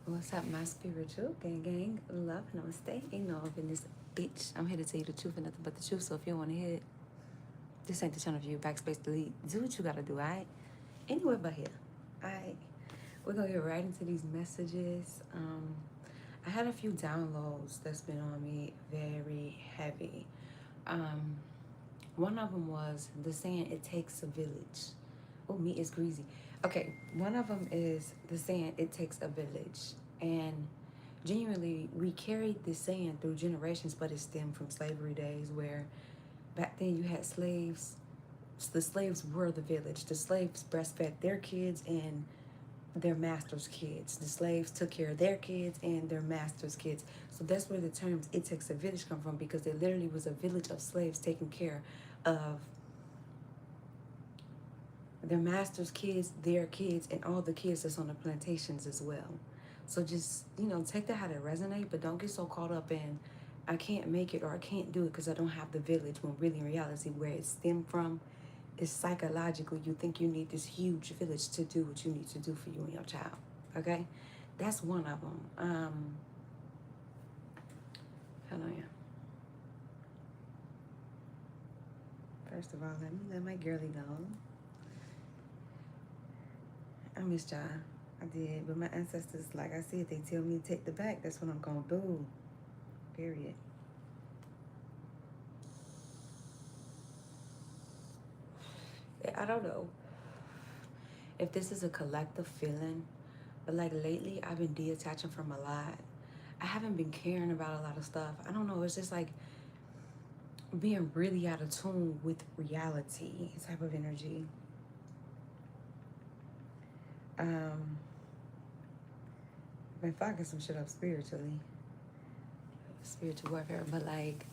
What's up, my spiritual gang? Love, namaste. Ain't no up in this bitch. I'm here to tell you the truth and nothing but the truth. So if you don't want to hear it, this ain't the channel for you. Backspace, delete. Do what you gotta do, alright? Anywhere but here. Alright. We're gonna get right into these messages. I had a few downloads that's been on me very heavy. One of them was the saying, it takes a village. Oh, meat is greasy. Okay, one of them is the saying, it takes a village. And genuinely, we carried this saying through generations, but it stemmed from slavery days where back then you had slaves. The slaves were the village. The slaves breastfed their kids and their master's kids. The slaves took care of their kids and their master's kids. So that's where the terms "it takes a village" come from, because there literally was a village of slaves taking care of their master's kids, their kids, and all the kids that's on the plantations as well. So just, take that how to resonate, but don't get so caught up in, I can't make it or I can't do it because I don't have the village, when really in reality where it stemmed from is psychologically you think you need this huge village to do what you need to do for you and your child. Okay? That's one of them. Hold on. First of all, let me let my girlie know. I missed y'all. I did, but my ancestors, like I said, they tell me to take the back. That's what I'm gonna do. Period. I don't know if this is a collective feeling, but like lately I've been detaching from a lot. I haven't been caring about a lot of stuff. I don't know. It's just like being really out of tune with reality type of energy. I've been fucking some shit up spiritually. Spiritual warfare, but like,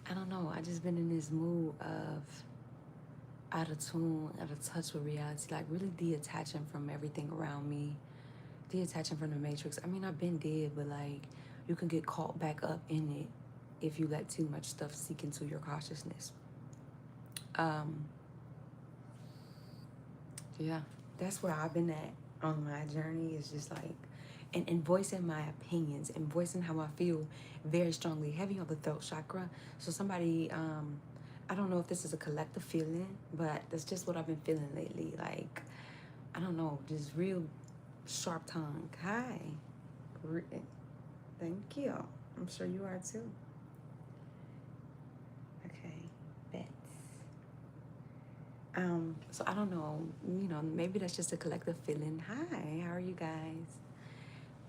I don't know. I just been in this mood of out of tune, out of touch with reality, like really detaching from everything around me, detaching from the matrix. I mean, I've been dead, but like, you can get caught back up in it if you let too much stuff seek into your consciousness. Yeah, that's where I've been at on my journey. Is just like, and voicing my opinions and voicing how I feel very strongly, heavy on the throat chakra. So somebody, I don't know if this is a collective feeling, but that's just what I've been feeling lately. Like, I don't know, just real sharp tongue. Hi. Thank you. I'm sure you are too. Okay, bet. So I don't know, maybe that's just a collective feeling. Hi, how are you guys?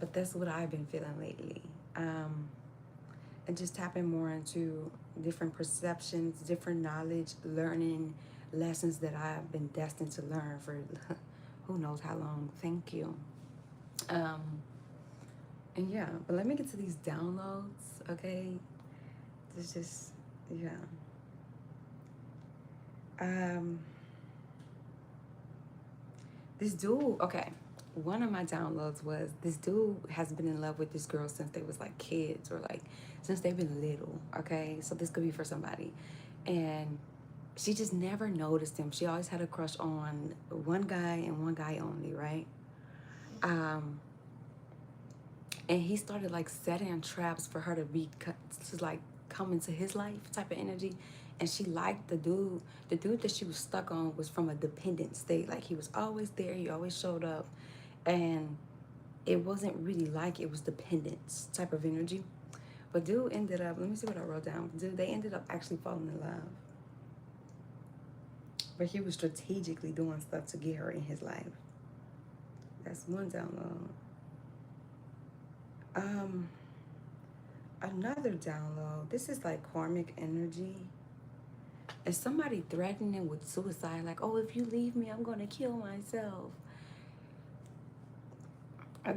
But that's what I've been feeling lately. And just tapping more into different perceptions, different knowledge, learning lessons that I've been destined to learn for who knows how long. Thank you. And yeah, but let me get to these downloads, okay? It's just, yeah. This dude, okay, one of my downloads was this dude has been in love with this girl since they was like kids, or like since they've been little, okay? So this could be for somebody. And she just never noticed him. She always had a crush on one guy and one guy only, right? And he started like setting traps for her to like come into his life type of energy. And she liked the dude. The dude that she was stuck on was from a dependent state. Like, he was always there, he always showed up, and it wasn't really like it was dependence type of energy. But dude ended up, let me see what I wrote down. Dude, they ended up actually falling in love. But he was strategically doing stuff to get her in his life. That's one download. Another download. This is like karmic energy. And somebody threatening with suicide, like, oh, if you leave me, I'm gonna kill myself.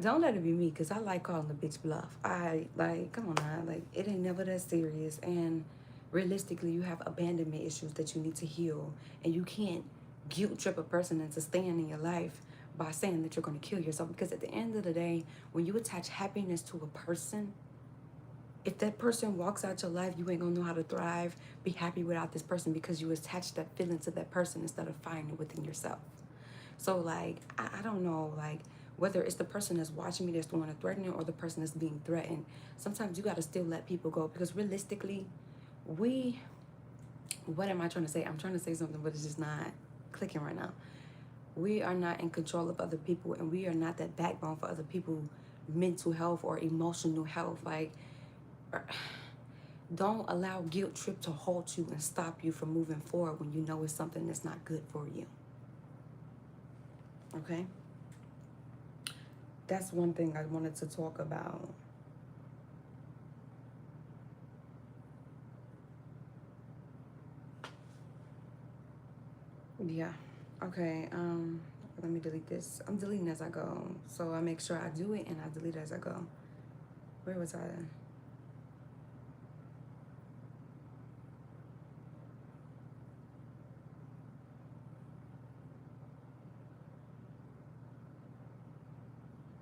Don't let it be me, because I like calling the bitch bluff. Come on now, like, it ain't never that serious. And realistically, you have abandonment issues that you need to heal, and you can't guilt trip a person into staying in your life by saying that you're going to kill yourself. Because at the end of the day, when you attach happiness to a person, if that person walks out your life, you ain't gonna know how to thrive, be happy without this person, because you attach that feeling to that person instead of finding it within yourself. So like, I don't know, like, Whether it's the person that's watching me that's the one that's threatening or the person that's being threatened. Sometimes you got to still let people go, because realistically, what am I trying to say? I'm trying to say something, but it's just not clicking right now. We are not in control of other people, and we are not that backbone for other people's mental health or emotional health. Like, don't allow guilt trip to halt you and stop you from moving forward when you know it's something that's not good for you. Okay? That's one thing I wanted to talk about. Yeah. Okay. Let me delete this. I'm deleting as I go. So I make sure I do it and I delete as I go. Where was I?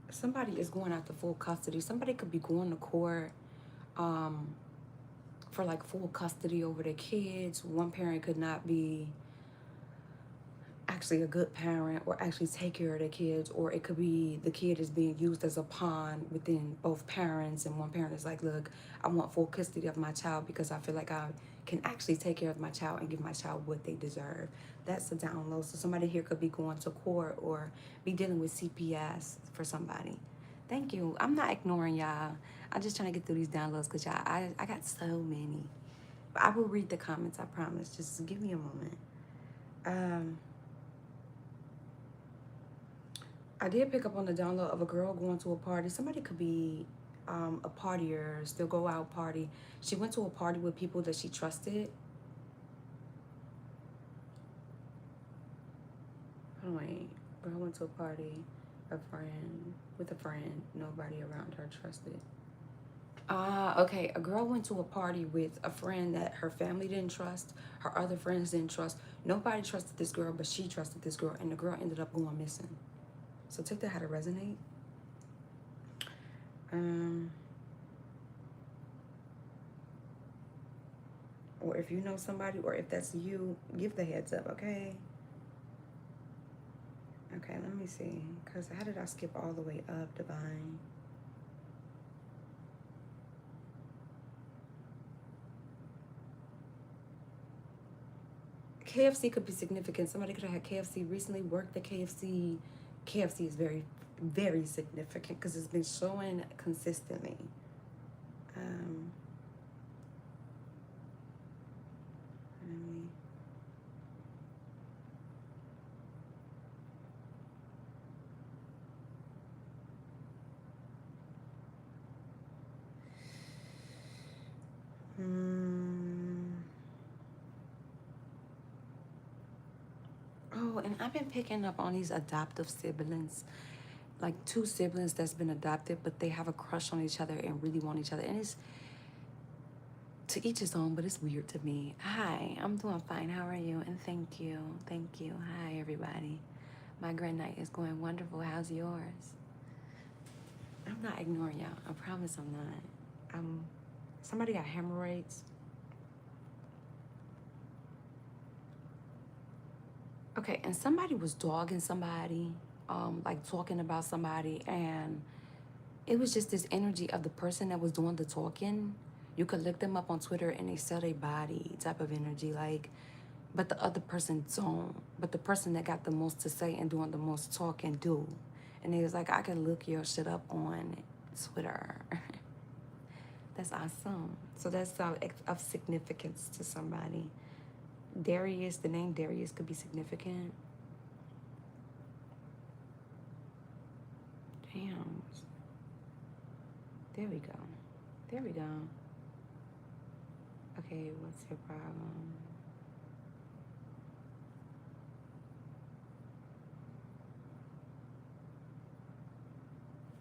Somebody is going after full custody. Somebody could be going to court for like full custody over their kids. One parent could not be actually a good parent or actually take care of their kids, or it could be the kid is being used as a pawn within both parents, and one parent is like, look, I want full custody of my child because I feel like I can actually take care of my child and give my child what they deserve. That's a download. So somebody here could be going to court or be dealing with CPS for somebody. Thank you. I'm not ignoring y'all. I'm just trying to get through these downloads because y'all, I got so many. But I will read the comments, I promise. Just give me a moment. I did pick up on the download of a girl going to a party. Somebody could be a partier, still go out party. She went to a party with people that she trusted. Oh, wait. Girl went to a party, with a friend, nobody around her trusted. Okay. A girl went to a party with a friend that her family didn't trust, her other friends didn't trust. Nobody trusted this girl, but she trusted this girl, and the girl ended up going missing. So take that how to resonate. Or if you know somebody, or if that's you, give the heads up, okay? Okay, let me see. Because how did I skip all the way up, Divine? KFC could be significant. Somebody could have had KFC recently, worked at KFC. KFC is very, very significant because it's been showing consistently. Oh, and I've been picking up on these adoptive siblings, like two siblings that's been adopted, but they have a crush on each other and really want each other. And it's to each his own, but it's weird to me. Hi, I'm doing fine. How are you? And thank you. Thank you. Hi, everybody. My grand night is going wonderful. How's yours? I'm not ignoring y'all. I promise I'm not. Somebody got hemorrhoids. Okay, and somebody was dogging somebody, like talking about somebody, and it was just this energy of the person that was doing the talking. You could look them up on Twitter and they sell their body type of energy, like, but the other person don't. But the person that got the most to say and doing the most talking do. And it was like, I can look your shit up on Twitter. That's awesome. So that's of significance to somebody. Darius, the name Darius could be significant. Damn. There we go. There we go. Okay, what's your problem?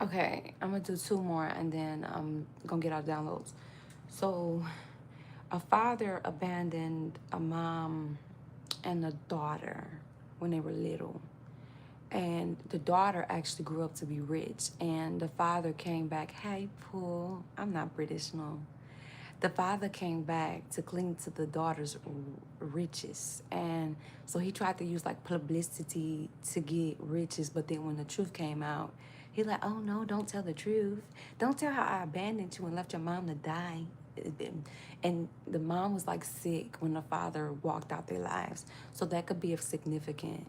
Okay, I'm gonna do two more and then I'm gonna get our downloads. So, a father abandoned a mom and a daughter when they were little. And the daughter actually grew up to be rich. And the father came back, hey, Pooh, I'm not British, no. the father came back to cling to the daughter's riches. And so he tried to use like publicity to get riches. But then when the truth came out, he like, oh no, don't tell the truth. Don't tell how I abandoned you and left your mom to die. And the mom was like sick when the father walked out their lives. So that could be of significant.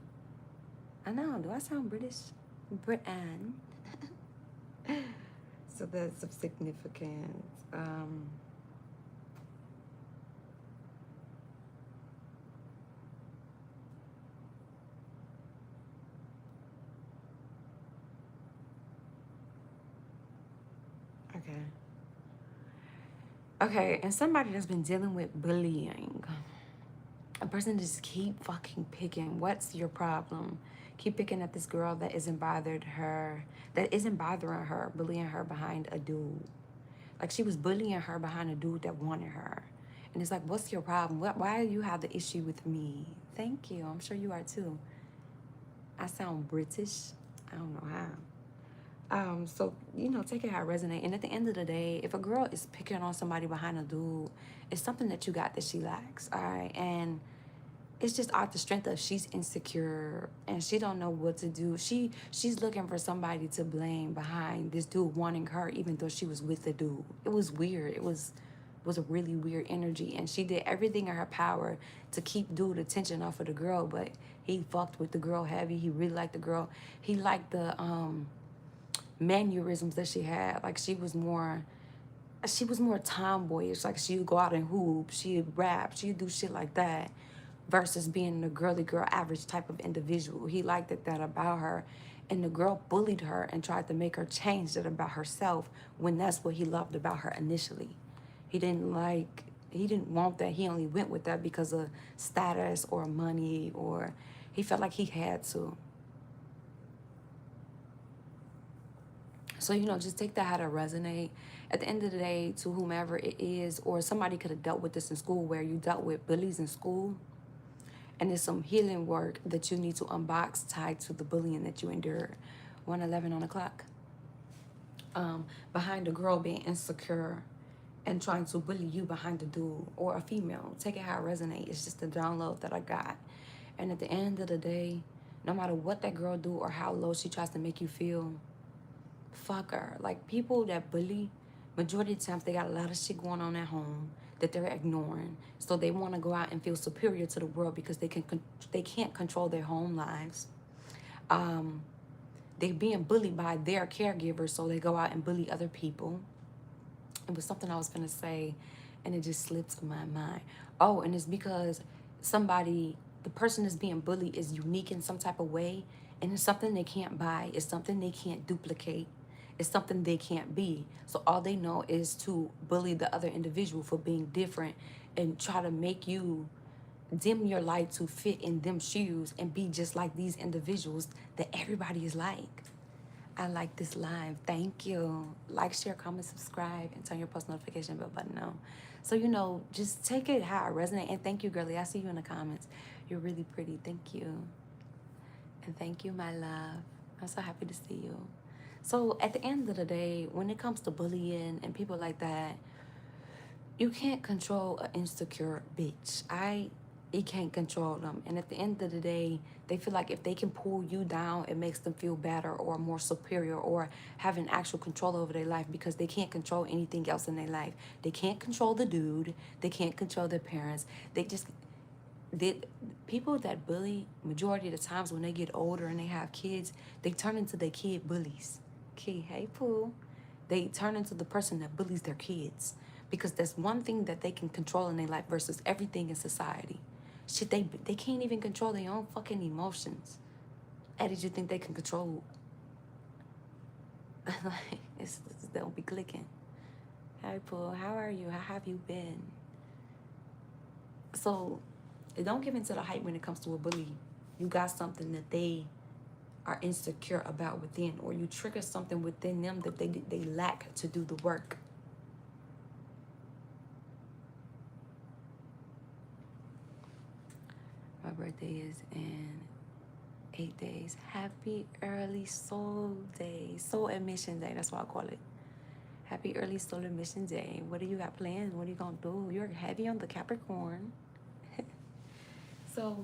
I know, do I sound British? Britain. So that's of significance. Okay. Okay, and somebody that's been dealing with bullying. A person just keep fucking picking. What's your problem? Keep picking at this girl that isn't bothering her, bullying her behind a dude. Like she was bullying her behind a dude that wanted her. And it's like, what's your problem? Why do you have the issue with me? Thank you. I'm sure you are too. I sound British. I don't know how. So, you know, take it how it resonates. And at the end of the day, if a girl is picking on somebody behind a dude, it's something that you got that she lacks, all right? And it's just out the strength of she's insecure and she don't know what to do. She's looking for somebody to blame behind this dude wanting her, even though she was with the dude. It was weird. It was a really weird energy. And she did everything in her power to keep dude attention off of the girl, but he fucked with the girl heavy. He really liked the girl. He liked the mannerisms that she had. Like she was more tomboyish. Like she would go out and hoop, she'd rap, she'd do shit like that, versus being the girly girl average type of individual. He liked that about her. And the girl bullied her and tried to make her change that about herself when that's what he loved about her initially. He didn't want that. He only went with that because of status or money, or he felt like he had to. So, you know, just take that how to resonate. At the end of the day, to whomever it is, or somebody could have dealt with this in school, where you dealt with bullies in school, and there's some healing work that you need to unbox tied to the bullying that you endured. 111 on the clock. Behind a girl being insecure and trying to bully you behind a dude or a female. Take it how it resonates. It's just the download that I got. And at the end of the day, no matter what that girl do or how low she tries to make you feel, fuck her. Like, people that bully, majority of the times they got a lot of shit going on at home that they're ignoring. So they want to go out and feel superior to the world because they can't control their home lives. They're being bullied by their caregivers, so they go out and bully other people. It was something I was gonna say, and it just slipped my mind. Oh, and it's because the person that's being bullied is unique in some type of way, and it's something they can't buy. It's something they can't duplicate. It's something they can't be. So all they know is to bully the other individual for being different and try to make you dim your light to fit in them shoes and be just like these individuals that everybody is like. I like this live. Thank you. Like, share, comment, subscribe, and turn your post notification bell button on. So, you know, just take it how it resonates. And thank you, girlie. I see you in the comments. You're really pretty. Thank you. And thank you, my love. I'm so happy to see you. So at the end of the day, when it comes to bullying and people like that, you can't control an insecure bitch. You can't control them. And at the end of the day, they feel like if they can pull you down, it makes them feel better or more superior or having actual control over their life, because they can't control anything else in their life. They can't control the dude. They can't control their parents. People that bully, majority of the times when they get older and they have kids, they turn into their kid bullies. Hey, Pooh. They turn into the person that bullies their kids, because that's one thing that they can control in their life versus everything in society. Shit, they can't even control their own fucking emotions. How did you think they can control? It's they'll be clicking. Hi, Pooh. How are you? How have you been? So, don't give into the hype when it comes to a bully. You got something that they are insecure about within, or you trigger something within them that they lack to do the work. My birthday is in 8 days. Happy early soul day. Soul admission day. That's what I call it. Happy early solar mission day. What do you got planned? What are you gonna do? You're heavy on the Capricorn. So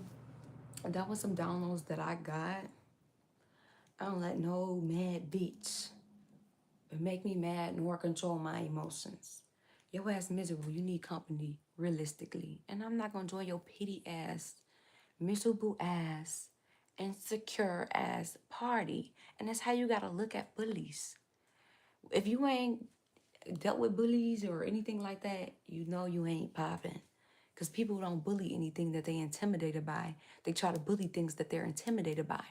that was some downloads that I got. I don't let no mad bitch make me mad nor control my emotions. Your ass miserable. You need company, realistically. And I'm not gonna join your pity ass, miserable ass, insecure ass party. And that's how you gotta look at bullies. If you ain't dealt with bullies or anything like that, you know you ain't popping. Because people don't bully anything that they intimidated by. They try to bully things that they're intimidated by.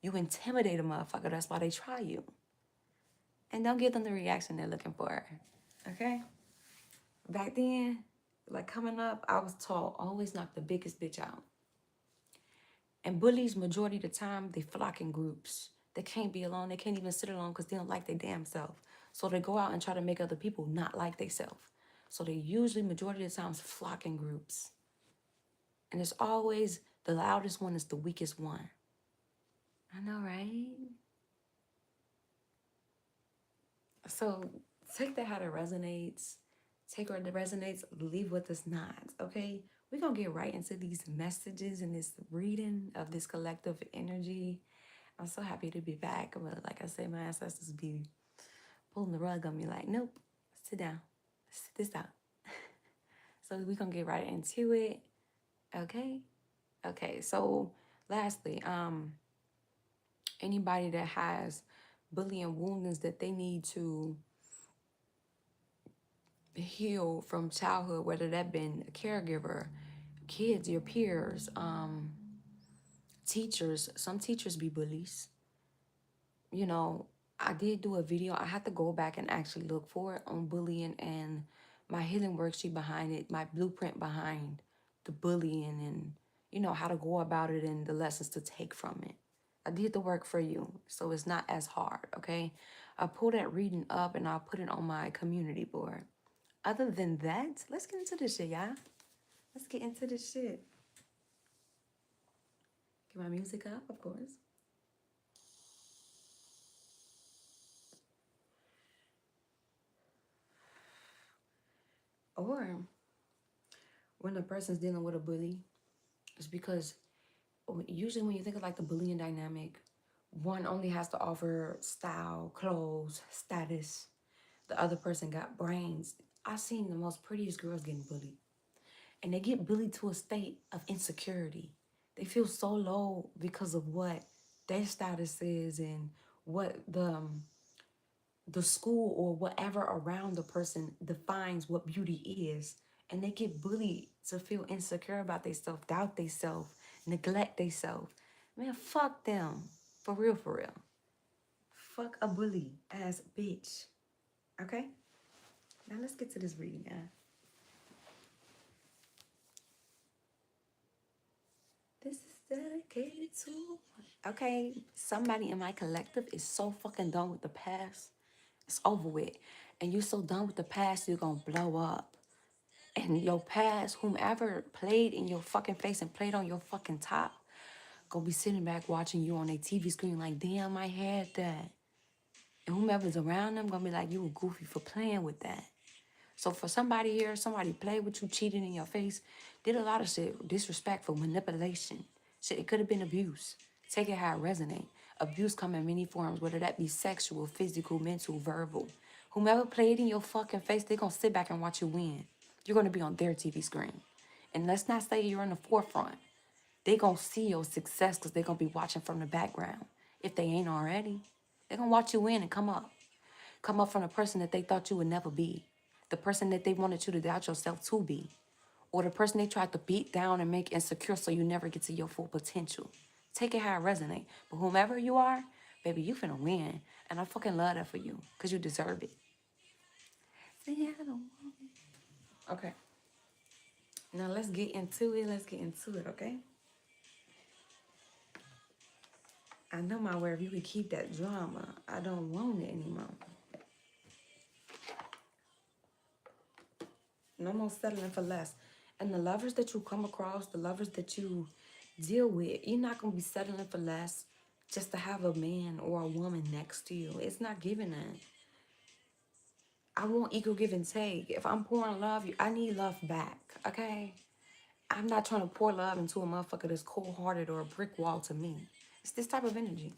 You intimidate a motherfucker, that's why they try you. And don't give them the reaction they're looking for. Okay? Back then, like coming up, I was taught always knock the biggest bitch out. And bullies, majority of the time, they flock in groups. They can't be alone. They can't even sit alone because they don't like their damn self. So they go out and try to make other people not like themselves. So they usually, majority of the times, flock in groups. And it's always the loudest one is the weakest one. I know, right? So take that how it resonates. Take what it resonates, leave what does not, okay? We're going to get right into these messages and this reading of this collective energy. I'm so happy to be back. But like I said, my ancestors be pulling the rug on me like, nope, sit down. Sit this out. So we're going to get right into it, okay? Okay, so lastly, anybody that has bullying wounds that they need to heal from childhood, whether that been a caregiver, kids, your peers, teachers. Some teachers be bullies. You know, I did do a video. I had to go back and actually look for it on bullying and my healing worksheet behind it, my blueprint behind the bullying and, you know, how to go about it and the lessons to take from it. I did the work for you, so it's not as hard, okay? I pulled that reading up and I'll put it on my community board. Other than that, let's get into this shit, y'all. Let's get into this shit. Get my music up, of course. Or when a person's dealing with a bully, it's because usually when you think of like the bullying dynamic, one only has to offer style, clothes, status. The other person got brains. I've seen the most prettiest girls getting bullied. And they get bullied to a state of insecurity. They feel so low because of what their status is and what the school or whatever around the person defines what beauty is. And they get bullied to feel insecure about themselves, doubt themselves, neglect themselves. Man, fuck them. For real, for real. Fuck a bully ass bitch. Okay? Now let's get to this reading, yeah. This is dedicated to... Okay, somebody in my collective is so fucking done with the past. It's over with. And you're so done with the past, you're gonna blow up. And your past, whomever played in your fucking face and played on your fucking top, gonna be sitting back watching you on a TV screen like, damn, I had that. And whomever's around them gonna be like, you were goofy for playing with that. So for somebody here, somebody played with you, cheated in your face, did a lot of shit, disrespectful, manipulation. Shit, it could have been abuse. Take it how it resonate. Abuse come in many forms, whether that be sexual, physical, mental, verbal. Whomever played in your fucking face, they gonna sit back and watch you win. You're gonna be on their TV screen. And let's not say you're in the forefront. They gonna see your success because they gonna be watching from the background. If they ain't already, they gonna watch you win and come up. Come up from the person that they thought you would never be. The person that they wanted you to doubt yourself to be. Or the person they tried to beat down and make insecure so you never get to your full potential. Take it how it resonate. But whomever you are, baby, you finna win. And I fucking love that for you. Because you deserve it. Okay. Now let's get into it. Let's get into it, okay? I know my word, if you could keep that drama, I don't want it anymore. No more settling for less. And the lovers that you come across, the lovers that you deal with, you're not going to be settling for less just to have a man or a woman next to you. It's not giving that. I want equal give and take. If I'm pouring love, I need love back, okay? I'm not trying to pour love into a motherfucker that's cold-hearted or a brick wall to me. It's this type of energy.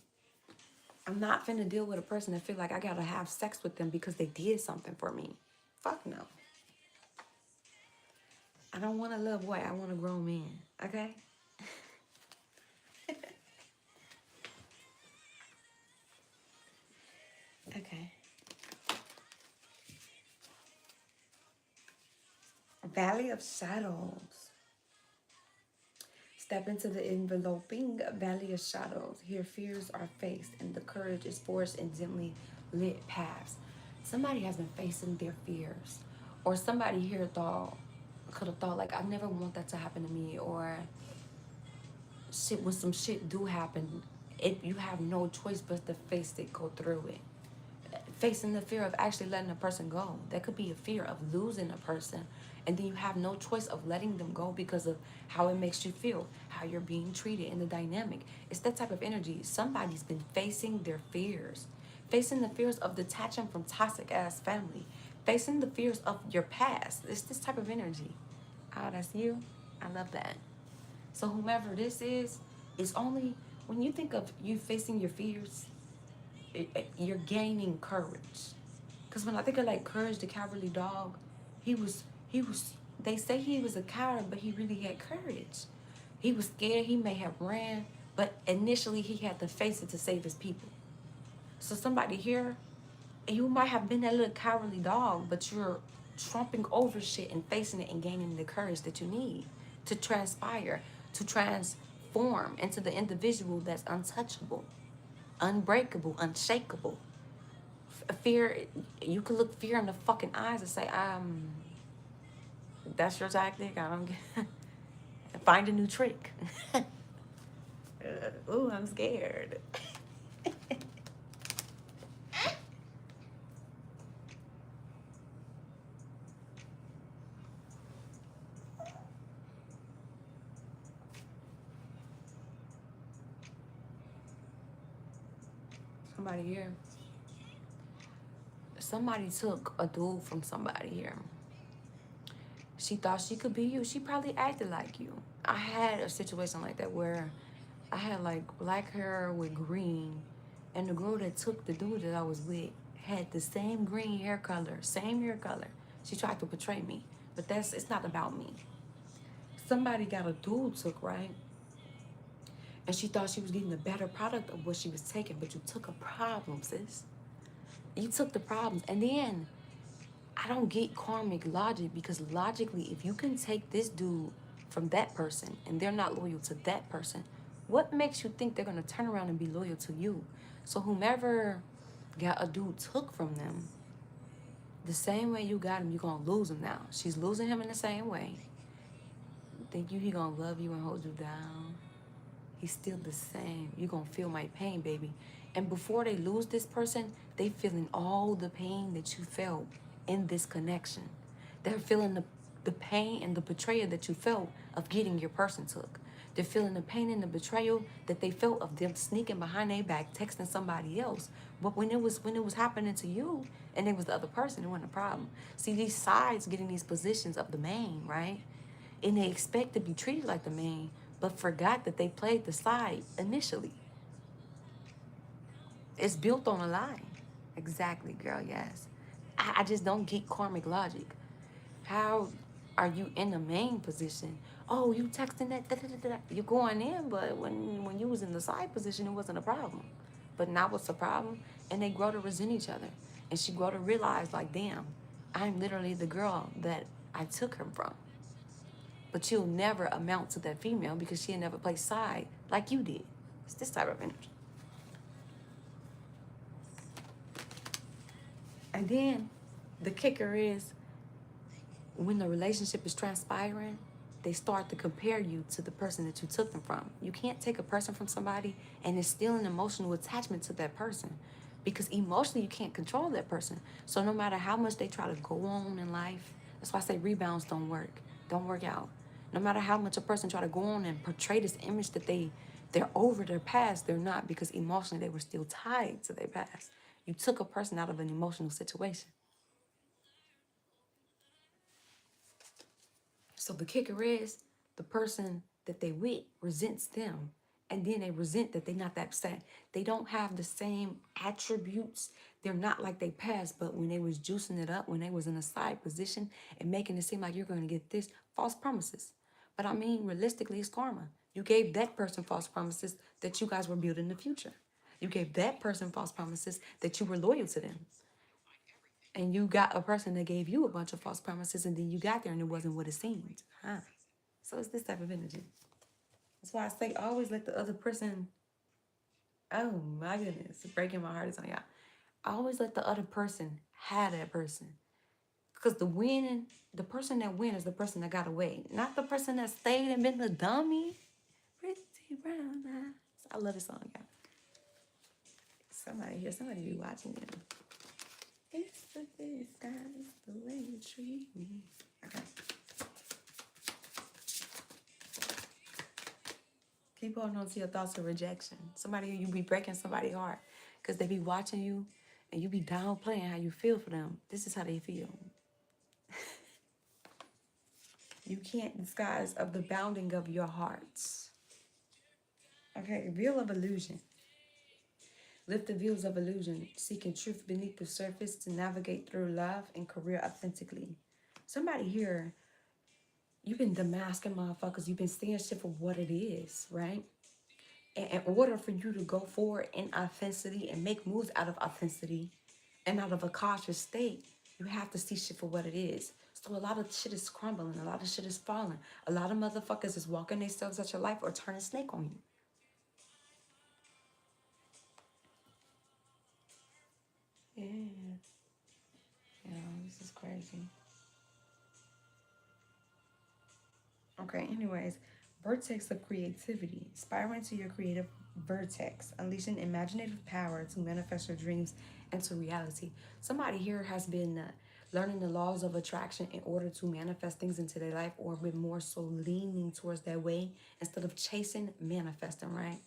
I'm not finna deal with a person that feel like I gotta have sex with them because they did something for me. Fuck no. I don't want a little boy. I want a grown man, okay? Okay. Valley of Shadows. Step into the enveloping valley of shadows. Here fears are faced and the courage is forged in dimly lit paths. Somebody has been facing their fears. Or somebody here could have thought, like, I never want that to happen to me. Or shit, when some shit do happen, you have no choice but to face it, go through it. Facing the fear of actually letting a person go. That could be a fear of losing a person. And then you have no choice of letting them go because of how it makes you feel, how you're being treated in the dynamic. It's that type of energy. Somebody's been facing their fears. Facing the fears of detaching from toxic ass family. Facing the fears of your past. It's this type of energy. Oh, that's you? I love that. So whomever this is, it's only when you think of you facing your fears, you're gaining courage. Because when I think of like Courage the Cowardly Dog, he was, they say he was a coward, but he really had courage. He was scared, he may have ran, but initially he had to face it to save his people. So somebody here, you might have been that little cowardly dog, but you're trumping over shit and facing it and gaining the courage that you need to transpire, to transform into the individual that's untouchable, unbreakable, unshakable. Fear, you could look fear in the fucking eyes and say, that's your tactic? I don't get find a new trick. Ooh, I'm scared. Somebody here. Somebody took a dude from somebody here. She thought she could be you. She probably acted like you. I had a situation like that where I had like black hair with green, and the girl that took the dude that I was with had the same green hair color, same hair color. She tried to portray me, but it's not about me. Somebody got a dude took, right? And she thought she was getting a better product of what she was taking, but you took a problem, sis. You took the problems. And then I don't get karmic logic, because logically, if you can take this dude from that person and they're not loyal to that person, what makes you think they're going to turn around and be loyal to you? So whomever got a dude took from them, the same way you got him, you're going to lose him now. She's losing him in the same way. Think he going to love you and hold you down? He's still the same. You're going to feel my pain, baby. And before they lose this person, they feeling all the pain that you felt in this connection. They're feeling the pain and the betrayal that you felt of getting your person took. They're feeling the pain and the betrayal that they felt of them sneaking behind their back, texting somebody else. But when it was happening to you and it was the other person, it wasn't a problem. See, these sides getting these positions of the main, right? And they expect to be treated like the main, but forgot that they played the side initially. It's built on a lie. Exactly, girl, yes. I just don't get karmic logic. How are you in the main position? Oh, you texting that, da, da, da, da. You're going in, but when you was in the side position, it wasn't a problem. But now it's a problem, and they grow to resent each other. And she grow to realize, like, damn, I'm literally the girl that I took him from. But you'll never amount to that female because she'll never play side like you did. It's this type of energy. And then the kicker is, when the relationship is transpiring, they start to compare you to the person that you took them from. You can't take a person from somebody and it's still an emotional attachment to that person, because emotionally you can't control that person. So no matter how much they try to go on in life, that's why I say rebounds don't work out. No matter how much a person try to go on and portray this image that they're over their past, they're not, because emotionally they were still tied to their past. You took a person out of an emotional situation. So the kicker is the person that they with resents them. And then they resent that they're not that upset. They don't have the same attributes. They're not like they past, but when they was juicing it up, when they was in a side position and making it seem like you're going to get this, false promises. But I mean, realistically, it's karma. You gave that person false promises that you guys were building the future. You gave that person false promises that you were loyal to them. And you got a person that gave you a bunch of false promises, and then you got there and it wasn't what it seemed. Huh? So it's this type of energy. That's why I say always let the other person, oh my goodness, breaking my heart is on y'all. Always let the other person have that person. Because the person that wins is the person that got away. Not the person that stayed and been the dummy. Pretty brown eyes. I love this song, y'all. Somebody be watching them. It's the disguise, the way you treat me. Okay. Keep holding on to your thoughts of rejection. Somebody, you be breaking somebody's heart because they be watching you and you be downplaying how you feel for them. This is how they feel. You can't disguise of the bounding of your hearts. Okay, veil of illusion. Lift the veils of illusion, seeking truth beneath the surface to navigate through love and career authentically. Somebody here, you've been demasking motherfuckers. You've been seeing shit for what it is, right? And in order for you to go forward in authenticity and make moves out of authenticity and out of a cautious state, you have to see shit for what it is. So a lot of shit is crumbling. A lot of shit is falling. A lot of motherfuckers is walking themselves out your life or turning snake on you. Yeah. Yeah, this is crazy. Okay, anyways, vertex of creativity. Spiral into your creative vertex, unleashing imaginative power to manifest your dreams into reality. Somebody here has been learning the laws of attraction in order to manifest things into their life, or been more so leaning towards that way instead of chasing, manifesting, right?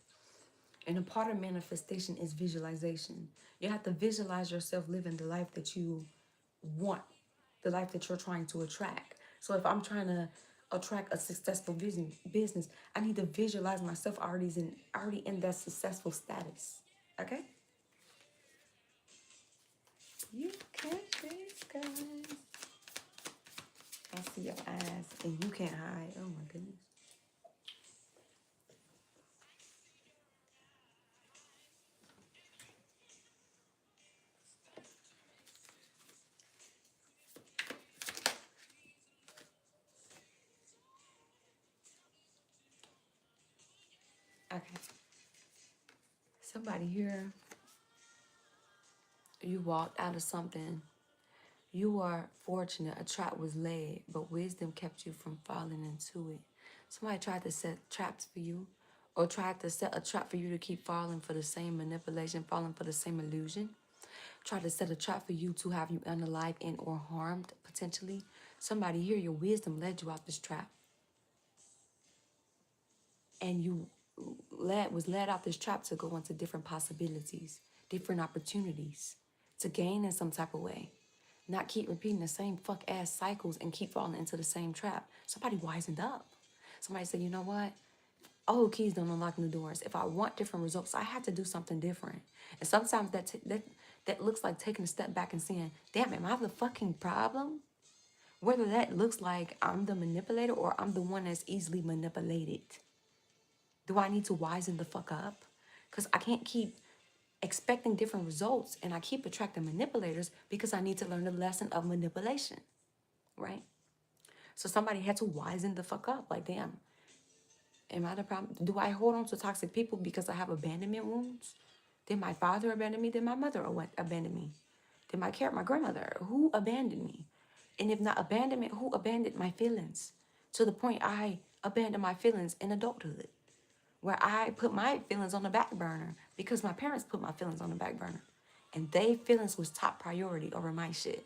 And a part of manifestation is visualization. You have to visualize yourself living the life that you want, the life that you're trying to attract. So if I'm trying to attract a successful business, I need to visualize myself already in that successful status. Okay? You can't disguise. I see your eyes and you can't hide. Oh my goodness. Okay. Somebody here, you walked out of something. You are fortunate. A trap was laid, but wisdom kept you from falling into it. Somebody tried to set traps for you, or tried to set a trap for you to keep falling for the same manipulation, falling for the same illusion. Tried to set a trap for you to have you unalived and or harmed, potentially. Somebody here, your wisdom led you out this trap. And you was led out this trap to go into different possibilities, different opportunities, to gain in some type of way. Not keep repeating the same fuck ass cycles and keep falling into the same trap. Somebody wisened up. Somebody said, you know what? Old keys don't unlock new doors. If I want different results, I have to do something different. And sometimes that looks like taking a step back and saying, damn, am I the fucking problem? Whether that looks like I'm the manipulator or I'm the one that's easily manipulated. Do I need to wisen the fuck up? Because I can't keep expecting different results and I keep attracting manipulators because I need to learn the lesson of manipulation, right? So somebody had to wisen the fuck up. Like, damn, am I the problem? Do I hold on to toxic people because I have abandonment wounds? Did my father abandon me? Did my mother abandon me? Did my grandmother? Who abandoned me? And if not abandonment, who abandoned my feelings? To the point I abandoned my feelings in adulthood, where I put my feelings on the back burner because my parents put my feelings on the back burner. And they feelings was top priority over my shit.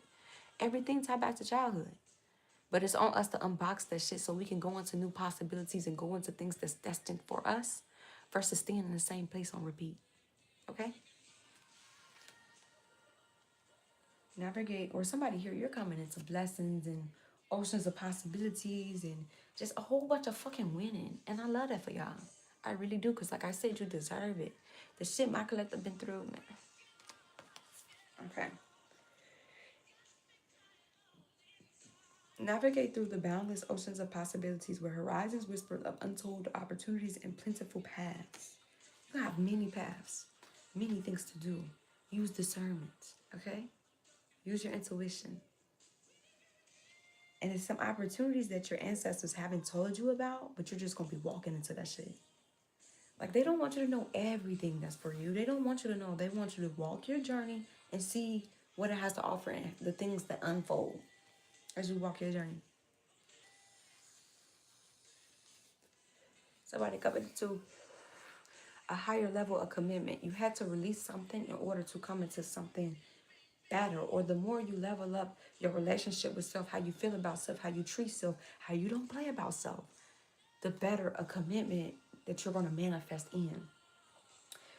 Everything tied back to childhood. But it's on us to unbox that shit so we can go into new possibilities and go into things that's destined for us versus staying in the same place on repeat. Okay? Navigate, or somebody here, you're coming into blessings and oceans of possibilities and just a whole bunch of fucking winning. And I love that for y'all. I really do, because like I said, you deserve it. The shit my collective been through, man. Okay. Navigate through the boundless oceans of possibilities where horizons whisper of untold opportunities and plentiful paths. You have many paths, many things to do. Use discernment, okay? Use your intuition. And it's some opportunities that your ancestors haven't told you about, but you're just going to be walking into that shit. Like, they don't want you to know everything that's for you. They don't want you to know. They want you to walk your journey and see what it has to offer and the things that unfold as you walk your journey. Somebody coming to a higher level of commitment. You had to release something in order to come into something better. Or the more you level up your relationship with self, how you feel about self, how you treat self, how you don't play about self, the better a commitment that you're going to manifest in.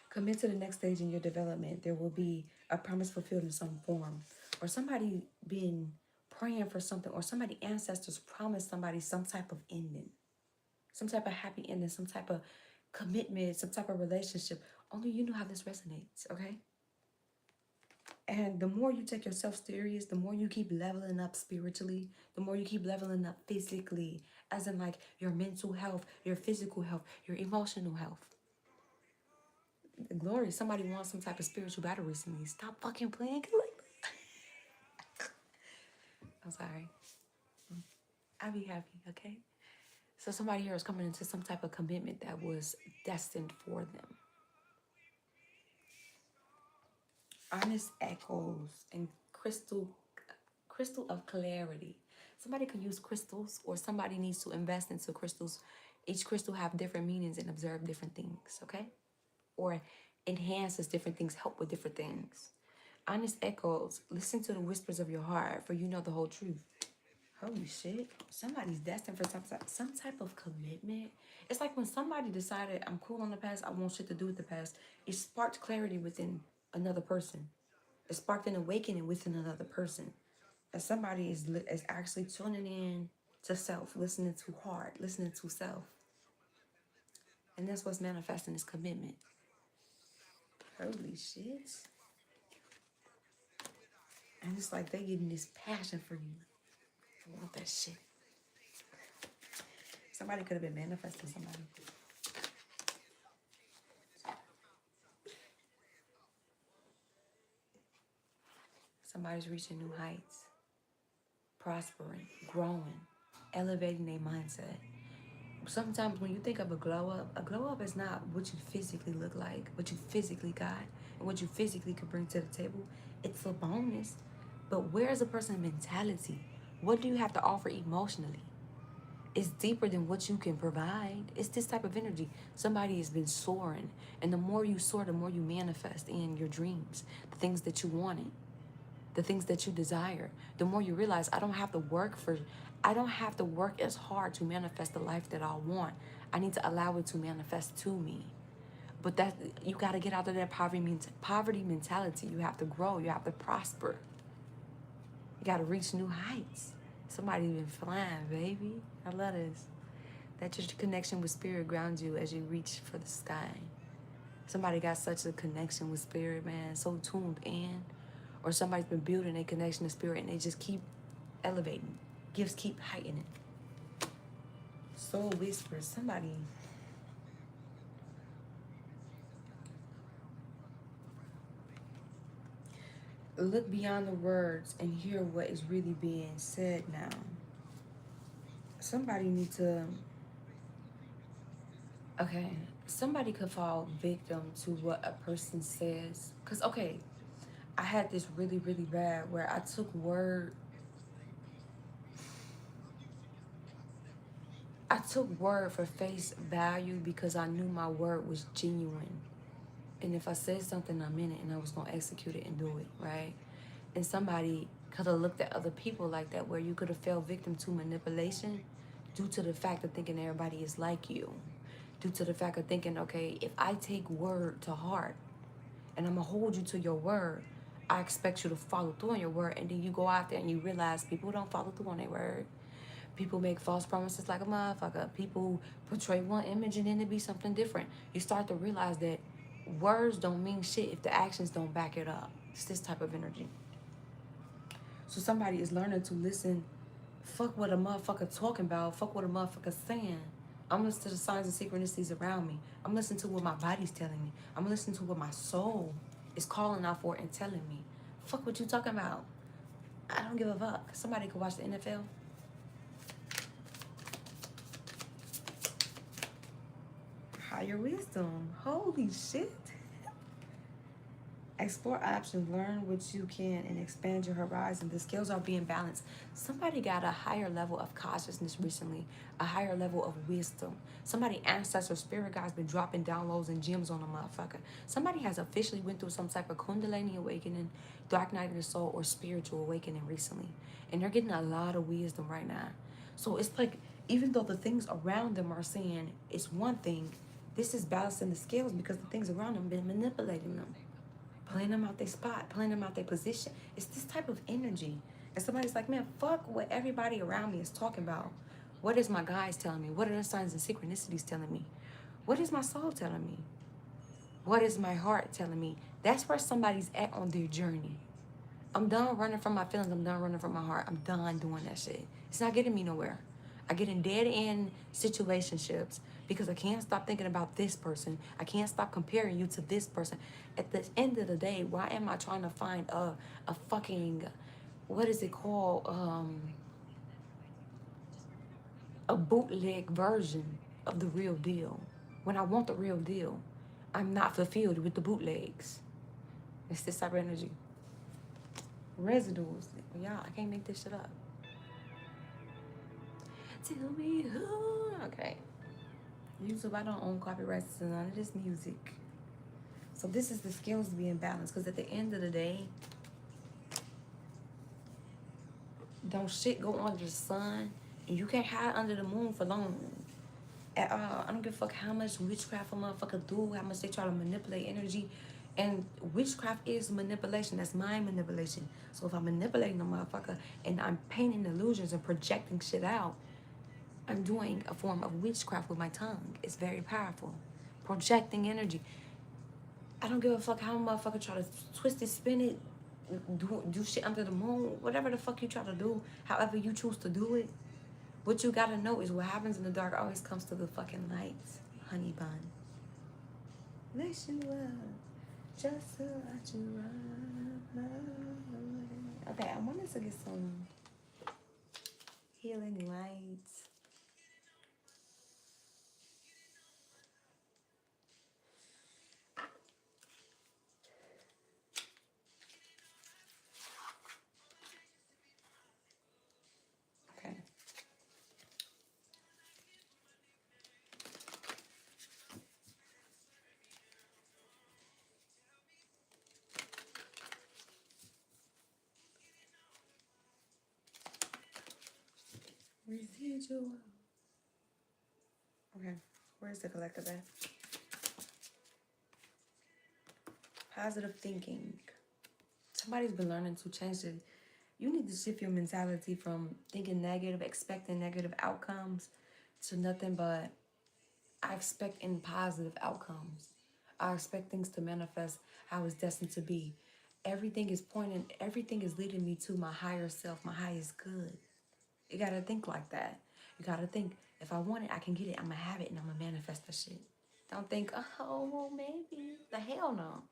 Commit to the next stage in your development. There will be a promise fulfilled in some form, or somebody been praying for something, or somebody ancestors promised somebody some type of ending, some type of happy ending, some type of commitment, some type of relationship. Only you know how this resonates, okay? And the more you take yourself serious, the more you keep leveling up spiritually, the more you keep leveling up physically, as in like your mental health, your physical health, your emotional health. Glory, somebody wants some type of spiritual battle recently. Stop fucking playing. I'm sorry. I'll be happy, okay? So somebody here is coming into some type of commitment that was destined for them. Honest echoes and crystal of clarity. Somebody could use crystals, or somebody needs to invest into crystals. Each crystal have different meanings and observe different things, okay? Or enhances different things, help with different things. Honest echoes, listen to the whispers of your heart, for you know the whole truth. Holy shit. Somebody's destined for some type of commitment. It's like when somebody decided, I'm cool on the past, I want shit to do with the past. It sparked clarity within another person. It sparked an awakening within another person. And somebody is actually tuning in to self, listening to heart, listening to self. And that's what's manifesting this commitment. Holy shit. And it's like they getting this passion for you. I want that shit. Somebody could have been manifesting somebody. Somebody's reaching new heights, prospering, growing, elevating their mindset. Sometimes when you think of a glow up is not what you physically look like, what you physically got, and what you physically could bring to the table. It's a bonus. But where's a person's mentality? What do you have to offer emotionally? It's deeper than what you can provide. It's this type of energy. Somebody has been soaring. And the more you soar, the more you manifest in your dreams, the things that you wanted, the things that you desire. The more you realize, I don't have to work as hard to manifest the life that I want. I need to allow it to manifest to me. But that you got to get out of that poverty mentality. You have to grow. You have to prosper. You got to reach new heights. Somebody's been flying, baby. I love this. That your connection with spirit grounds you as you reach for the sky. Somebody got such a connection with spirit, man, so tuned in. Or somebody's been building a connection to spirit and they just keep elevating. Gifts keep heightening. Soul whispers. Somebody. Look beyond the words and hear what is really being said now. Somebody need to... Okay. Somebody could fall victim to what a person says. Because, okay, I had this really, really bad where I took word for face value because I knew my word was genuine. And if I said something, I meant it, and I was going to execute it and do it, right? And somebody could have looked at other people like that, where you could have fell victim to manipulation due to the fact of thinking everybody is like you. Due to the fact of thinking, okay, if I take word to heart and I'm going to hold you to your word, I expect you to follow through on your word. And then you go out there and you realize people don't follow through on their word. People make false promises like a motherfucker. People portray one image and then it be something different. You start to realize that words don't mean shit if the actions don't back it up. It's this type of energy. So somebody is learning to listen. Fuck what a motherfucker talking about. Fuck what a motherfucker saying. I'm listening to the signs and synchronicities around me. I'm listening to what my body's telling me. I'm listening to what my soul is calling out for and telling me. Fuck what you talking about. I don't give a fuck. Somebody could watch the NFL. Higher wisdom. Holy shit. Explore options, learn what you can, and expand your horizon. The scales are being balanced. Somebody got a higher level of consciousness recently, a higher level of wisdom. Somebody, ancestor, spirit guides, been dropping downloads and gems on a motherfucker. Somebody has officially went through some type of kundalini awakening, dark night of the soul, or spiritual awakening recently. And they're getting a lot of wisdom right now. So it's like, even though the things around them are saying it's one thing, this is balancing the scales because the things around them been manipulating them. Playing them out their spot, playing them out their position. It's this type of energy. And somebody's like, man, fuck what everybody around me is talking about. What is my guides telling me? What are the signs and synchronicities telling me? What is my soul telling me? What is my heart telling me? That's where somebody's at on their journey. I'm done running from my feelings. I'm done running from my heart. I'm done doing that shit. It's not getting me nowhere. I get in dead-end situationships because I can't stop thinking about this person. I can't stop comparing you to this person. At the end of the day, why am I trying to find a fucking, what is it called? A bootleg version of the real deal. When I want the real deal, I'm not fulfilled with the bootlegs. It's this type of energy. Residuals. Y'all, I can't make this shit up. Tell me who. Okay. YouTube, I don't own copyrights to none of this music. So this is the scales being balanced. Because at the end of the day, don't shit go under the sun. And you can't hide under the moon for long. At all. I don't give a fuck how much witchcraft a motherfucker do, how much they try to manipulate energy. And witchcraft is manipulation. That's mind manipulation. So if I'm manipulating a motherfucker and I'm painting illusions and projecting shit out, I'm doing a form of witchcraft with my tongue. It's very powerful. Projecting energy. I don't give a fuck how a motherfucker try to twist it, spin it, do shit under the moon, whatever the fuck you try to do, however you choose to do it. What you gotta know is what happens in the dark always comes to the fucking light, honey bun. Wish you up, just to let you run. Okay, I wanted to get some healing lights. Okay. Residual. Okay, where's the collective at? Positive thinking. Somebody's been learning to change it. You need to shift your mentality from thinking negative, expecting negative outcomes, to nothing but I expect in positive outcomes. I expect things to manifest how it's destined to be. Everything is pointing, everything is leading me to my higher self, my highest good. You gotta think like that. You gotta think, if I want it, I can get it. I'm gonna have it and I'm gonna manifest the shit. Don't think, oh, well, maybe. The hell no.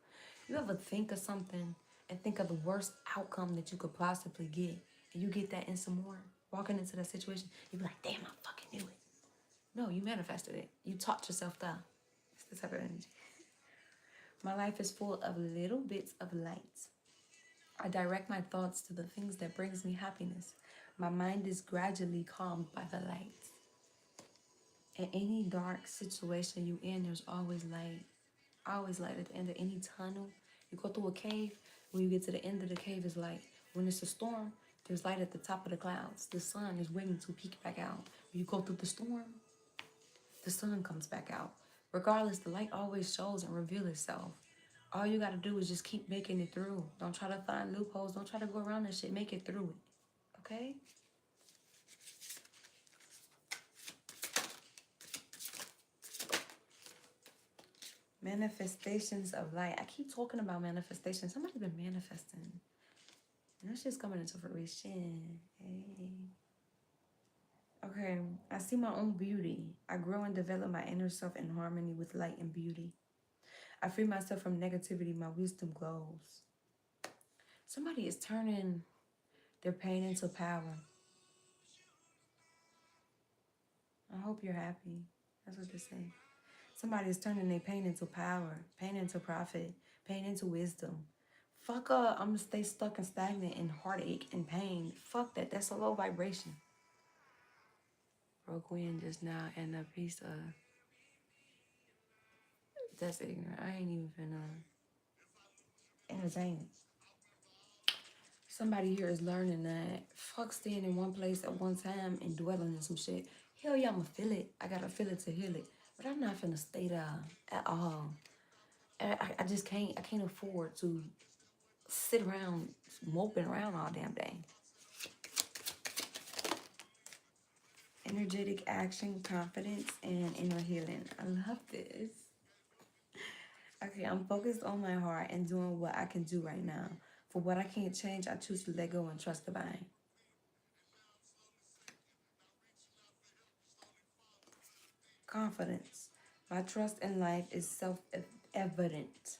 You ever think of something and think of the worst outcome that you could possibly get, and you get that and some more? Walking into that situation, you be like, damn, I fucking knew it. No, you manifested it. You taught yourself that. It's the type of energy. My life is full of little bits of light. I direct my thoughts to the things that brings me happiness. My mind is gradually calmed by the light. In any dark situation you in, there's always light. Always light at the end of any tunnel. You go through a cave, when you get to the end of the cave is light. When it's a storm, there's light at the top of the clouds. The sun is waiting to peek back out. When you go through the storm, the sun comes back out. Regardless, the light always shows and reveals itself. All you gotta do is just keep making it through. Don't try to find loopholes. Don't try to go around that shit. Make it through it. Okay? Manifestations of light. I keep talking about manifestation. Somebody's been manifesting. And that's just coming into fruition. Hey. Okay. I see my own beauty. I grow and develop my inner self in harmony with light and beauty. I free myself from negativity. My wisdom glows. Somebody is turning their pain into power. I hope you're happy. That's what they say. Somebody is turning their pain into power, pain into profit, pain into wisdom. Fuck up. I'm gonna stay stuck and stagnant in heartache and pain. Fuck that. That's a low vibration. Broke wind just now and a piece of... That's ignorant. I ain't even finna entertain it. Somebody here is learning that fuck staying in one place at one time and dwelling in some shit. Hell yeah, I'ma feel it. I gotta feel it to heal it. But I'm not finna stay there at all. I just can't. I can't afford to sit around moping around all damn day. Energetic action, confidence, and inner healing. I love this. Okay, I'm focused on my heart and doing what I can do right now. For what I can't change, I choose to let go and trust divine. Confidence. My trust in life is self-evident.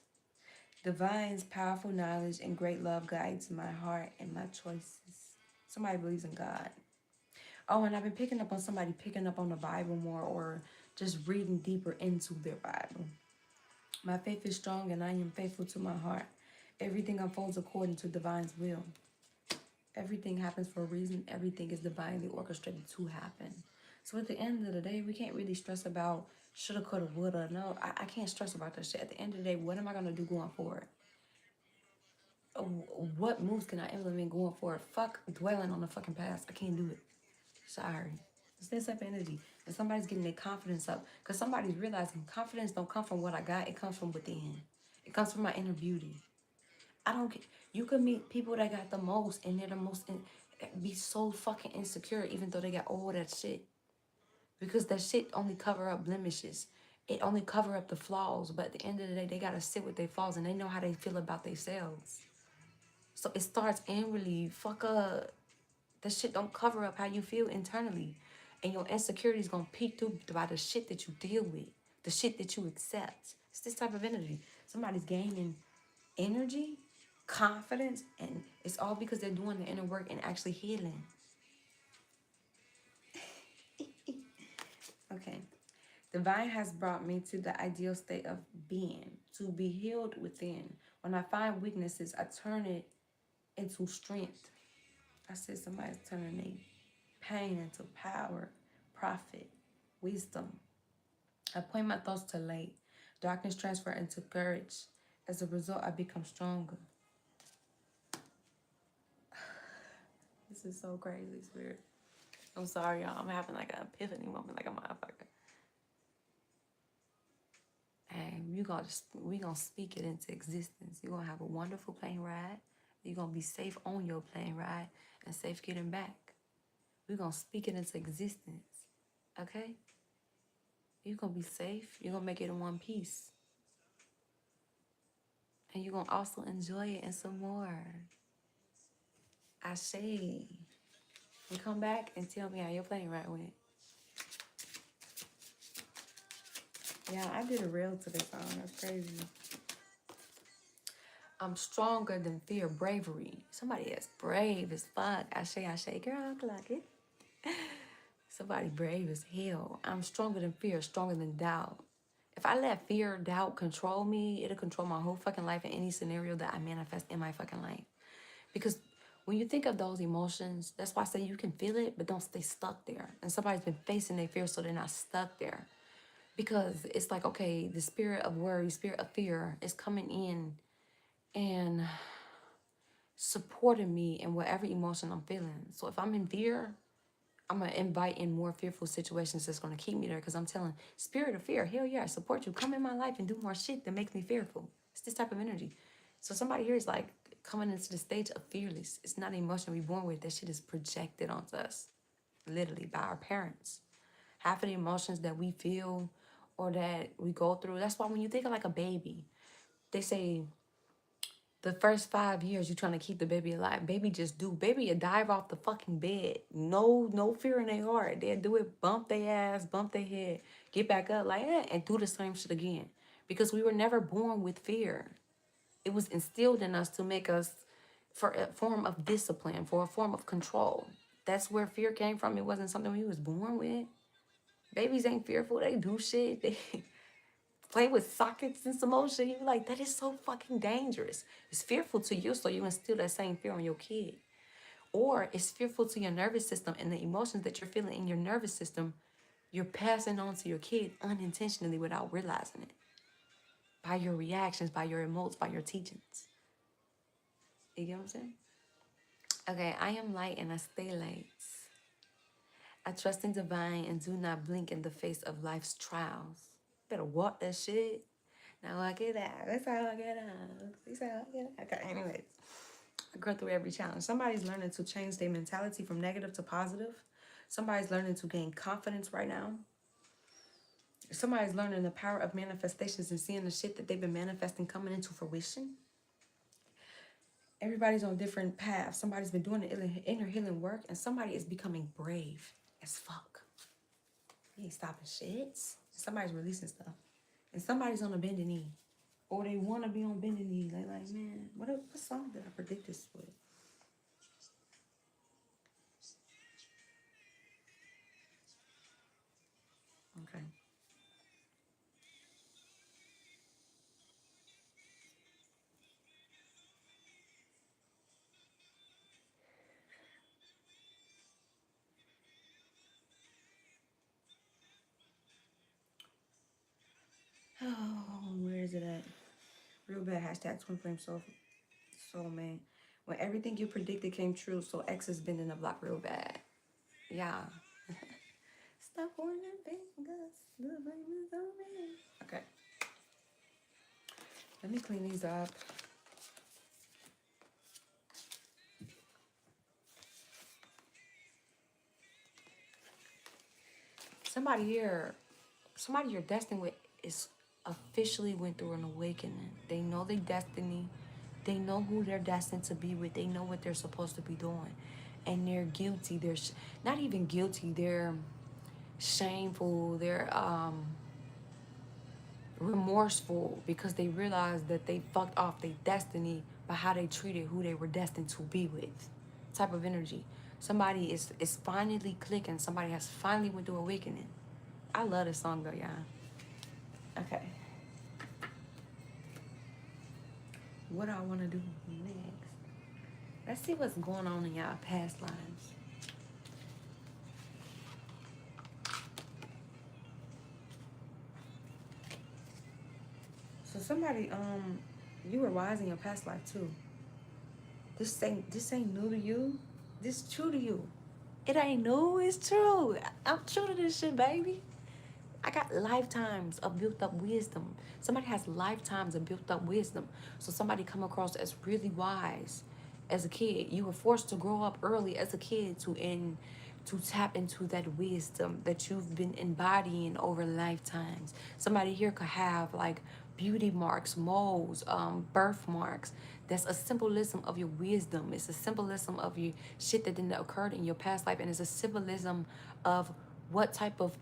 Divine's powerful knowledge and great love guides my heart and my choices. Somebody believes in God. Oh, and I've been picking up on somebody picking up on the Bible more or just reading deeper into their Bible. My faith is strong and I am faithful to my heart. Everything unfolds according to divine's will. Everything happens for a reason. Everything is divinely orchestrated to happen. So at the end of the day, we can't really stress about shoulda, coulda, woulda. No, I can't stress about that shit. At the end of the day, what am I going to do going forward? What moves can I implement going forward? Fuck dwelling on the fucking past. I can't do it. Sorry. It's this type of energy. And somebody's getting their confidence up. Because somebody's realizing confidence don't come from what I got. It comes from within. It comes from my inner beauty. I don't care. You could meet people that got the most and they're the most, be so fucking insecure even though they got all that shit. Because that shit only cover up blemishes. It only cover up the flaws. But at the end of the day, they got to sit with their flaws and they know how they feel about themselves. So it starts inwardly. Fuck up. That shit don't cover up how you feel internally. And your insecurity is going to peek through by the shit that you deal with. The shit that you accept. It's this type of energy. Somebody's gaining energy, confidence, and it's all because they're doing the inner work and actually healing. Okay. Divine has brought me to the ideal state of being, to be healed within. When I find weaknesses, I turn it into strength. I said somebody's turning their pain into power, profit, wisdom. I point my thoughts to light. Darkness transfer into courage. As a result, I become stronger. This is so crazy, Spirit. I'm sorry, y'all. I'm having like an epiphany moment, like a motherfucker. And we gonna speak it into existence. You're gonna have a wonderful plane ride. You're gonna be safe on your plane ride and safe getting back. We're gonna speak it into existence. Okay? You're gonna be safe. You're gonna make it in one piece. And you're gonna also enjoy it and some more. I say. And come back and tell me how your plane ride went. Yeah, I did a reel to this song. That's crazy. I'm stronger than fear, bravery. Somebody that's brave as fuck. I say, girl, clock it. Somebody brave as hell. I'm stronger than fear, stronger than doubt. If I let fear, doubt control me, it'll control my whole fucking life in any scenario that I manifest in my fucking life. Because when you think of those emotions, that's why I say you can feel it, but don't stay stuck there. And somebody's been facing their fear so they're not stuck there. Because it's like, okay, the spirit of worry, spirit of fear is coming in and supporting me in whatever emotion I'm feeling. So if I'm in fear, I'm going to invite in more fearful situations that's going to keep me there because I'm telling spirit of fear, hell yeah, I support you. Come in my life and do more shit that makes me fearful. It's this type of energy. So somebody here is like coming into the stage of fearless. It's not an emotion we're born with. That shit is projected onto us, literally, by our parents. Half of the emotions that we feel or that we go through. That's why when you think of like a baby, they say the first 5 years you're trying to keep the baby alive. Baby just do. Baby will dive off the fucking bed. No fear in their heart. They'll do it, bump their ass, bump their head, get back up like that, and do the same shit again. Because we were never born with fear. It was instilled in us to make us for a form of discipline, for a form of control. That's where fear came from. It wasn't something we was born with. Babies ain't fearful. They do shit. They play with sockets and some more shit. You're like, that is so fucking dangerous. It's fearful to you, so you instill that same fear on your kid. Or it's fearful to your nervous system, and the emotions that you're feeling in your nervous system, you're passing on to your kid unintentionally without realizing it. By your reactions, by your emotes, by your teachings. You get what I'm saying? Okay, I am light and I stay light. I trust in divine and do not blink in the face of life's trials. Better walk that shit. Now walk it out. That's how I get out. That's how I get out. Okay, anyways. I grow through every challenge. Somebody's learning to change their mentality from negative to positive. Somebody's learning to gain confidence right now. Somebody's learning the power of manifestations and seeing the shit that they've been manifesting coming into fruition. Everybody's on different paths. Somebody's been doing the inner healing work, and somebody is becoming brave as fuck. He ain't stopping shit. Somebody's releasing stuff. And somebody's on a bending knee. Or they want to be on bending knee. They like, man, what song did I predict this with? Okay. Oh, where is it at? Real bad. Hashtag twin flame soul man. When everything you predicted came true, so X has been in the block real bad. Yeah. Stop pointing fingers. The blame is on me. Okay. Let me clean these up. Somebody you're destined with is officially went through an awakening. They know their destiny. They know who they're destined to be with. They know what they're supposed to be doing. And they're guilty. They're not even guilty. They're shameful. They're remorseful because they realize that they fucked off their destiny by how they treated who they were destined to be with. Type of energy. Somebody is finally clicking. Somebody has finally went through awakening. I love this song though, y'all. Okay. What do I want to do next? Let's see what's going on in y'all past lives. So somebody, you were wise in your past life too. This ain't new to you. This true to you. It ain't new, it's true. I'm true to this shit, baby. I got lifetimes of built up wisdom. Somebody has lifetimes of built up wisdom. So somebody come across as really wise as a kid. You were forced to grow up early as a kid to tap into that wisdom that you've been embodying over lifetimes. Somebody here could have like beauty marks, moles, birthmarks. That's a symbolism of your wisdom. It's a symbolism of your shit that didn't occur in your past life, and it's a symbolism of what type of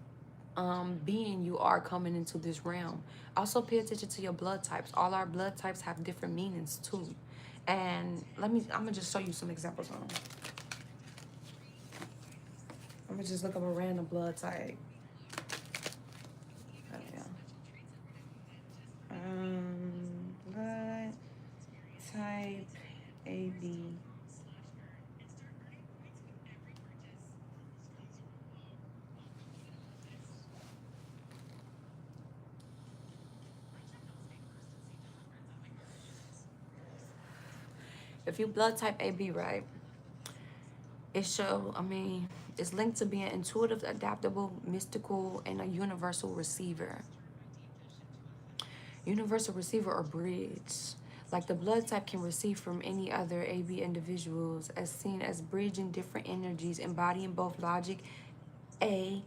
being you are coming into this realm. Also pay attention to your blood types. All our blood types have different meanings too. And I'm gonna just show you some examples on them. I'm gonna just look up a random blood type. Oh, yeah. Blood type AB. If you blood type AB, right? It's linked to being intuitive, adaptable, mystical, and a universal receiver. Universal receiver or bridge. Like the blood type can receive from any other AB individuals as seen as bridging different energies, embodying both logic, A,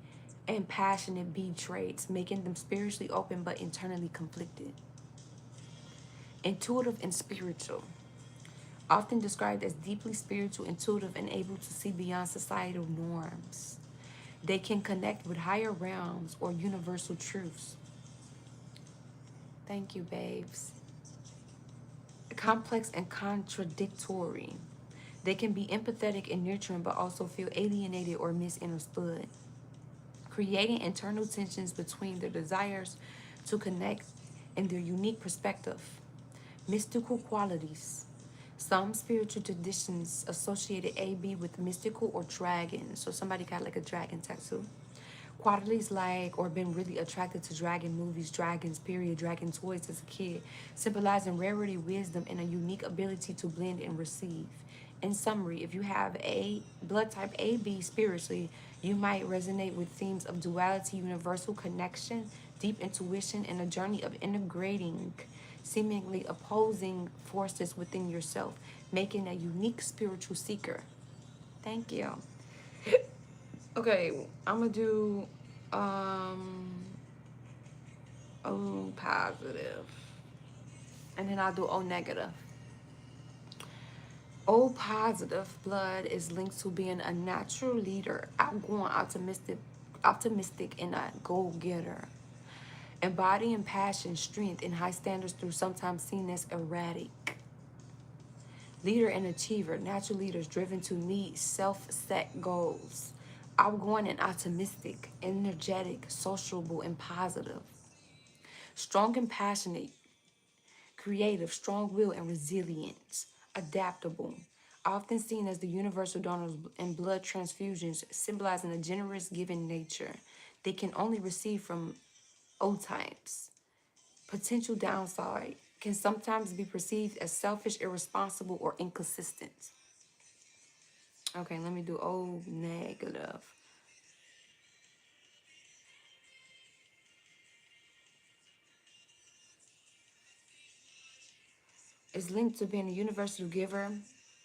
and passionate B traits, making them spiritually open but internally conflicted. Intuitive and spiritual, often described as deeply spiritual, intuitive, and able to see beyond societal norms. They can connect with higher realms or universal truths. Thank you, babes. Complex and contradictory. They can be empathetic and nurturing, but also feel alienated or misunderstood, creating internal tensions between their desires to connect and their unique perspective. Mystical qualities. Some spiritual traditions associated AB with mystical or dragon. So somebody got like a dragon tattoo. Qualities like or been really attracted to dragon movies, dragons, period, dragon toys as a kid, symbolizing rarity, wisdom, and a unique ability to blend and receive. In summary, if you have a blood type AB spiritually, you might resonate with themes of duality, universal connection, deep intuition, and a journey of integrating seemingly opposing forces within yourself, making a unique spiritual seeker. Thank you. Okay, I'm gonna do O positive, and then I'll do O negative. O positive blood is linked to being a natural leader, outgoing, optimistic, and a go-getter, embodying passion, strength, and high standards through sometimes seen as erratic. Leader and achiever, natural leaders driven to meet self-set goals, outgoing and optimistic, energetic, sociable, and positive. Strong and passionate, creative, strong will, and resilient, adaptable. Often seen as the universal donors in blood transfusions, symbolizing a generous, giving nature. They can only receive from O types. Potential downside can sometimes be perceived as selfish, irresponsible, or inconsistent. Okay, let me do O negative. It's linked to being a universal giver,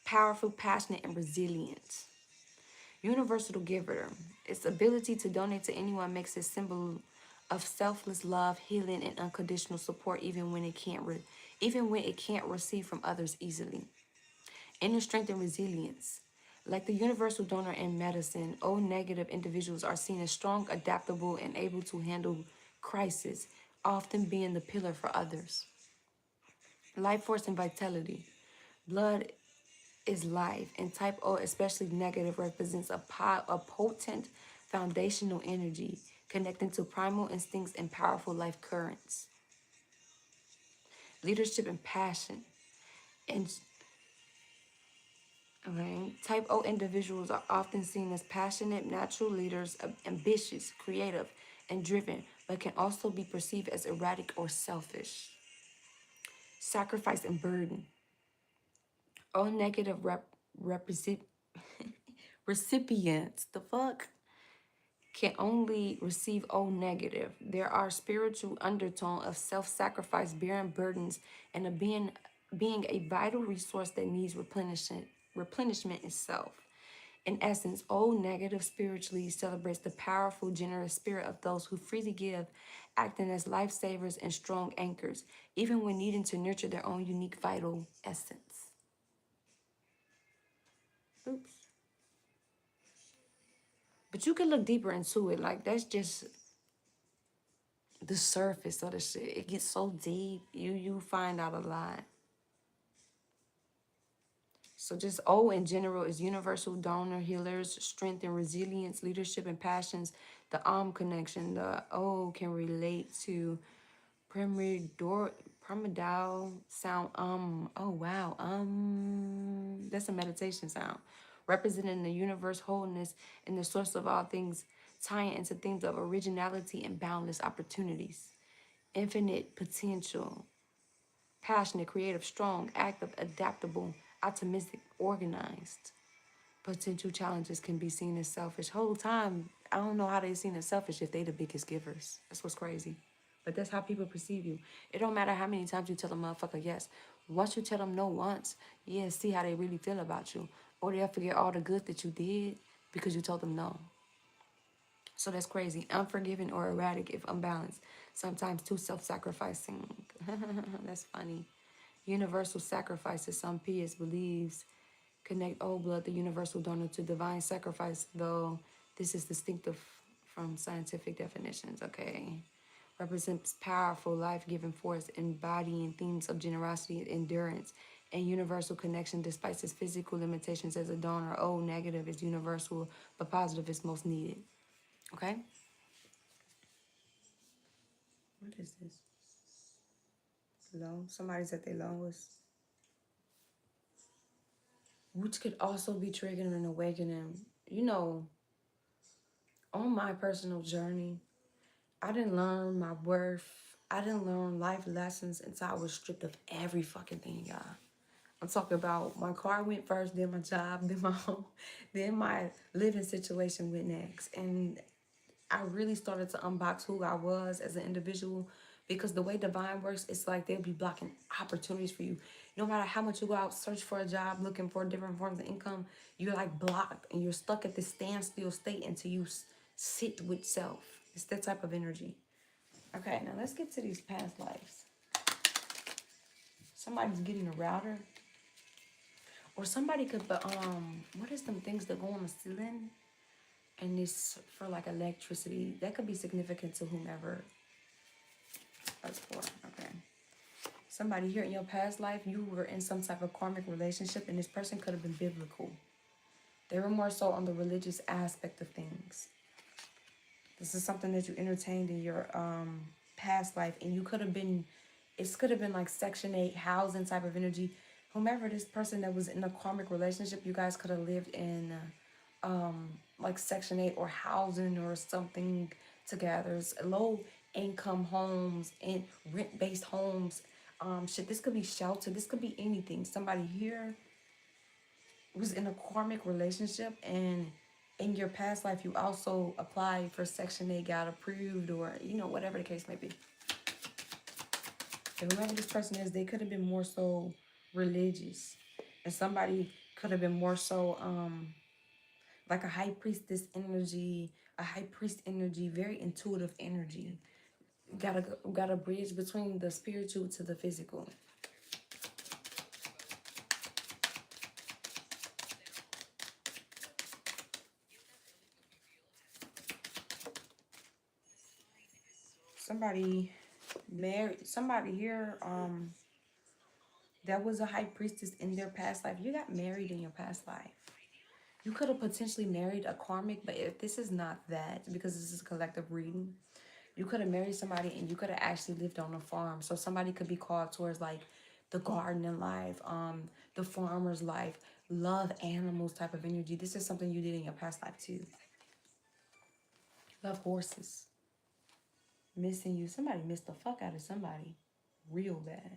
powerful, passionate, and resilient. Universal giver. Its ability to donate to anyone makes it a symbol of selfless love, healing, and unconditional support, even when it can't receive from others easily. Inner strength and resilience. Like the universal donor in medicine, O negative individuals are seen as strong, adaptable, and able to handle crisis, often being the pillar for others. Life force and vitality. Blood is life, and type O, especially negative, represents a potent foundational energy connecting to primal instincts and powerful life currents. Leadership and passion. And okay, type O individuals are often seen as passionate, natural leaders, ambitious, creative, and driven, but can also be perceived as erratic or selfish. Sacrifice and burden. O negative represent recipients. The fuck? Can only receive O negative. There are spiritual undertone of self-sacrifice, bearing burdens, and of being a vital resource that needs replenishment itself. In essence, O negative spiritually celebrates the powerful, generous spirit of those who freely give, acting as lifesavers and strong anchors, even when needing to nurture their own unique vital essence. Oops. But you can look deeper into it. Like, that's just the surface of the shit. It gets so deep. You find out a lot. So just O in general is universal donor, healers, strength and resilience, leadership and passions. The connection, the O can relate to pyramidal sound. Oh wow. That's a meditation sound. Representing the universe wholeness and the source of all things, tying into things of originality and boundless opportunities. Infinite potential, passionate, creative, strong, active, adaptable, optimistic, organized. Potential challenges can be seen as selfish. Whole time, I don't know how they seen as selfish if they the biggest givers. That's what's crazy. But that's how people perceive you. It don't matter how many times you tell a motherfucker yes. Once you tell them no once, yeah, see how they really feel about you. Or they'll forget all the good that you did because you told them no. So that's crazy. Unforgiving or erratic if unbalanced. Sometimes too self-sacrificing. That's funny. Universal sacrifices. Some PS believes connect old blood, the universal donor, to divine sacrifice, though this is distinctive from scientific definitions. Okay. Represents powerful, life-giving force, embodying themes of generosity, endurance, and universal connection despite its physical limitations as a donor. O negative is universal, but positive is most needed. Okay? What is this? Low? Somebody's at their lowest. Which could also be triggering and awakening. You know, on my personal journey, I didn't learn my worth. I didn't learn life lessons until I was stripped of every fucking thing, y'all. I'm talking about my car went first, then my job, then my home, then my living situation went next. And I really started to unbox who I was as an individual, because the way divine works, it's like they'll be blocking opportunities for you. No matter how much you go out, search for a job, looking for different forms of income, you're like blocked and you're stuck at this standstill state until you sit with self. It's that type of energy. Okay, now let's get to these past lives. Somebody's getting a router. Or somebody could, but what is them things that go on the ceiling? And it's for like electricity. That could be significant to whomever that's for. Okay. Somebody here in your past life, you were in some type of karmic relationship, and this person could have been biblical. They were more so on the religious aspect of things. This is something that you entertained in your past life, and you could have been, it could have been like Section 8 housing type of energy. Whomever this person that was in a karmic relationship, you guys could have lived in like Section 8 or housing or something together. It's low income homes and rent-based homes. Shit, this could be shelter. This could be anything. Somebody here was in a karmic relationship, and in your past life, you also applied for Section 8, got approved, or, you know, whatever the case may be. And whoever this person is, they could have been more so religious. And somebody could have been more so like a high priestess energy, a high priest energy, very intuitive energy. Got a bridge between the spiritual to the physical. Somebody married, somebody here that was a high priestess in their past life. You got married in your past life. You could have potentially married a karmic, but if this is not that, because this is a collective reading, you could have married somebody and you could have actually lived on a farm. So somebody could be called towards like the gardening life, the farmer's life, love animals type of energy. This is something you did in your past life too. Love horses. Missing you. Somebody missed the fuck out of somebody real bad.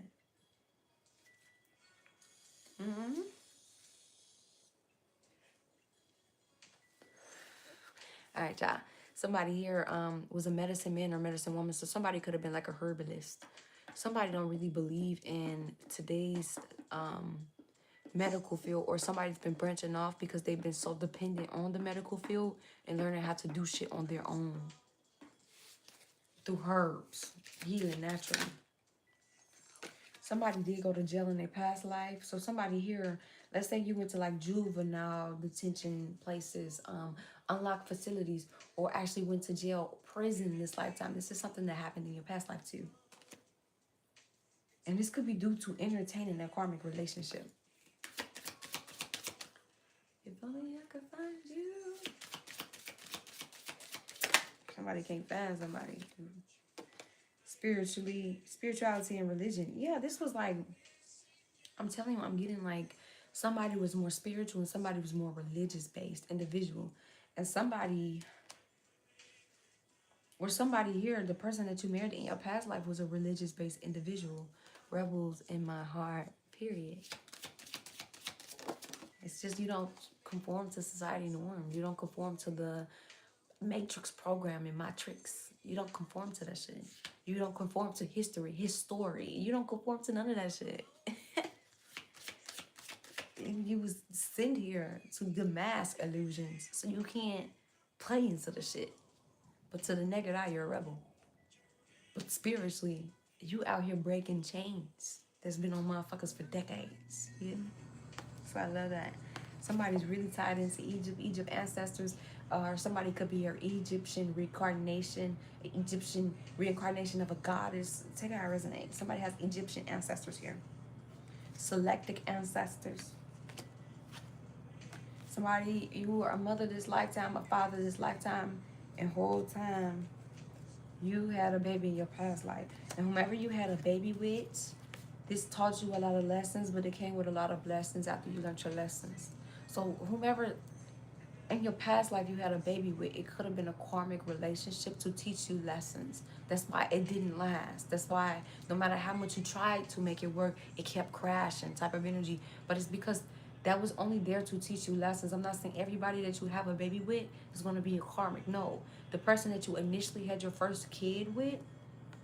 All right, y'all. Somebody here was a medicine man or medicine woman. So somebody could have been like a herbalist. Somebody don't really believe in today's medical field, or somebody's been branching off because they've been so dependent on the medical field and learning how to do shit on their own through herbs, healing naturally. Somebody did go to jail in their past life. So somebody here, let's say you went to like juvenile detention places, unlocked facilities, or actually went to jail, prison this lifetime. This is something that happened in your past life too. And this could be due to entertaining that karmic relationship. If only I could find you. Somebody can't find somebody. Spirituality and religion. Yeah, this was like, I'm telling you, I'm getting like, somebody was more spiritual and somebody was more religious based individual. And somebody, or somebody here, the person that you married in your past life was a religious based individual. Rebels in my heart, period. It's just you don't conform to society norms. You don't conform to the matrix programming, matrix. You don't conform to that shit. You don't conform to history, his story. You don't conform to none of that shit. You was sent here to demask illusions, so you can't play into the shit. But to the naked eye, you're a rebel. But spiritually, you out here breaking chains that's been on motherfuckers for decades. You know? So I love that. Somebody's really tied into Egypt ancestors, or somebody could be your Egyptian reincarnation, Egyptian reincarnation of a goddess. Take how it resonates. Somebody has Egyptian ancestors here. Selectic ancestors. Somebody, you were a mother this lifetime, a father this lifetime, and whole time you had a baby in your past life. And whomever you had a baby with, this taught you a lot of lessons, but it came with a lot of lessons after you learned your lessons. So whomever in your past life you had a baby with, it could have been a karmic relationship to teach you lessons. That's why it didn't last. That's why no matter how much you tried to make it work, it kept crashing type of energy. But it's because that was only there to teach you lessons. I'm not saying everybody that you have a baby with is going to be a karmic. No. The person that you initially had your first kid with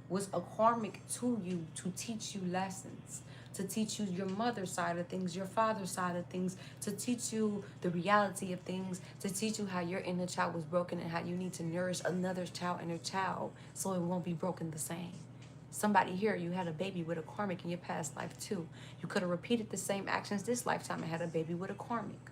was a karmic to you to teach you lessons, to teach you your mother's side of things, your father's side of things, to teach you the reality of things, to teach you how your inner child was broken and how you need to nourish another child inner child so it won't be broken the same. Somebody here, you had a baby with a karmic in your past life too. You could have repeated the same actions this lifetime and had a baby with a karmic.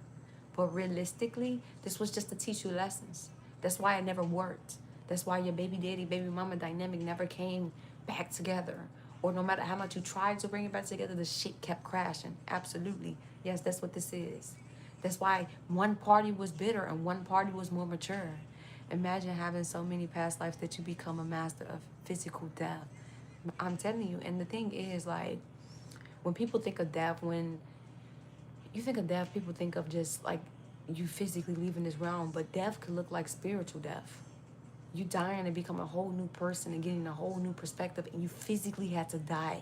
But realistically, this was just to teach you lessons. That's why it never worked. That's why your baby daddy, baby mama dynamic never came back together. Or no matter how much you tried to bring it back together, the shit kept crashing. Absolutely. Yes, that's what this is. That's why one party was bitter and one party was more mature. Imagine having so many past lives that you become a master of physical death. I'm telling you. And the thing is, like, when people think of death, when you think of death, people think of just like you physically leaving this realm. But death could look like spiritual death. You dying and become a whole new person and getting a whole new perspective, and you physically had to die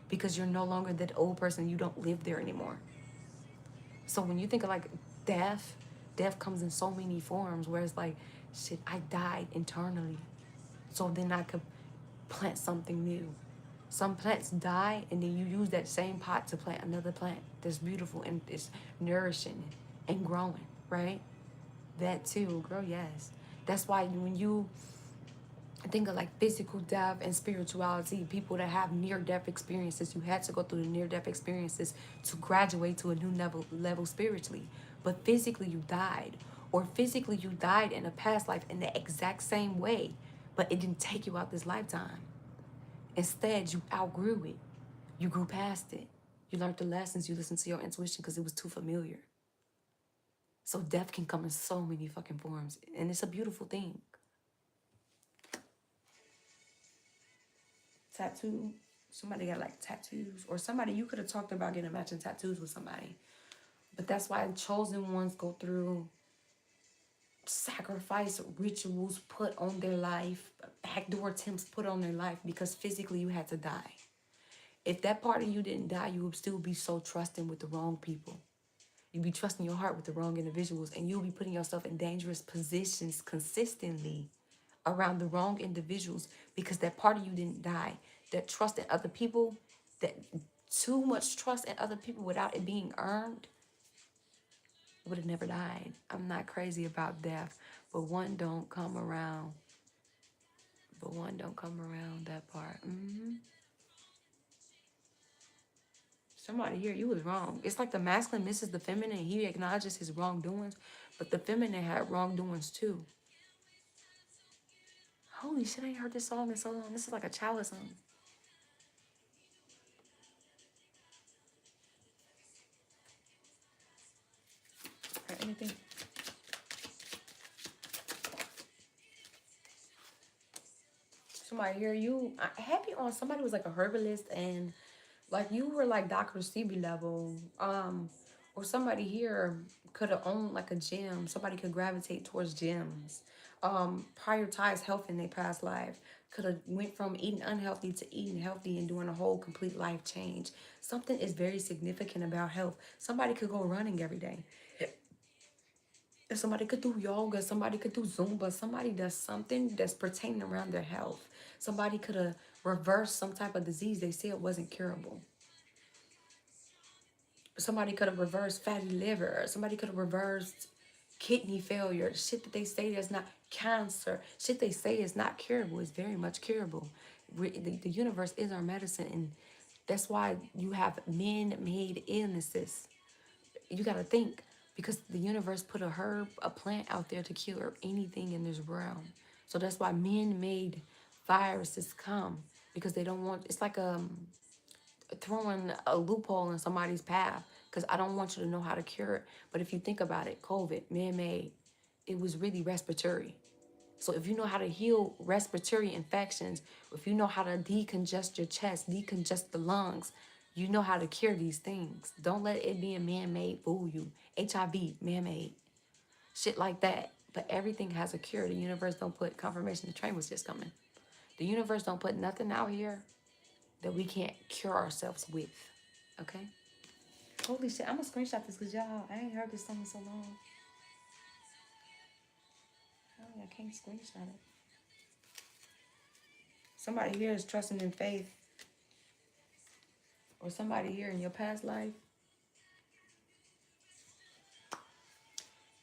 because you're no longer that old person. You don't live there anymore. So when you think of like death, death comes in so many forms where it's like, shit, I died internally. So then I could plant something new. Some plants die and then you use that same pot to plant another plant that's beautiful and it's nourishing and growing, right? That too, girl, yes. That's why when you think of like physical death and spirituality, people that have near-death experiences, you had to go through the near-death experiences to graduate to a new level spiritually. But physically you died, or physically you died in a past life in the exact same way, but it didn't take you out this lifetime. Instead, you outgrew it. You grew past it. You learned the lessons. You listened to your intuition because it was too familiar. So death can come in so many fucking forms, and it's a beautiful thing. Tattoo. Somebody got like tattoos, or somebody you could have talked about getting matching tattoos with somebody. But that's why chosen ones go through sacrifice rituals put on their life, backdoor attempts put on their life, because physically you had to die. If that part of you didn't die, you would still be so trusting with the wrong people. You'd be trusting your heart with the wrong individuals, and you'll be putting yourself in dangerous positions consistently around the wrong individuals because that part of you didn't die. That trust in other people, that too much trust in other people without it being earned, would have never died. I'm not crazy about death, but one don't come around. That part. Somebody here, you was wrong. It's like the masculine misses the feminine. He acknowledges his wrongdoings, but the feminine had wrongdoings too. Holy shit, I ain't heard this song in so long. This is like a childhood song. Or anything. Somebody here, you happy on somebody was like a herbalist, and like you were like Dr. Sebi level. Or somebody here could have owned like a gym. Somebody could gravitate towards gyms. Prioritize health in their past life. Could have went from eating unhealthy to eating healthy and doing a whole complete life change. Something is very significant about health. Somebody could go running every day. Somebody could do yoga. Somebody could do Zumba. Somebody does something that's pertaining around their health. Somebody could have reversed some type of disease they said wasn't curable. Somebody could have reversed fatty liver. Somebody could have reversed kidney failure, shit that they say is not cancer, shit they say is not curable is very much curable. The universe is our medicine, and that's why you have man-made illnesses. You got to think, because the universe put a herb, a plant out there to cure anything in this realm. So that's why man-made viruses come, because they don't want, it's like throwing a loophole in somebody's path, because I don't want you to know how to cure it. But if you think about it, COVID, man-made, it was really respiratory. So if you know how to heal respiratory infections, if you know how to decongest your chest, decongest the lungs, you know how to cure these things. Don't let it be a man-made fool you. HIV, man-made. Shit like that. But everything has a cure. The universe don't put confirmation. The train was just coming. The universe don't put nothing out here that we can't cure ourselves with. Okay? Holy shit, I'm gonna screenshot this because y'all, I ain't heard this song in so long. Oh, I can't screenshot it. Somebody here is trusting in faith. Or somebody here in your past life.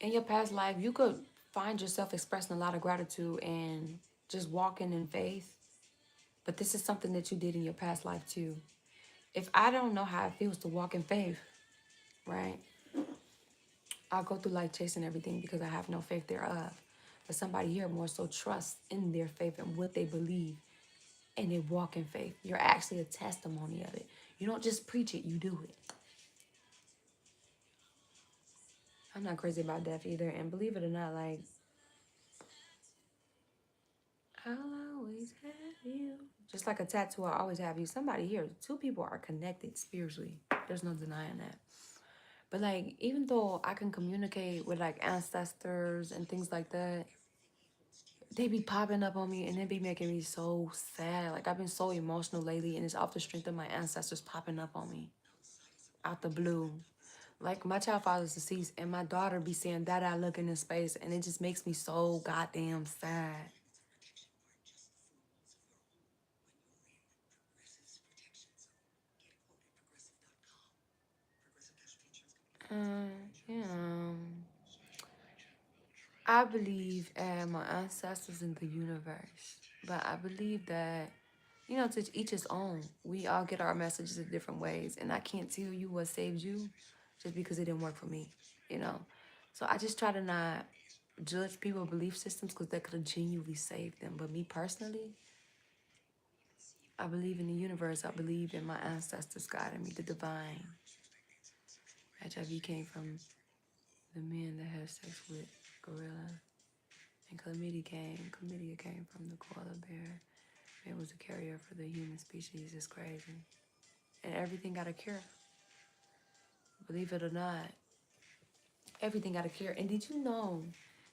In your past life, you could find yourself expressing a lot of gratitude and just walking in faith. But this is something that you did in your past life too. If I don't know how it feels to walk in faith, right? I'll go through life chasing everything because I have no faith thereof. But somebody here more so trusts in their faith and what they believe, and they walk in faith. You're actually a testimony of it. You don't just preach it, you do it. I'm not crazy about death either. And believe it or not, like, I'll always have you. Just like a tattoo, I always have you. Somebody here, two people are connected spiritually. There's no denying that. But like, even though I can communicate with like ancestors and things like that, they be popping up on me and it be making me so sad. Like, I've been so emotional lately, and it's off the strength of my ancestors popping up on me out the blue. Like, my child father's deceased, and my daughter be saying that I look in space, and it just makes me so goddamn sad. You know, I believe in my ancestors in the universe, but I believe that, you know, to each his own. We all get our messages in different ways, and I can't tell you what saved you just because it didn't work for me, you know. So I just try to not judge people's belief systems because that could have genuinely saved them. But me personally, I believe in the universe. I believe in my ancestors guiding me, the divine. HIV came from the men that had sex with gorilla. And chlamydia came from the koala bear. It was a carrier for the human species. It's crazy. And everything got a cure. Believe it or not, everything got a cure. And did you know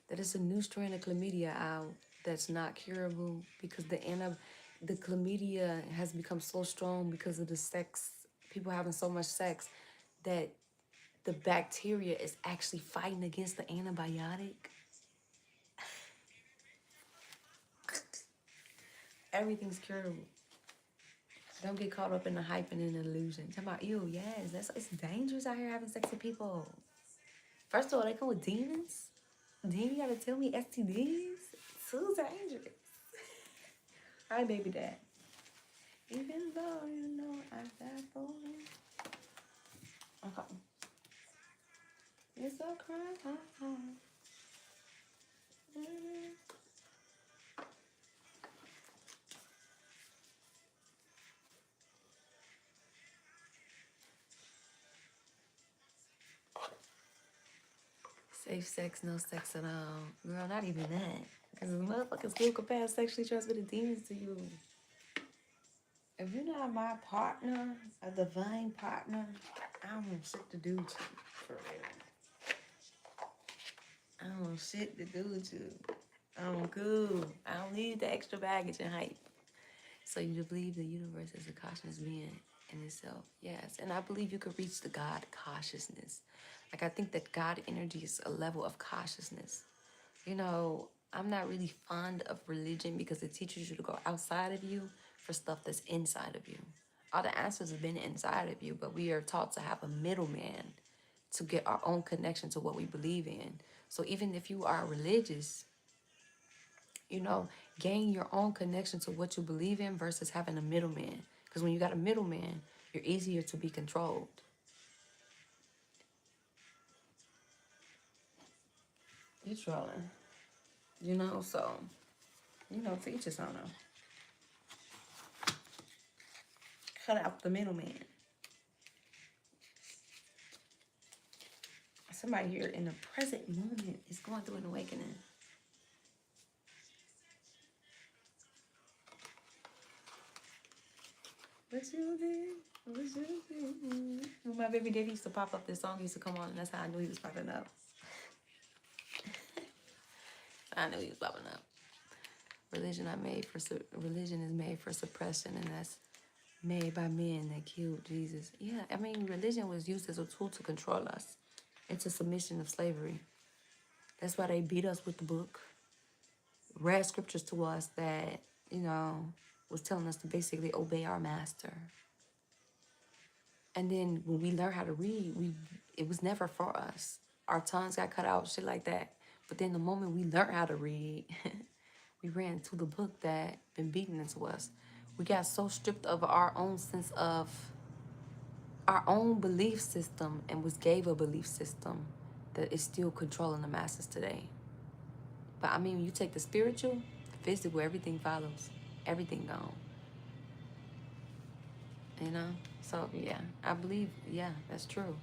that it's a new strain of chlamydia out that's not curable because the chlamydia has become so strong because of the sex, people having so much sex, that the bacteria is actually fighting against the antibiotic? Everything's curable. Don't get caught up in the hype and in the illusion. Talking about, ew, yes, it's dangerous out here having sex with people. First of all, they come with demons. Then you gotta tell me STDs? So dangerous. Hi, baby dad. Even though you know I died for you. Okay. It's a crime. Safe sex, no sex at all. Girl, not even that. Because the motherfuckers still could pass sexually transmitted demons to you. If you're not my partner, a divine partner, I don't want shit to do with you. For real. I don't want shit to do with you. I'm cool. I don't need the extra baggage and hype. So you believe the universe is a conscious being in itself? Yes. And I believe you could reach the God consciousness. Like, I think that God energy is a level of consciousness. You know, I'm not really fond of religion because it teaches you to go outside of you for stuff that's inside of you. All the answers have been inside of you, but we are taught to have a middleman to get our own connection to what we believe in. So even if you are religious, you know, gain your own connection to what you believe in versus having a middleman. Because when you got a middleman, you're easier to be controlled. You're trolling. You know, so, you know, to each his own. Cut out the middleman. Somebody here in the present moment is going through an awakening. What you did? What you did? When my baby daddy used to pop up, this song used to come on, and that's how I knew he was popping up. I knew he was popping up. Religion is made for suppression, and that's made by men that killed Jesus. Yeah, I mean, religion was used as a tool to control us into submission of slavery. That's why they beat us with the book, read scriptures to us that, you know, was telling us to basically obey our master. And then when we learned how to read, it was never for us. Our tongues got cut out, shit like that. But then the moment we learned how to read, we ran to the book that been beaten into us. We got so stripped of our own sense of our own belief system and was gave a belief system that is still controlling the masses today. But I mean, when you take the spiritual, the physical, everything follows. Everything gone. You know? So, yeah, I believe, yeah, that's true.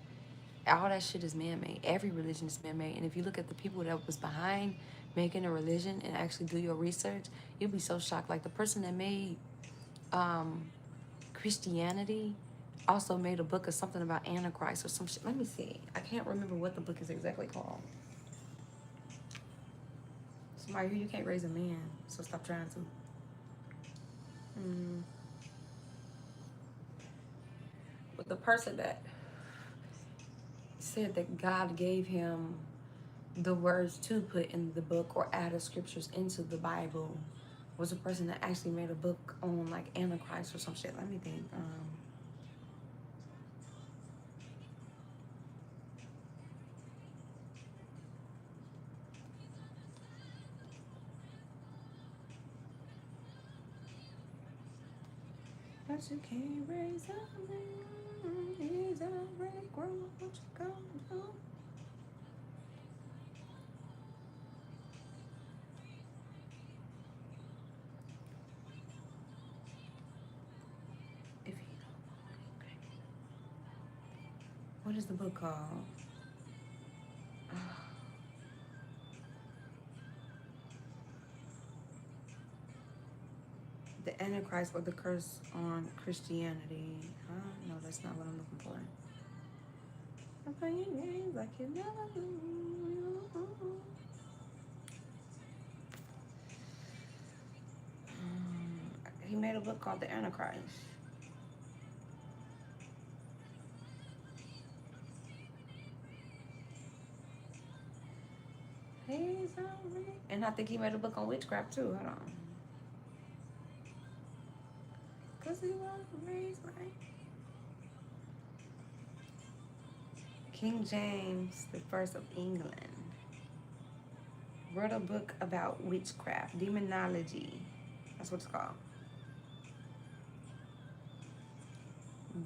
All that shit is man-made. Every religion is man-made. And if you look at the people that was behind making a religion and actually do your research, you'll be so shocked. Like the person that made Christianity also made a book of something about Antichrist or some shit. Let me see. I can't remember what the book is exactly called. Somebody, you can't raise a man, so stop trying to. But the person that said that God gave him the words to put in the book or added scriptures into the Bible was a person that actually made a book on like Antichrist or some shit. Let me think. But you can't raise a man. He's already grown. What you gonna do? If he don't know, okay. What is the book called? The Antichrist or the Curse on Christianity. No, that's not what I'm looking for. I'm playing games like you never do. He made a book called The Antichrist. He's already, and I think he made a book on witchcraft too. Hold on. Cause he was raised right. King James the First of England wrote a book about witchcraft, demonology. That's what it's called.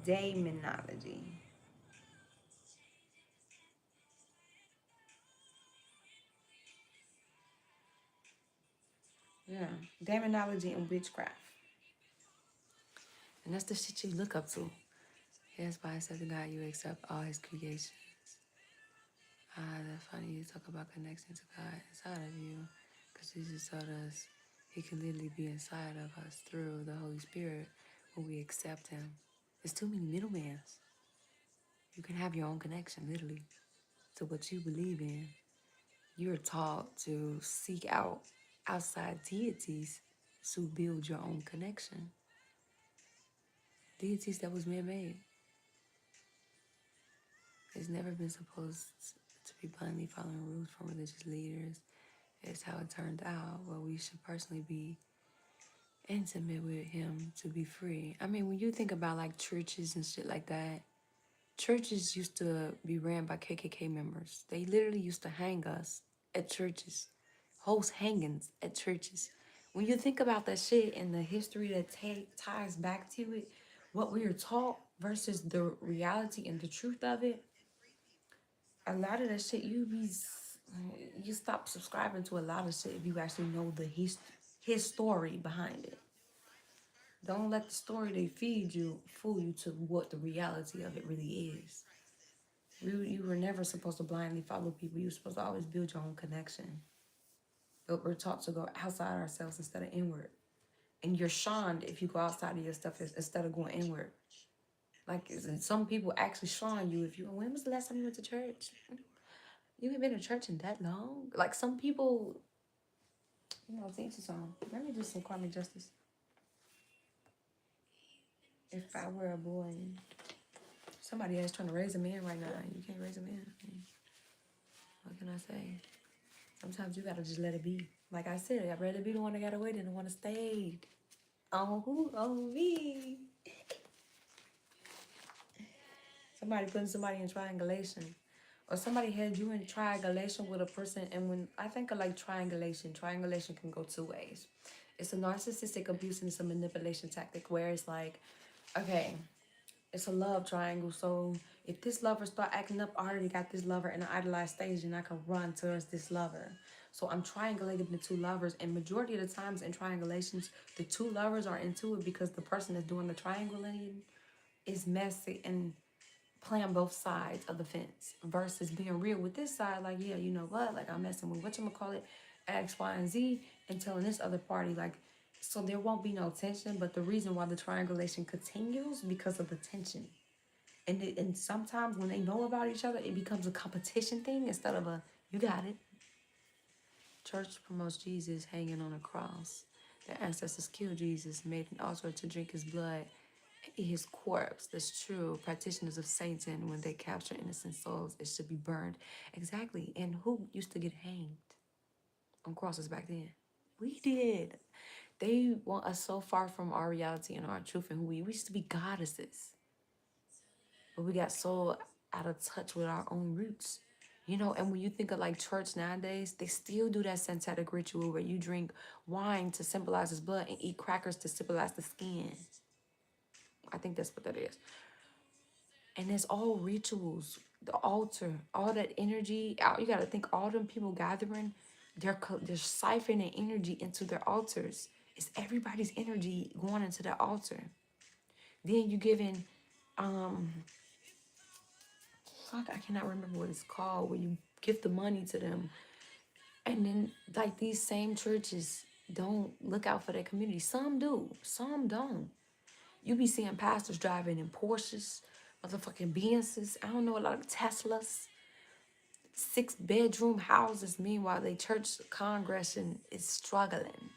Demonology. Yeah, demonology and witchcraft. And that's the shit you look up to. Yes, by accepting God, you accept all his creations. That's funny you talk about connecting to God inside of you. Because Jesus told us he can literally be inside of us through the Holy Spirit when we accept him. There's too many middlemen. You can have your own connection, literally, to what you believe in. You're taught to seek out outside deities to build your own connection. Deities that was man-made. It's never been supposed to be blindly following rules from religious leaders. It's how it turned out. Well, we should personally be intimate with him to be free. I mean, when you think about like churches and shit like that, churches used to be ran by KKK members. They literally used to hang us at churches, host hangings at churches. When you think about that shit and the history that ties back to it, what we are taught versus the reality and the truth of it, a lot of that shit you stop subscribing to a lot of shit if you actually know the his story behind it. Don't let the story they feed you fool you to what the reality of it really is. You were never supposed to blindly follow people. You were supposed to always build your own connection. But we're taught to go outside ourselves instead of inward. And you're shunned if you go outside of your stuff instead of going inward. Like, some people actually shun you if you, when was the last time you went to church? You ain't been to church in that long? Like, some people, to each his own. Let me do some karmic justice. If I were a boy, somebody else trying to raise a man right now. You can't raise a man. What can I say? Sometimes you gotta just let it be. Like I said, I'd rather be the one that got away than the one that stayed. On who? On me. Somebody putting somebody in triangulation. Or somebody had you in triangulation with a person. And when I think of like triangulation can go two ways. It's a narcissistic abuse and it's a manipulation tactic where it's like, okay, it's a love triangle. So if this lover start acting up, I already got this lover in an idolized stage and I can run towards this lover. So I'm triangulating the two lovers. And majority of the times in triangulations, the two lovers are into it because the person that's doing the triangulating is messy and playing both sides of the fence versus being real with this side. Like, yeah, you know what? Like, I'm messing with whatchamacallit, X, Y, and Z, and telling this other party, like, so there won't be no tension. But the reason why the triangulation continues because of the tension. And sometimes when they know about each other, it becomes a competition thing instead of a, you got it. Church promotes Jesus hanging on a cross. Their ancestors killed Jesus, made an altar to drink his blood, eat his corpse. That's true. Practitioners of Satan, when they capture innocent souls, it should be burned. Exactly. And who used to get hanged on crosses back then? We did. They want us so far from our reality and our truth and who we used to be goddesses. But we got so out of touch with our own roots. And when you think of like church nowadays, they still do that synthetic ritual where you drink wine to symbolize his blood and eat crackers to symbolize the skin. I think that's what that is. And it's all rituals, the altar, all that energy. You got to think all them people gathering, they're siphoning energy into their altars. It's everybody's energy going into that altar. Then you giving, I cannot remember what it's called, where you give the money to them. And then, like, these same churches don't look out for their community. Some do, some don't. You be seeing pastors driving in Porsches, motherfucking Benzes, I don't know, a lot of Teslas, 6-bedroom houses. Meanwhile, their church congregation is struggling.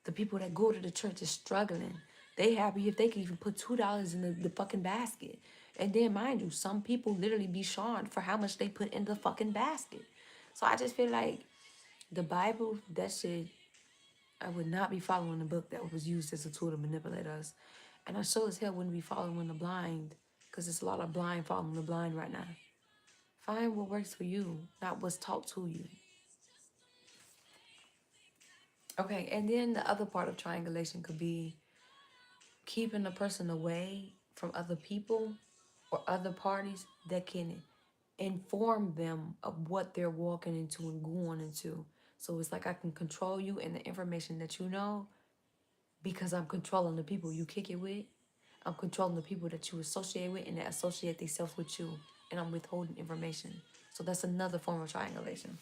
The people that go to the church is struggling. They happy if they can even put $2 in the fucking basket. And then, mind you, some people literally be shunned for how much they put in the fucking basket. So I just feel like the Bible, that shit, I would not be following the book that was used as a tool to manipulate us. And I sure as hell wouldn't be following the blind, because there's a lot of blind following the blind right now. Find what works for you, not what's taught to you. Okay, and then the other part of triangulation could be keeping the person away from other people or other parties that can inform them of what they're walking into and going into. So it's like I can control you and the information that you know because I'm controlling the people you kick it with. I'm controlling the people that you associate with and that associate themselves with you. And I'm withholding information. So that's another form of triangulation.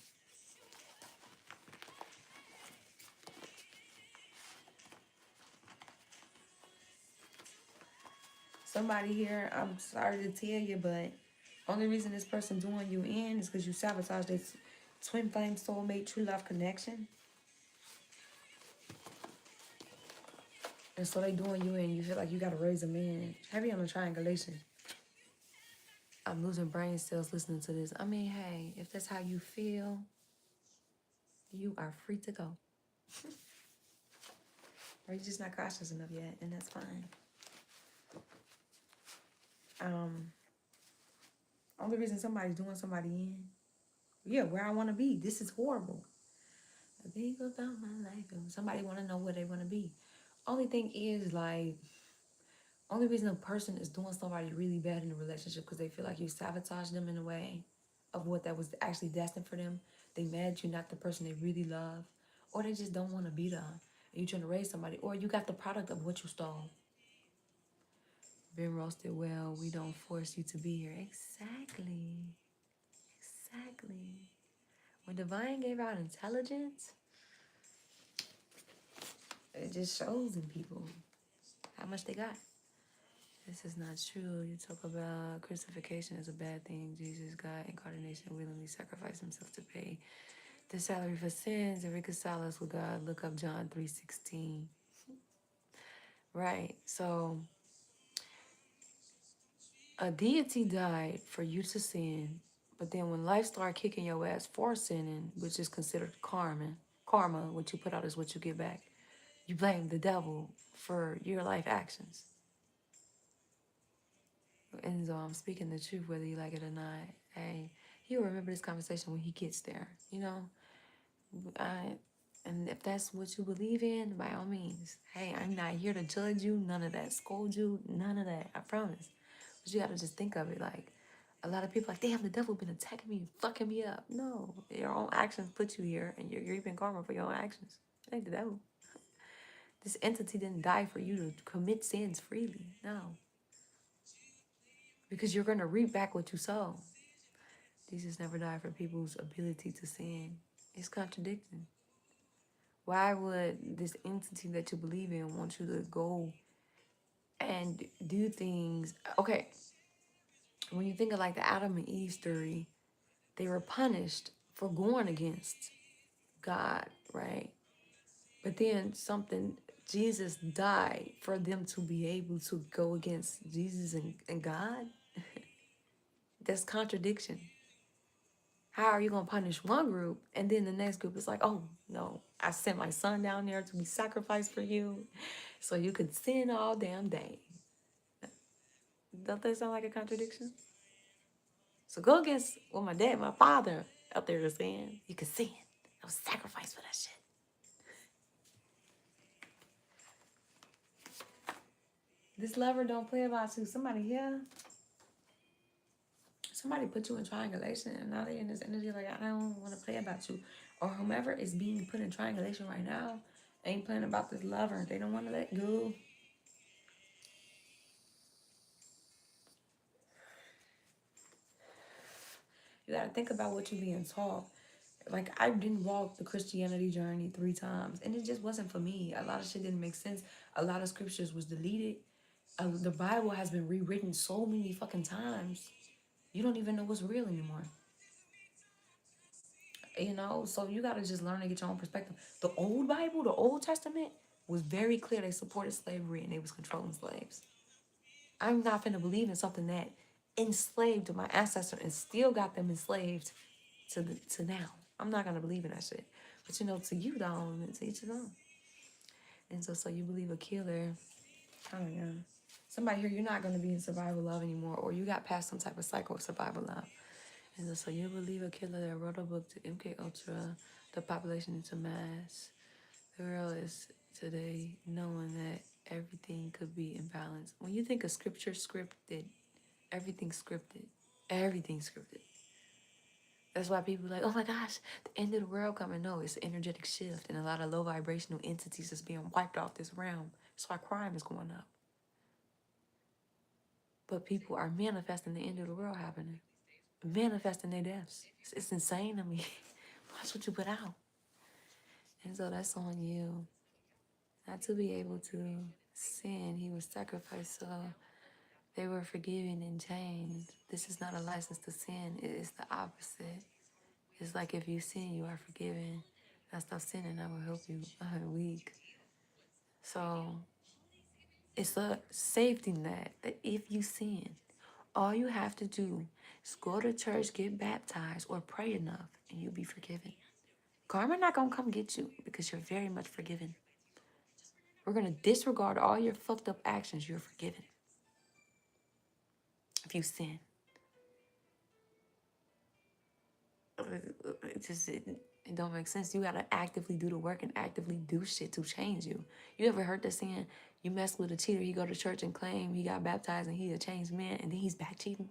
Somebody here, I'm sorry to tell you, but only reason this person doing you in is because you sabotage this twin flame soulmate true love connection. And so they doing you in. You feel like you got to raise a man. Heavy on the triangulation. I'm losing brain cells listening to this. I mean, hey, if that's how you feel, you are free to go. Or you're just not cautious enough yet, and that's fine. Only reason somebody's doing somebody in, yeah, where I want to be. This is horrible. I think about my life. Somebody want to know where they want to be. Only thing is, like, only reason a person is doing somebody really bad in a relationship because they feel like you sabotage them in a way of what that was actually destined for them. They mad at you, not the person they really love, or they just don't want to be there. And you trying to raise somebody, or you got the product of what you stole. Been roasted well. We don't force you to be here. Exactly. Exactly. When divine gave out intelligence, it just shows in people how much they got. This is not true. You talk about crucifixion as a bad thing. Jesus, God, incarnation, willingly sacrificed himself to pay the salary for sins and reconcile us with God. Look up John 3:16. Right. So a deity died for you to sin, but then when life started kicking your ass for sinning, which is considered karma, what you put out is what you get back. You blame the devil for your life actions. And so I'm speaking the truth, whether you like it or not. Hey, he'll remember this conversation when he gets there. You know, and if that's what you believe in, by all means. Hey, I'm not here to judge you, none of that. Scold you, none of that. I promise. But you gotta just think of it like a lot of people like, damn, the devil been attacking me, fucking me up. No, your own actions put you here, and you're reaping karma for your own actions. It ain't the devil. This entity didn't die for you to commit sins freely. No. Because you're gonna reap back what you sow. Jesus never died for people's ability to sin. It's contradicting. Why would this entity that you believe in want you to go and do things? Okay, when you think of like the Adam and Eve story, they were punished for going against God, right? But then Jesus died for them to be able to go against Jesus and God. That's contradiction. How are you going to punish one group and then the next group is like, oh, no, I sent my son down there to be sacrificed for you so you could sin all damn day. Don't that sound like a contradiction? So go against what my father out there is saying. You could sin. I was sacrificed for that shit. This lover don't play about you. Somebody here. Somebody put you in triangulation and now they're in this energy like, I don't want to play about you. Or whomever is being put in triangulation right now ain't playing about this lover. They don't want to let go. You got to think about what you're being taught. Like, I didn't walk the Christianity journey 3 times, and it just wasn't for me. A lot of shit didn't make sense. A lot of scriptures was deleted. The Bible has been rewritten so many fucking times. You don't even know what's real anymore. You know, so you got to just learn to get your own perspective. The old Bible, the Old Testament, was very clear. They supported slavery and they was controlling slaves. I'm not finna believe in something that enslaved my ancestor and still got them enslaved to now. I'm not gonna believe in that shit. But you know, to you though, and to each his own. And so you believe a killer. Oh yeah. Somebody here, you're not gonna be in survival love anymore, or you got past some type of cycle of survival love. And so you believe a killer that wrote a book to MK Ultra, the population into mass. The world is today knowing that everything could be in balance. When you think of scripture scripted, everything's scripted. Everything's scripted. That's why people are like, oh my gosh, the end of the world coming. No, it's an energetic shift and a lot of low vibrational entities is being wiped off this realm. That's why crime is going up. But people are manifesting the end of the world happening. Manifesting their deaths. It's insane. I mean, watch what you put out. And so that's on you. Not to be able to sin. He was sacrificed so they were forgiven and changed. This is not a license to sin. It is the opposite. It's like if you sin, you are forgiven. Now stop sinning, I will help you. I'm weak. So it's a safety net that if you sin, all you have to do is go to church, get baptized, or pray enough, and you'll be forgiven. Karma not gonna come get you because you're very much forgiven. We're gonna disregard all your fucked up actions. You're forgiven. if you sin. It don't make sense. You gotta actively do the work and actively do shit to change you. You ever heard the saying, you mess with a cheater, he go to church and claim he got baptized and he a changed man, and then he's back cheating?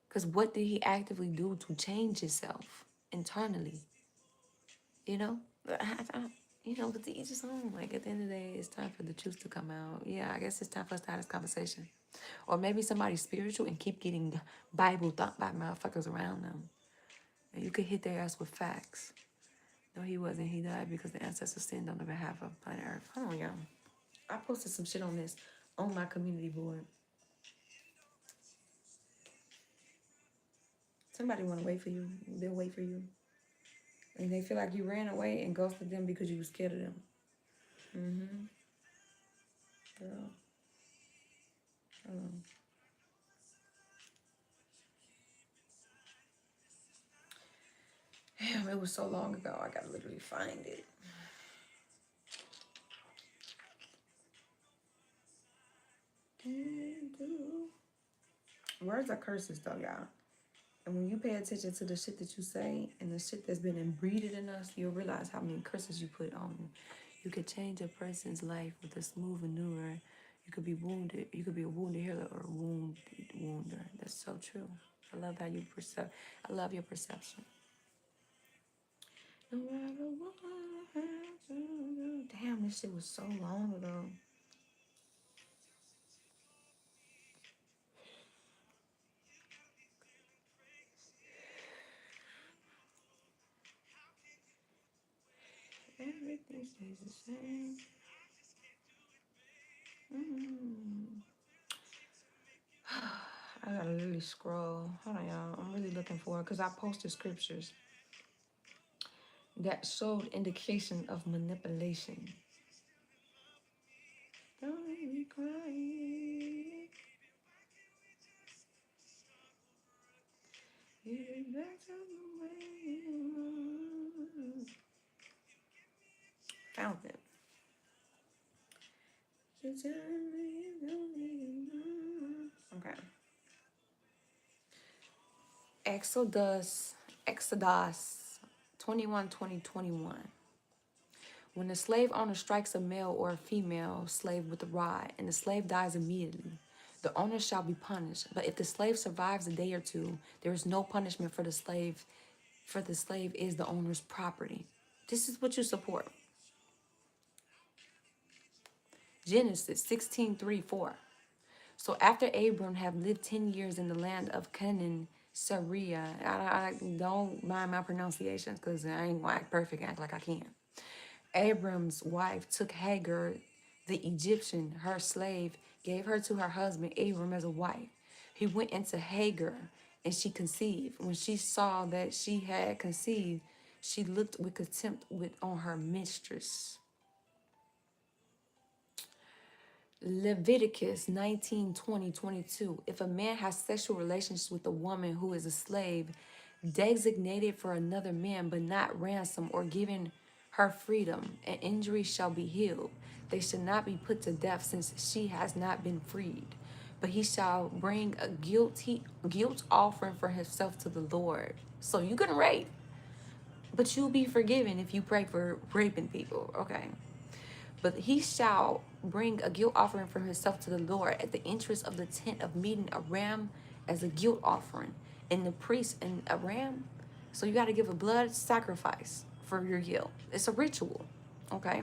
Because what did he actively do to change himself internally? You know? But to each his own. Like, at the end of the day, it's time for the truth to come out. Yeah, I guess it's time for us to have this conversation. Or maybe somebody's spiritual and keep getting Bible thought by motherfuckers around them. And you could hit their ass with facts. No, he wasn't. He died because the ancestors sinned on the behalf of planet Earth. Hold on, y'all. I posted some shit on this on my community board. Somebody want to wait for you. They'll wait for you. And they feel like you ran away and ghosted them because you were scared of them. Mm-hmm. Girl. Hold on. Damn, it was so long ago. I gotta literally find it. Words are curses, though, y'all. And when you pay attention to the shit that you say and the shit that's been inbreeded in us, you'll realize how many curses you put on them. You could change a person's life with a smooth maneuver. You could be wounded. You could be a wounded healer or a wounded wounder. That's so true. I love how you perceive. I love your perception. No matter what I have to do. Damn, this shit was so long ago. Everything stays the same. I gotta literally scroll. Hold on, y'all. I'm really looking for it because I posted scriptures that showed indication of manipulation. Don't make me cry. Get back to the way it was. Found it. Okay. Exodus 21:20-21. When the slave owner strikes a male or a female slave with a rod and the slave dies immediately, the owner shall be punished. But if the slave survives a day or two, there is no punishment for the slave, for the slave is the owner's property. This is what you support. Genesis 16:3-4. So after Abram had lived 10 years in the land of Canaan, Syria, I don't mind my pronunciations because I ain't gonna act perfect, act like I can. Abram's wife took Hagar, the Egyptian, her slave, gave her to her husband Abram as a wife. He went into Hagar and she conceived. When she saw that she had conceived, she looked with contempt on her mistress. Leviticus 19:20-22. If a man has sexual relations with a woman who is a slave, designated for another man but not ransom or given her freedom, an injury shall be healed. They shall not be put to death since she has not been freed. But he shall bring a guilt offering for himself to the Lord. So you can rape, but you'll be forgiven if you pray for raping people, okay? But he shall bring a guilt offering for himself to the Lord at the entrance of the tent of meeting, a ram as a guilt offering. And the priest and a ram, so you got to give a blood sacrifice for your guilt. It's a ritual, okay?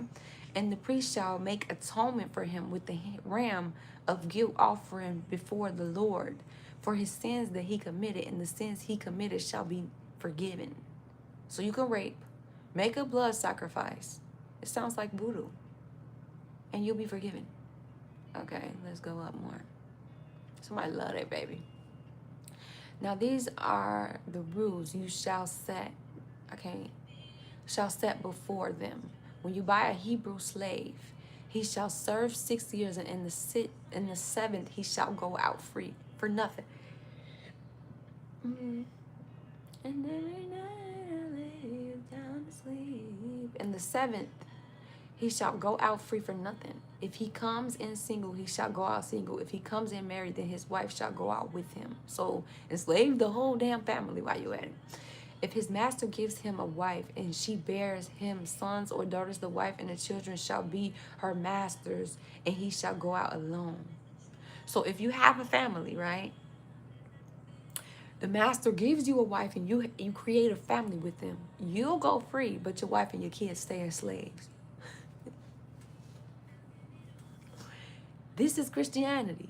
And the priest shall make atonement for him with the ram of guilt offering before the Lord for his sins that he committed, and the sins he committed shall be forgiven. So you can rape, make a blood sacrifice. It sounds like voodoo. And you'll be forgiven. Okay, let's go up more. Somebody love that, baby. Now these are the rules you shall set, okay, shall set before them. When you buy a Hebrew slave, he shall serve 6 years, and in the seventh he shall go out free for nothing. And every night I lay you down to sleep. In the seventh he shall go out free for nothing. If he comes in single, he shall go out single. If he comes in married, then his wife shall go out with him. So enslave the whole damn family while you're at it. If his master gives him a wife and she bears him sons or daughters, the wife and the children shall be her master's, and he shall go out alone. So if you have a family, right? The master gives you a wife and you create a family with them. You'll go free, but your wife and your kids stay as slaves. This is Christianity.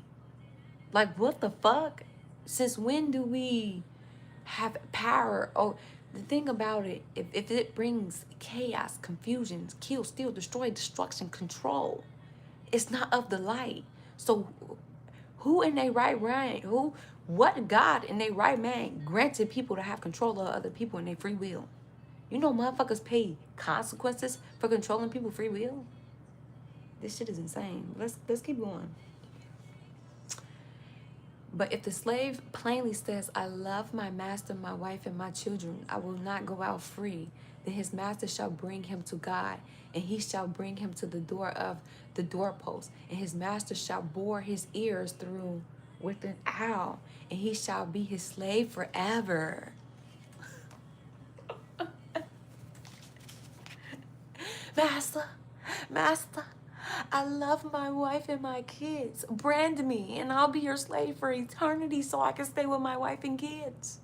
Like, what the fuck? Since when do we have power? Oh, the thing about it, if it brings chaos, confusion, kill, steal, destroy, destruction, control, it's not of the light. So who in their right mind, what God in their right mind granted people to have control of other people in their free will? You know motherfuckers pay consequences for controlling people's free will? This shit is insane. Let's keep going. But if the slave plainly says, I love my master, my wife, and my children, I will not go out free, then his master shall bring him to God, and he shall bring him to the door of the doorpost, and his master shall bore his ears through with an awl, and he shall be his slave forever. Master, I love my wife and my kids. Brand me, and I'll be your slave for eternity so I can stay with my wife and kids.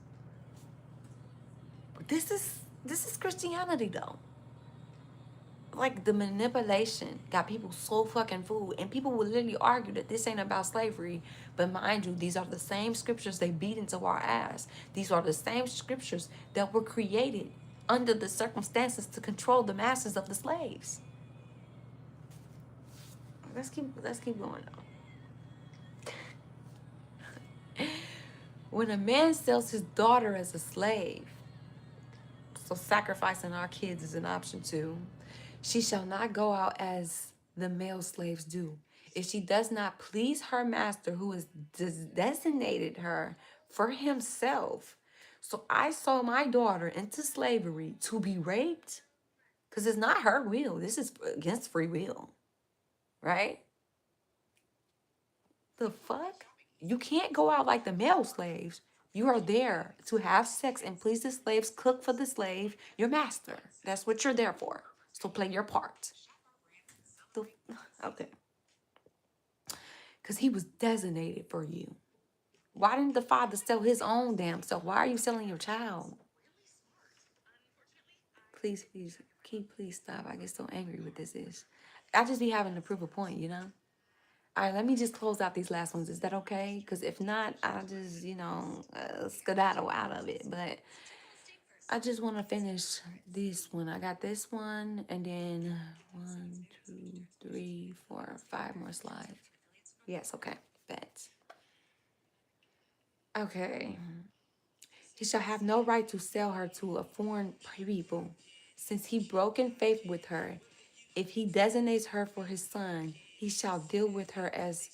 This is Christianity, though. Like, the manipulation got people so fucking fooled, and people will literally argue that this ain't about slavery. But mind you, these are the same scriptures they beat into our ass. These are the same scriptures that were created under the circumstances to control the masses of the slaves. Let's keep going though. When a man sells his daughter as a slave, so sacrificing our kids is an option too, she shall not go out as the male slaves do. If she does not please her master who has designated her for himself. So I sold my daughter into slavery to be raped, because it's not her will. This is against free will, right? The fuck? You can't go out like the male slaves. You are there to have sex and please the slaves, cook for the slave, your master. That's what you're there for. So play your part. Okay. Because he was designated for you. Why didn't the father sell his own damn self? Why are you selling your child? Please stop. I get so angry with this is. I just be having to prove a point, you know? All right, let me just close out these last ones. Is that okay? Because if not, I'll just, skedaddle out of it. But I just want to finish this one. I got this one, and then 1, 2, 3, 4, 5 more slides. Yes, okay. Bet. Okay. He shall have no right to sell her to a foreign people, since he broke in faith with her. If he designates her for his son, he shall deal with her as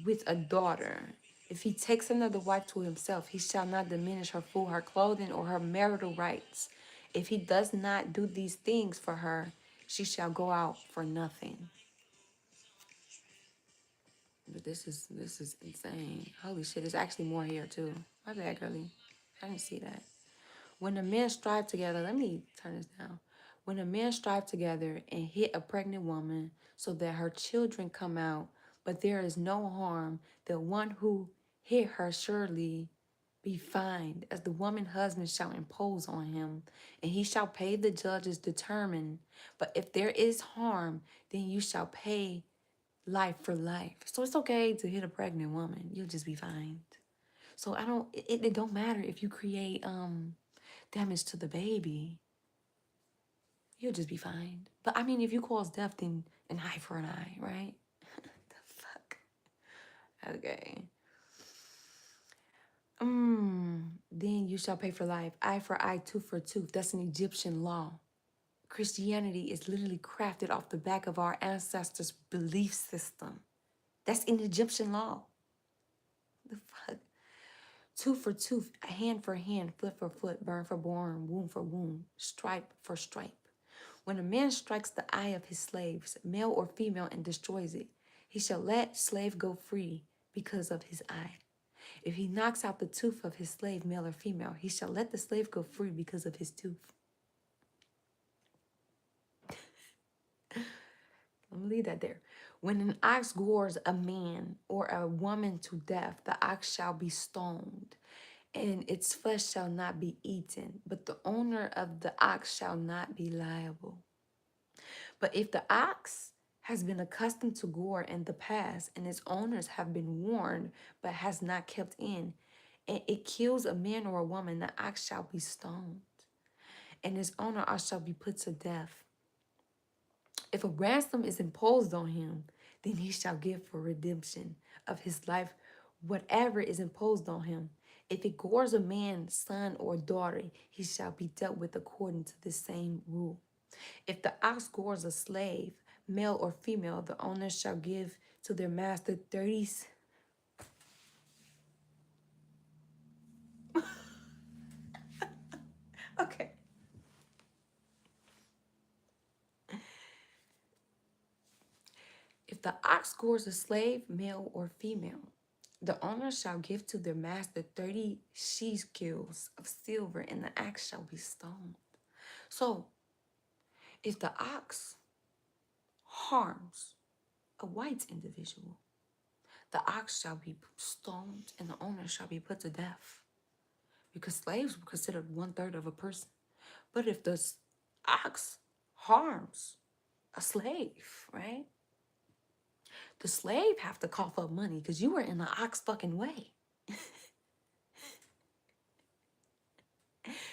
with a daughter. If he takes another wife to himself, he shall not diminish her food, her clothing, or her marital rights. If he does not do these things for her, she shall go out for nothing. But this is insane. Holy shit, there's actually more here too. My bad, girlie. I didn't see that. When the men strive together, let me turn this down. When the men strive together and hit a pregnant woman so that her children come out, but there is no harm, the one who hit her surely be fined, as the woman husband shall impose on him, and he shall pay the judges determined. But if there is harm, then you shall pay life for life. So it's okay to hit a pregnant woman. You'll just be fined. So it don't matter if you create damage to the baby. You'll just be fined. But I mean, if you cause death, then an eye for an eye, right? The fuck? Okay. Then you shall pay for life. Eye for eye, tooth for tooth. That's an Egyptian law. Christianity is literally crafted off the back of our ancestors' belief system. That's an Egyptian law. The fuck? Tooth for tooth, hand for hand, foot for foot, burn for burn, wound for wound, stripe for stripe. When a man strikes the eye of his slaves, male or female, and destroys it, he shall let slave go free because of his eye. If he knocks out the tooth of his slave, male or female, he shall let the slave go free because of his tooth. Let me leave that there. When an ox gores a man or a woman to death, the ox shall be stoned, and its flesh shall not be eaten, but the owner of the ox shall not be liable. But if the ox has been accustomed to gore in the past, and its owners have been warned, but has not kept in, and it kills a man or a woman, the ox shall be stoned, and its owner shall be put to death. If a ransom is imposed on him, then he shall give for redemption of his life whatever is imposed on him. If it gores a man, son, or daughter, he shall be dealt with according to the same rule. If the ox gores a slave, male or female, the owner shall give to their master 30. Okay. If the ox gores a slave, male or female, the owner shall give to their master 30 shekels of silver, and the ox shall be stoned. So, if the ox harms a white individual, the ox shall be stoned, and the owner shall be put to death, because slaves were considered 1/3 of a person. But if the ox harms a slave, right? The slave have to cough up money because you were in the ox fucking way.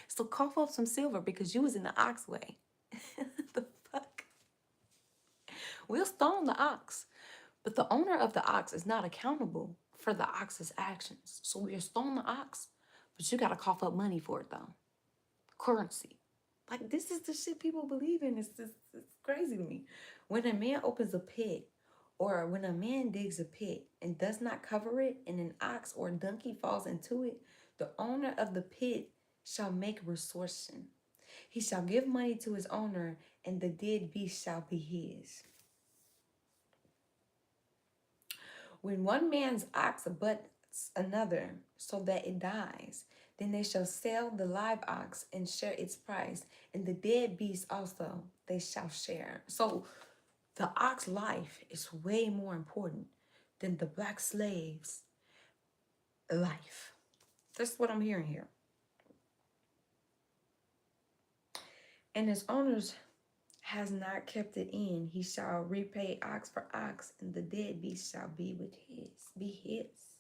So cough up some silver because you was in the ox way. The fuck? We'll stone the ox, but the owner of the ox is not accountable for the ox's actions. So we'll stone the ox, but you gotta cough up money for it though. Currency. Like, this is the shit people believe in. It's crazy to me. When a man opens a pit, or when a man digs a pit and does not cover it, and an ox or donkey falls into it, the owner of the pit shall make resortion. He shall give money to his owner, and the dead beast shall be his. When one man's ox butts another so that it dies, then they shall sell the live ox and share its price, and the dead beast also they shall share. So the ox life is way more important than the black slave's life. That's what I'm hearing here. And his owners has not kept it in, he shall repay ox for ox, and the dead beast shall be his.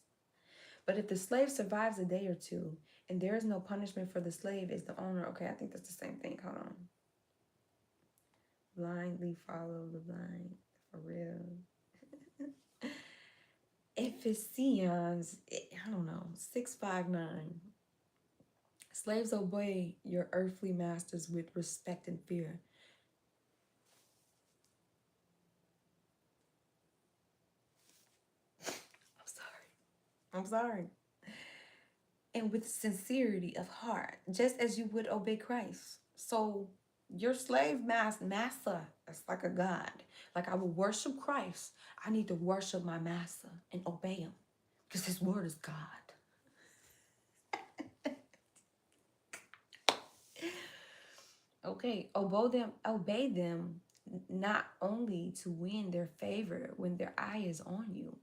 But if the slave survives a day or two, and there is no punishment for the slave, is the owner. Okay, I think that's the same thing. Hold on. Blindly follow the blind, for real. Ephesians, I don't know, 6:5-9. Slaves, obey your earthly masters with respect and fear. I'm sorry. And with sincerity of heart, just as you would obey Christ. So your slave master is like a God. Like, I will worship Christ, I need to worship my master and obey him, because his word is God. Okay, obey them not only to win their favor when their eye is on you,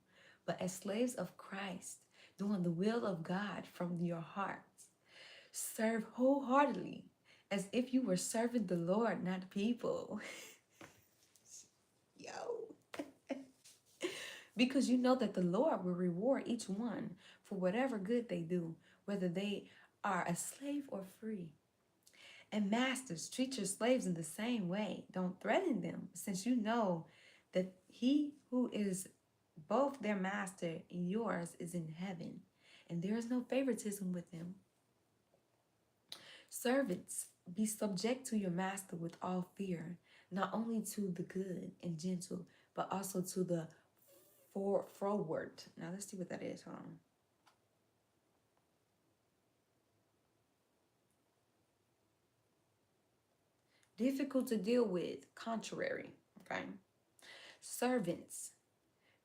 but as slaves of Christ, doing the will of God from your hearts. Serve wholeheartedly, as if you were serving the Lord, not people. Yo. Because you know that the Lord will reward each one for whatever good they do, whether they are a slave or free. And masters, treat your slaves in the same way. Don't threaten them, since you know that he who is both their master and yours is in heaven, and there is no favoritism with him. Servants, be subject to your master with all fear, not only to the good and gentle, but also to the forward. Now let's see what that is. Hold on. difficult to deal with, contrary, okay? Servants,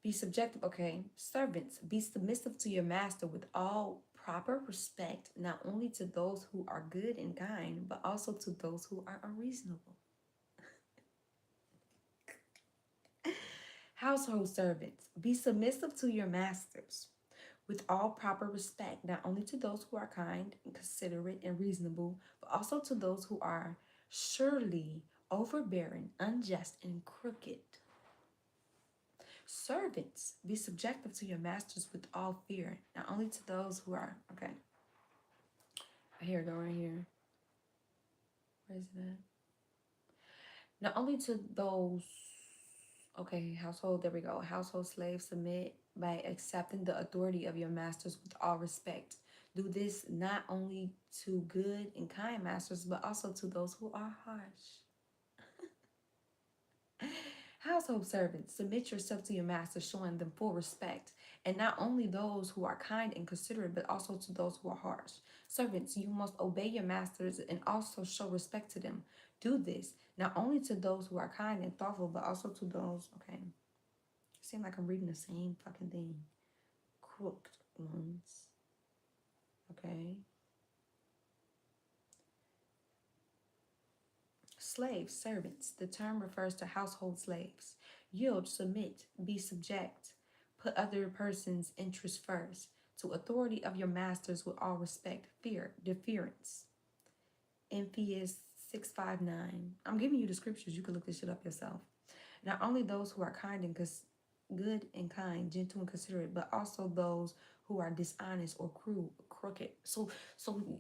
be subjective, okay? Servants, be submissive to your master with all proper respect, not only to those who are good and kind, but also to those who are unreasonable. Household servants, be submissive to your masters with all proper respect, not only to those who are kind and considerate and reasonable, but also to those who are surely overbearing, unjust, and crooked. Servants, be subjective to your masters with all fear, not only to those who are, okay. Here, go right here. Where is it at? Not only to those, okay, household, there we go. Household slaves, submit by accepting the authority of your masters with all respect. Do this not only to good and kind masters, but also to those who are harsh. Household servants, submit yourself to your master, showing them full respect, and not only those who are kind and considerate, but also to those who are harsh. Servants, you must obey your masters and also show respect to them. Do this not only to those who are kind and thoughtful, but also to those, okay, it seems like I'm reading the same fucking thing. Crooked ones, okay. Slaves, servants. The term refers to household slaves. Yield, submit, be subject. Put other person's interests first. To authority of your masters with all respect. Fear, deference. Emphasis 659. I'm giving you the scriptures. You can look this shit up yourself. Not only those who are kind and good and kind, gentle and considerate, but also those who are dishonest or cruel, crooked. So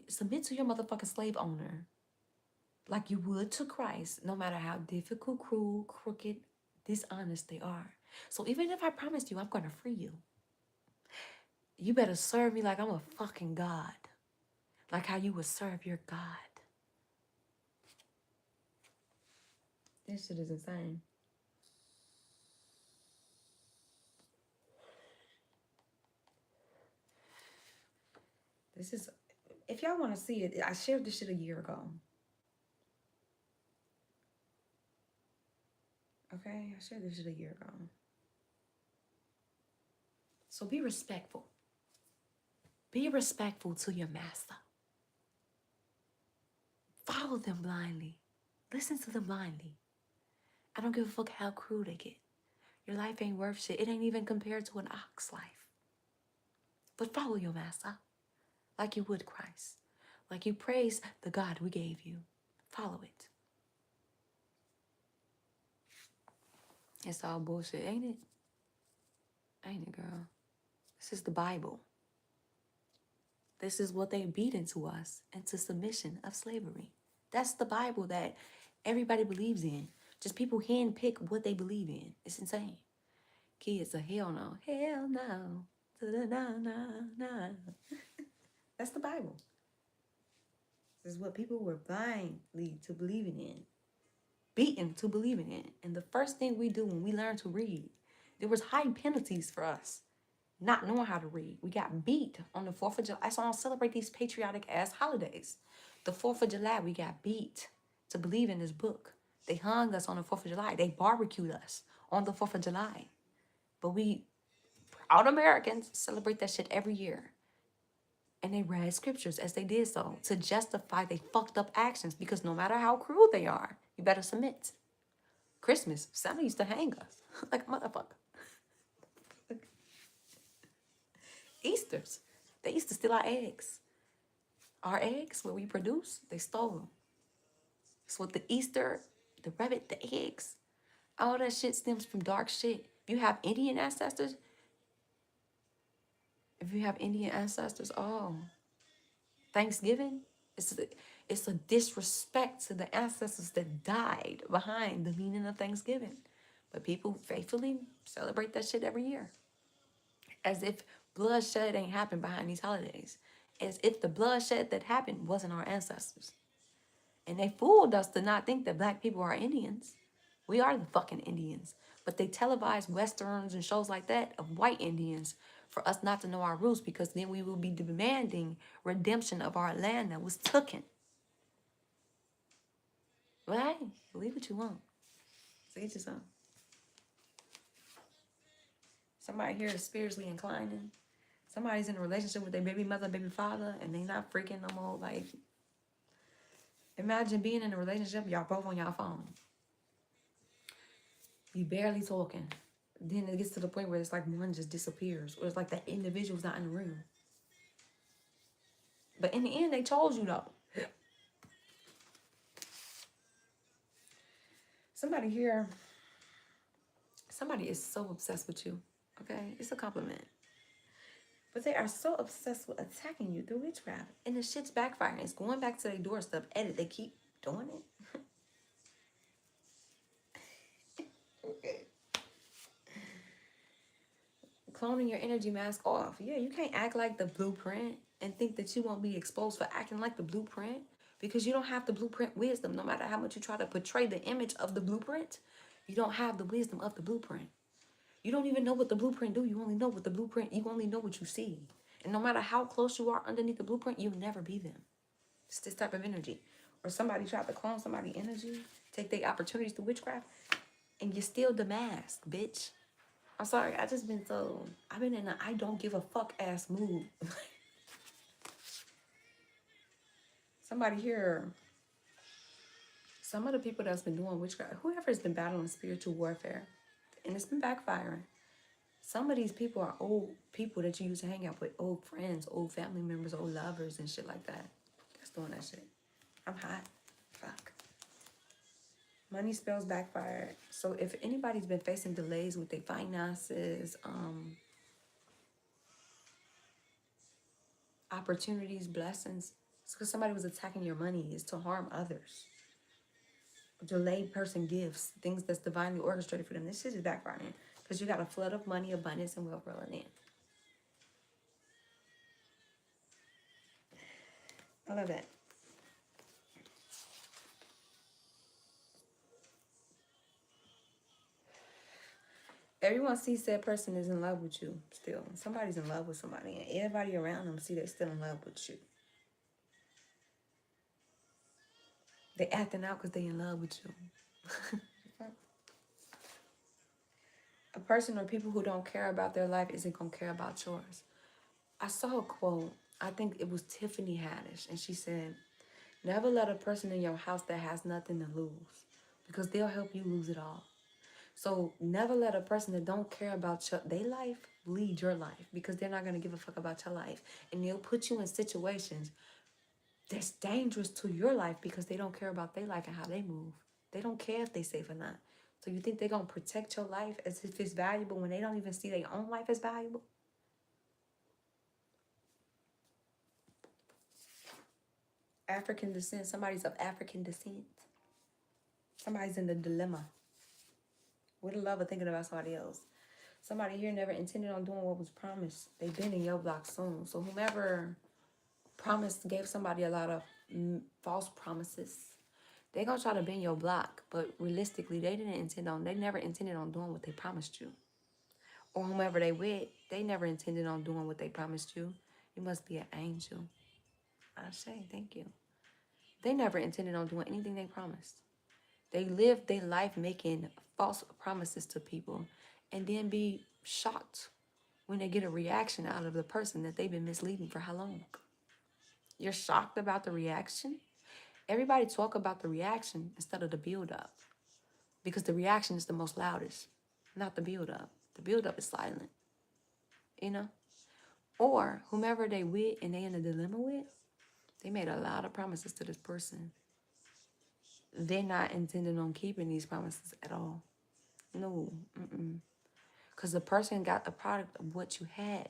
submit to your motherfucking slave owner like you would to Christ, no matter how difficult, cruel, crooked, dishonest they are. So even if I promised you I'm going to free you, you better serve me like I'm a fucking God. Like how you would serve your God. This shit is insane. This is, if y'all want to see it, I shared this shit a year ago. Okay, I shared this shit a year ago. So be respectful. Be respectful to your master. Follow them blindly. Listen to them blindly. I don't give a fuck how cruel they get. Your life ain't worth shit. It ain't even compared to an ox life. But follow your master like you would Christ. Like you praise the God we gave you. Follow it. It's all bullshit, ain't it? Ain't it, girl? This is the Bible. This is what they beat into us, into submission of slavery. That's the Bible that everybody believes in. Just people handpick what they believe in. It's insane. Kids are hell no. Hell no. No. That's the Bible. This is what people were blindly to believing in. Beaten to believing in. And the first thing we do when we learn to read, there was high penalties for us not knowing how to read. We got beat on the 4th of July. That's why I don't celebrate these patriotic ass holidays. The 4th of July, we got beat to believe in this book. They hung us on the 4th of July. They barbecued us on the 4th of July. But we, proud Americans, celebrate that shit every year. And they read scriptures as they did so to justify their fucked up actions, because no matter how cruel they are, you better submit. Christmas, Santa used to hang us like a motherfucker. Easters, they used to steal our eggs. Our eggs, what we produce, they stole them. So the Easter, the rabbit, the eggs, all that shit stems from dark shit. If you have Indian ancestors, oh, Thanksgiving, it's a disrespect to the ancestors that died behind the meaning of Thanksgiving. But people faithfully celebrate that shit every year. As if bloodshed ain't happened behind these holidays. As if the bloodshed that happened wasn't our ancestors. And they fooled us to not think that black people are Indians. We are the fucking Indians. But they televise westerns and shows like that of white Indians for us not to know our roots, because then we will be demanding redemption of our land that was taken. But hey, believe what you want. Say it to some. Somebody here is spiritually inclining. Somebody's in a relationship with their baby mother, baby father, and they not freaking no more. Like, imagine being in a relationship, y'all both on y'all phone. You barely talking. Then it gets to the point where it's like one just disappears. Or it's like that individual's not in the room. But in the end, they chose you though. Somebody here, somebody is so obsessed with you. Okay? It's a compliment. But they are so obsessed with attacking you through witchcraft. And the shit's backfiring. It's going back to their doorstep. Edit. They keep doing it. Okay. Cloning your energy mask off. Yeah, you can't act like the blueprint and think that you won't be exposed for acting like the blueprint, because you don't have the blueprint wisdom. No matter how much you try to portray the image of the blueprint, you don't have the wisdom of the blueprint. You don't even know what the blueprint do. You only know what the blueprint, you only know what you see. And no matter how close you are underneath the blueprint, you'll never be them. It's this type of energy. Or somebody tried to clone somebody's energy, take their opportunities to witchcraft, and you're still the mask, bitch. I'm sorry, I've been in a I don't give a fuck ass mood. Somebody here, some of the people that's been doing witchcraft, whoever's been battling spiritual warfare, and it's been backfiring. Some of these people are old people that you used to hang out with, old friends, old family members, old lovers, and shit like that. That's doing that shit. I'm hot. Fuck. Money spells backfire. So if anybody's been facing delays with their finances, opportunities, blessings, it's because somebody was attacking your money. It's to harm others. Delayed person gifts, things that's divinely orchestrated for them. This shit is backfiring because you got a flood of money, abundance, and wealth rolling in. I love that. Everyone sees that person is in love with you still. Somebody's in love with somebody, and everybody around them see they're still in love with you. They acting out because they in love with you. A person or people who don't care about their life isn't going to care about yours. I saw a quote. I think it was Tiffany Haddish. And she said, never let a person in your house that has nothing to lose, because they'll help you lose it all. So never let a person that don't care about their life lead your life, because they're not going to give a fuck about your life. And they'll put you in situations that's dangerous to your life because they don't care about their life and how they move. They don't care if they're safe or not. So you think they're going to protect your life as if it's valuable when they don't even see their own life as valuable? African descent. Somebody's of African descent. Somebody's in the dilemma. With the love of thinking about somebody else. Somebody here never intended on doing what was promised. They've been in your block soon. So whomever gave somebody a lot of false promises, they're going to try to bend your block. But realistically, they never intended on doing what they promised you. Or whomever they with, they never intended on doing what they promised you. You must be an angel. I say, thank you. They never intended on doing anything they promised. They live their life making false promises to people and then be shocked when they get a reaction out of the person that they've been misleading for how long? You're shocked about the reaction? Everybody talk about the reaction instead of the build-up, because the reaction is the most loudest, not the build-up. The build-up is silent, you know? Or whomever they with and they in a dilemma with, they made a lot of promises to this person. They're not intending on keeping these promises at all. No, because the person got the product of what you had.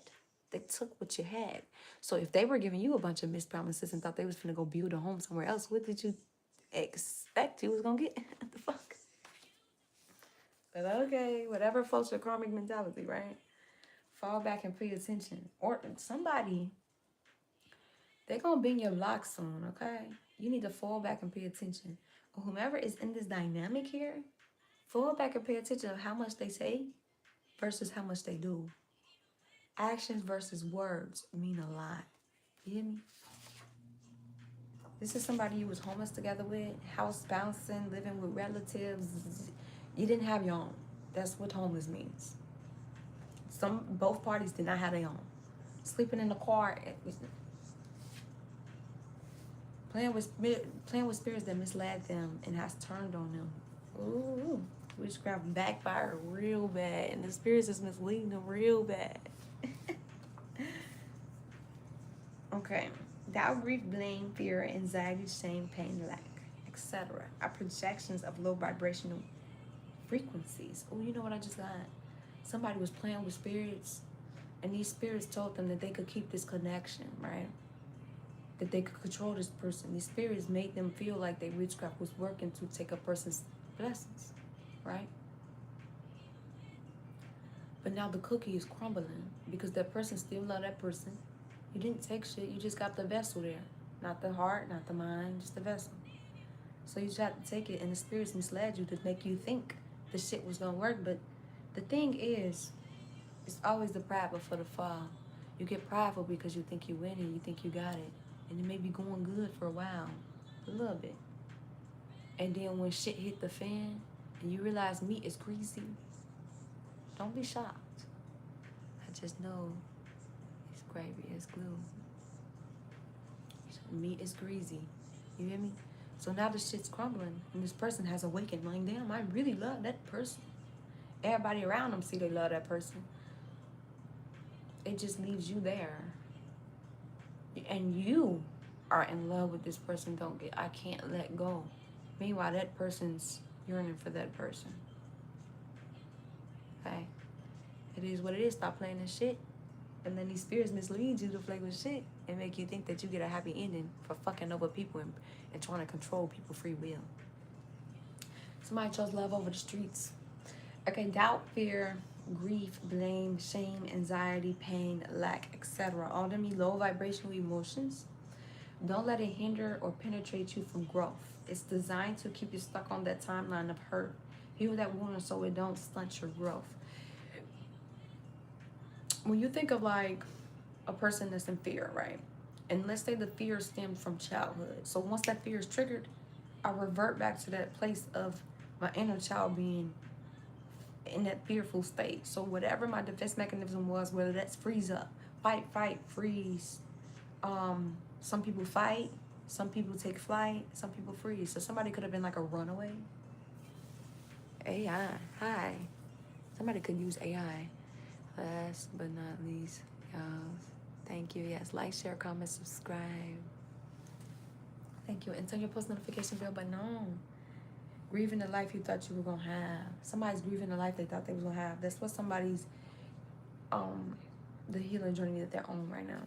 They took what you had. So if they were giving you a bunch of missed promises and thought they was finna go build a home somewhere else, what did you expect you was gonna get? What the fuck? But okay, whatever floats your karmic mentality, right? Fall back and pay attention. Or somebody, they're gonna be in your block soon, okay? You need to fall back and pay attention. Or whomever is in this dynamic here, fall back and pay attention to how much they say versus how much they do. Actions versus words mean a lot. You hear me? This is somebody you was homeless together with, house bouncing, living with relatives. You didn't have your own. That's what homeless means. Both parties did not have their own. Sleeping in the car, playing with spirits that misled them and has turned on them. Ooh, witchcraft backfire real bad, and the spirits is misleading them real bad. Okay, doubt, grief, blame, fear, anxiety, shame, pain, lack, etc. are projections of low vibrational frequencies. Oh, you know what I just got? Somebody was playing with spirits, and these spirits told them that they could keep this connection, right? That they could control this person. These spirits made them feel like their witchcraft was working to take a person's blessings, right? But now the cookie is crumbling because that person still love that person. You didn't take shit. You just got the vessel there. Not the heart, not the mind, just the vessel. So you tried to take it, and the spirits misled you to make you think the shit was going to work. But the thing is, it's always the pride before the fall. You get prideful because you think you win and you think you got it. And it may be going good for a while, a little bit. And then when shit hit the fan and you realize meat is greasy, don't be shocked. I just know it's gravy, it's glue. Meat is greasy. You hear me? So now the shit's crumbling and this person has awakened like, damn, I really love that person. Everybody around them see they love that person. It just leaves you there. And you are in love with this person. I can't let go. Meanwhile, that person's yearning for that person. Okay? It is what it is. Stop playing this shit. And then these spirits mislead you to play with shit and make you think that you get a happy ending for fucking over people and trying to control people's free will. Somebody chose love over the streets. Okay, doubt, fear, grief, blame, shame, anxiety, pain, lack, etc. All them low vibrational emotions. Don't let it hinder or penetrate you from growth. It's designed to keep you stuck on that timeline of hurt. Heal that wound so it don't stunt your growth. When you think of like a person that's in fear, right? And let's say the fear stemmed from childhood. So once that fear is triggered, I revert back to that place of my inner child being in that fearful state. So whatever my defense mechanism was, whether that's freeze up, fight, freeze. Some people fight, some people take flight, some people freeze. So somebody could have been like a runaway. AI, hi. Somebody could use AI. Last but not least, y'all. Thank you. Yes, like, share, comment, subscribe. Thank you. And turn your post notification bell button on. Grieving the life you thought you were gonna have. Somebody's grieving the life they thought they was gonna have. That's what somebody's the healing journey that they're on right now.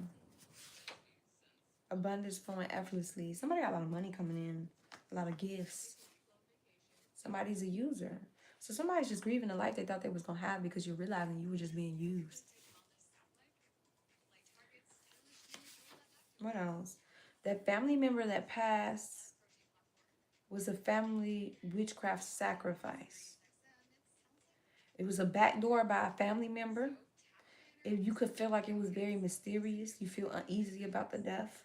Abundance flowing effortlessly. Somebody got a lot of money coming in, a lot of gifts. Somebody's a user. So somebody's just grieving the life they thought they was gonna have because you're realizing you were just being used. What else? That family member that passed was a family witchcraft sacrifice. It was a backdoor by a family member. If you could feel like it was very mysterious, you feel uneasy about the death,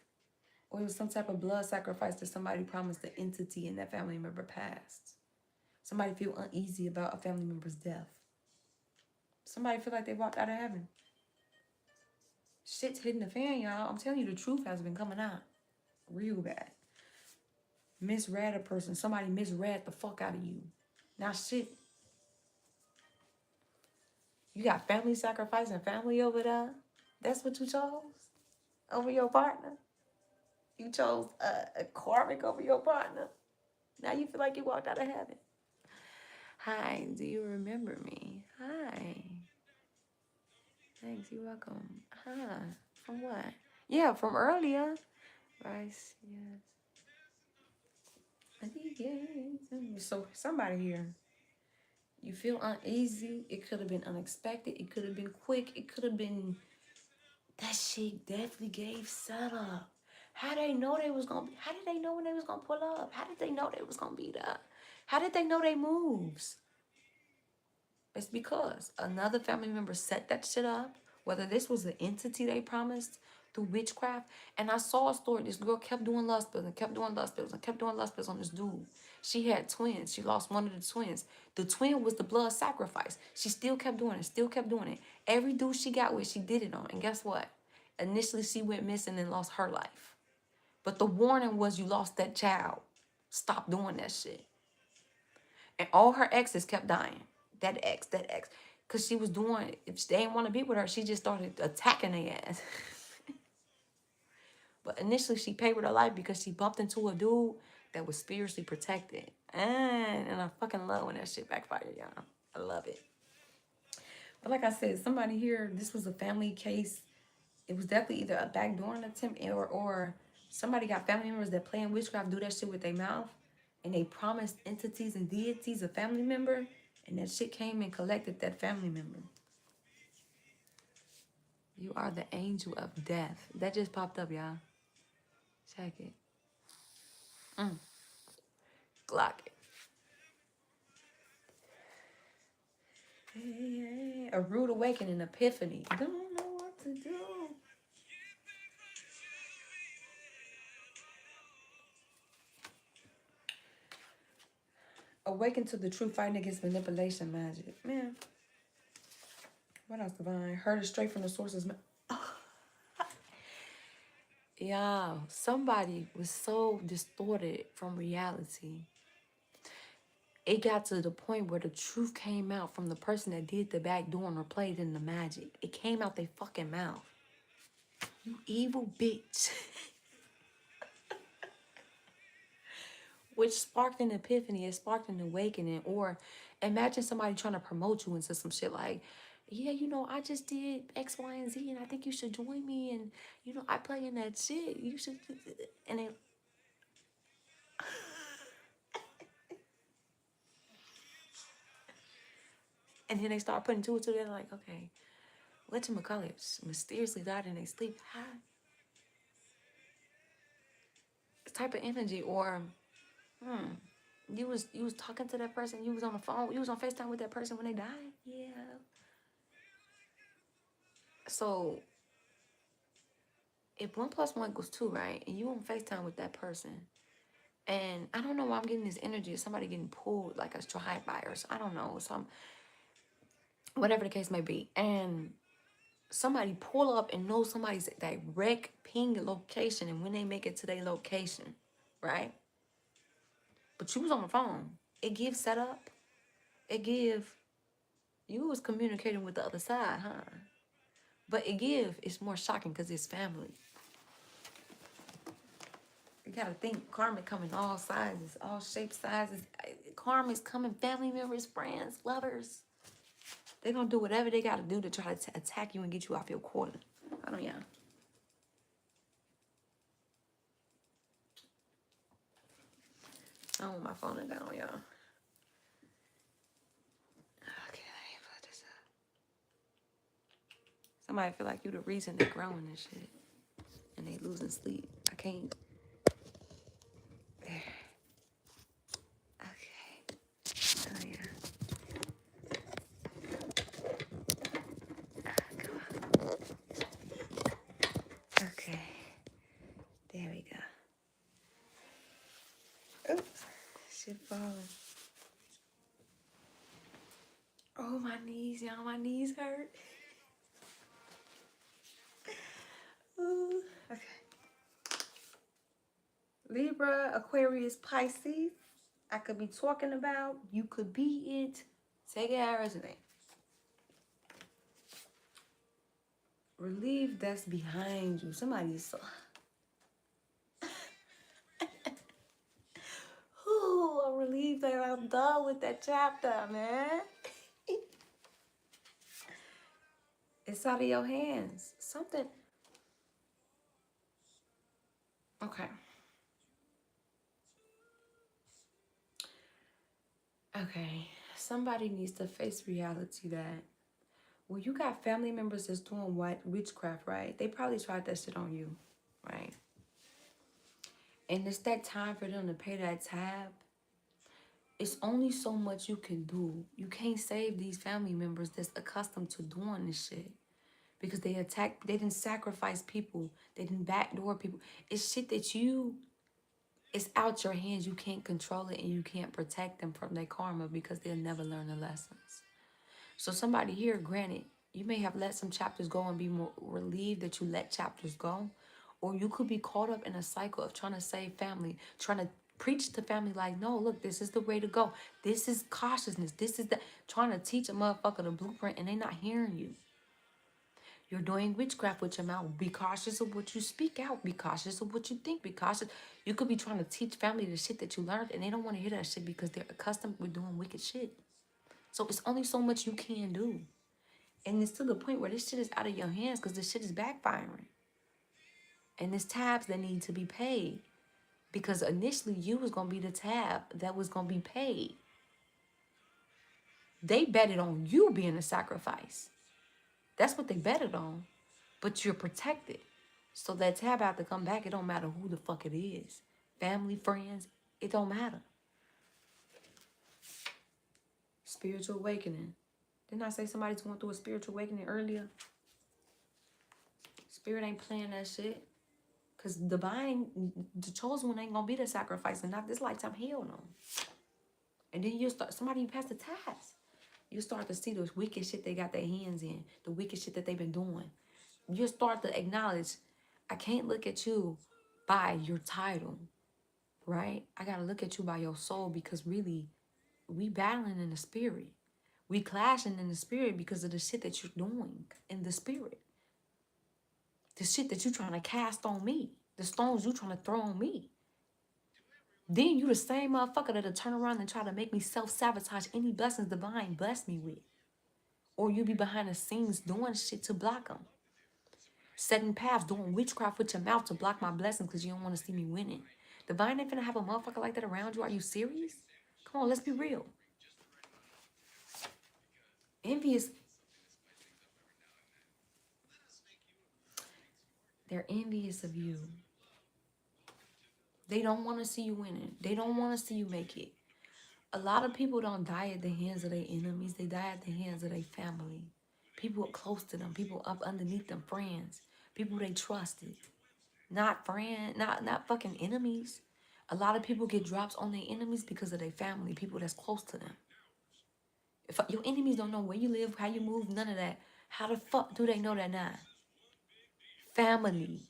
or it was some type of blood sacrifice that somebody promised the entity and that family member passed. Somebody feel uneasy about a family member's death. Somebody feel like they walked out of heaven. Shit's hitting the fan, y'all. I'm telling you, the truth has been coming out real bad. Misread a person. Somebody misread the fuck out of you. Now shit. You got family sacrifice and family over there. That's what you chose over your partner. You chose a karmic over your partner. Now you feel like you walked out of heaven. Hi, do you remember me? Hi. Thanks, you're welcome. Huh, from what? Yeah, from earlier. Rice, yes. So somebody here, you feel uneasy. It could have been unexpected. It could have been quick. It could have been, that shit definitely gave setup. How they know they was gonna be? How did they know when they was gonna pull up? How did they know they was gonna be there? How did they know they moves? It's because another family member set that shit up. Whether this was the entity they promised, through witchcraft. And I saw a story. This girl kept doing lust spells and kept doing lust spells and kept doing lust spells on this dude. She had twins. She lost one of the twins. The twin was the blood sacrifice. She still kept doing it, still kept doing it. Every dude she got with, she did it on. And guess what? Initially, she went missing and lost her life. But the warning was, you lost that child. Stop doing that shit. And all her exes kept dying. That ex. Because she was doing, if they didn't want to be with her, she just started attacking their ass. But initially, she paid with her life because she bumped into a dude that was spiritually protected. And I fucking love when that shit backfired, y'all. I love it. But like I said, somebody here, this was a family case. It was definitely either a backdooring attempt or somebody got family members that play in witchcraft, do that shit with their mouth, and they promised entities and deities a family member, and that shit came and collected that family member. You are the angel of death. That just popped up, y'all. Check it. Glock it. Hey, a rude awakening, epiphany. Don't know what to do. Awaken to the truth, fighting against manipulation, magic. Man. What else, divine? Heard it straight from the sources. Yeah, somebody was so distorted from reality. It got to the point where the truth came out from the person that did the backdoor or played in the magic. It came out their fucking mouth. You evil bitch. Which sparked an epiphany. It sparked an awakening. Or imagine somebody trying to promote you into some shit like, yeah, you know, I just did X, Y, and Z, and I think you should join me. And, you know, I play in that shit. You should. And they... And then they start putting two and two together like, okay, whatchamacallit mysteriously died in their sleep. How? This type of energy. Or, you was talking to that person, you was on the phone, you was on FaceTime with that person when they died? Yeah. So, if 1 + 1 = 2, right? And you on FaceTime with that person, and I don't know why I'm getting this energy of somebody getting pulled like a drive-by or I don't know, some, whatever the case may be. And somebody pull up and know somebody's direct ping location, and when they make it to their location, right? But you was on the phone. It gives setup. It give you was communicating with the other side, huh? But it give it's more shocking because it's family. You gotta think karma come in all sizes, all shapes, sizes. Karma is coming, family members, friends, lovers. They're gonna do whatever they gotta do to try to attack you and get you off your quarter. I don't know. I don't want my phone to down, y'all. Okay, let me put this up. Somebody feel like you the reason they're growing and shit. And they losing sleep. I can't. There. Okay. Oh, yeah. Come on. Okay. There we go. Oops. Shit falling. Oh, my knees, y'all. My knees hurt. Ooh. Okay. Libra, Aquarius, Pisces. I could be talking about. You could be it. Take it how it resonates. Relief that's behind you. Somebody's so... Ooh, I'm relieved that I'm done with that chapter, man. It's out of your hands. Something. Okay. Okay. Somebody needs to face reality that when you got family members that's doing witchcraft, right? They probably tried that shit on you, right? And it's that time for them to pay that tab. It's only so much you can do. You can't save these family members that's accustomed to doing this shit. because they didn't sacrifice people. They didn't backdoor people. It's shit that it's out your hands. You can't control it and you can't protect them from their karma because they'll never learn the lessons. So somebody here, granted, you may have let some chapters go and be more relieved that you let chapters go. Or you could be caught up in a cycle of trying to save family, trying to preach to family like, no, look, this is the way to go. This is cautiousness. This is trying to teach a motherfucker the blueprint and they not hearing you. You're doing witchcraft with your mouth. Be cautious of what you speak out. Be cautious of what you think. Be cautious. You could be trying to teach family the shit that you learned and they don't want to hear that shit because they're accustomed with doing wicked shit. So it's only so much you can do. And it's to the point where this shit is out of your hands because this shit is backfiring. And there's tabs that need to be paid. Because initially you was going to be the tab that was going to be paid. They betted on you being a sacrifice. That's what they betted on. But you're protected. So that tab have to come back. It don't matter who the fuck it is. Family, friends, it don't matter. Spiritual awakening. Didn't I say somebody's going through a spiritual awakening earlier? Spirit ain't playing that shit. Because divine, the chosen one ain't going to be the sacrifice. And not this lifetime, hell no. And then you start, somebody you pass the task. You start to see those wicked shit they got their hands in. The wicked shit that they've been doing. You start to acknowledge, I can't look at you by your title, right? I got to look at you by your soul because really, we battling in the spirit. We clashing in the spirit because of the shit that you're doing in the spirit. The shit that you're trying to cast on me. The stones you trying to throw on me. Then you the same motherfucker that'll turn around and try to make me self-sabotage any blessings divine bless me with. Or you be behind the scenes doing shit to block them. Setting paths, doing witchcraft with your mouth to block my blessings because you don't want to see me winning. Divine ain't finna have a motherfucker like that around you. Are you serious? Come on, let's be real. Envious. They're envious of you. They don't want to see you winning. They don't want to see you make it. A lot of people don't die at the hands of their enemies. They die at the hands of their family. People close to them. People up underneath them. Friends. People they trusted. Not fucking enemies. A lot of people get drops on their enemies because of their family. People that's close to them. If your enemies don't know where you live, how you move, none of that, how the fuck do they know that now? Family.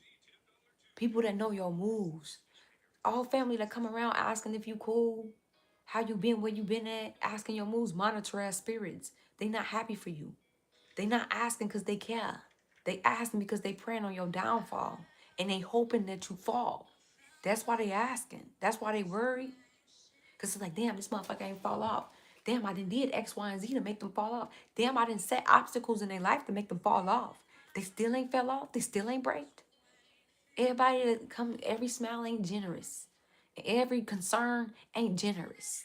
People that know your moves. All family that come around asking if you cool, how you been, where you been at, asking your moves, monitor as spirits. They not happy for you. They not asking because they care. They asking because they praying on your downfall. And they hoping that you fall. That's why they asking. That's why they worried. Because it's like, damn, this motherfucker ain't fall off. Damn, I done did X, Y, and Z to make them fall off. Damn, I done set obstacles in their life to make them fall off. They still ain't fell off. They still ain't braked. Everybody that come, every smile ain't generous. Every concern ain't generous.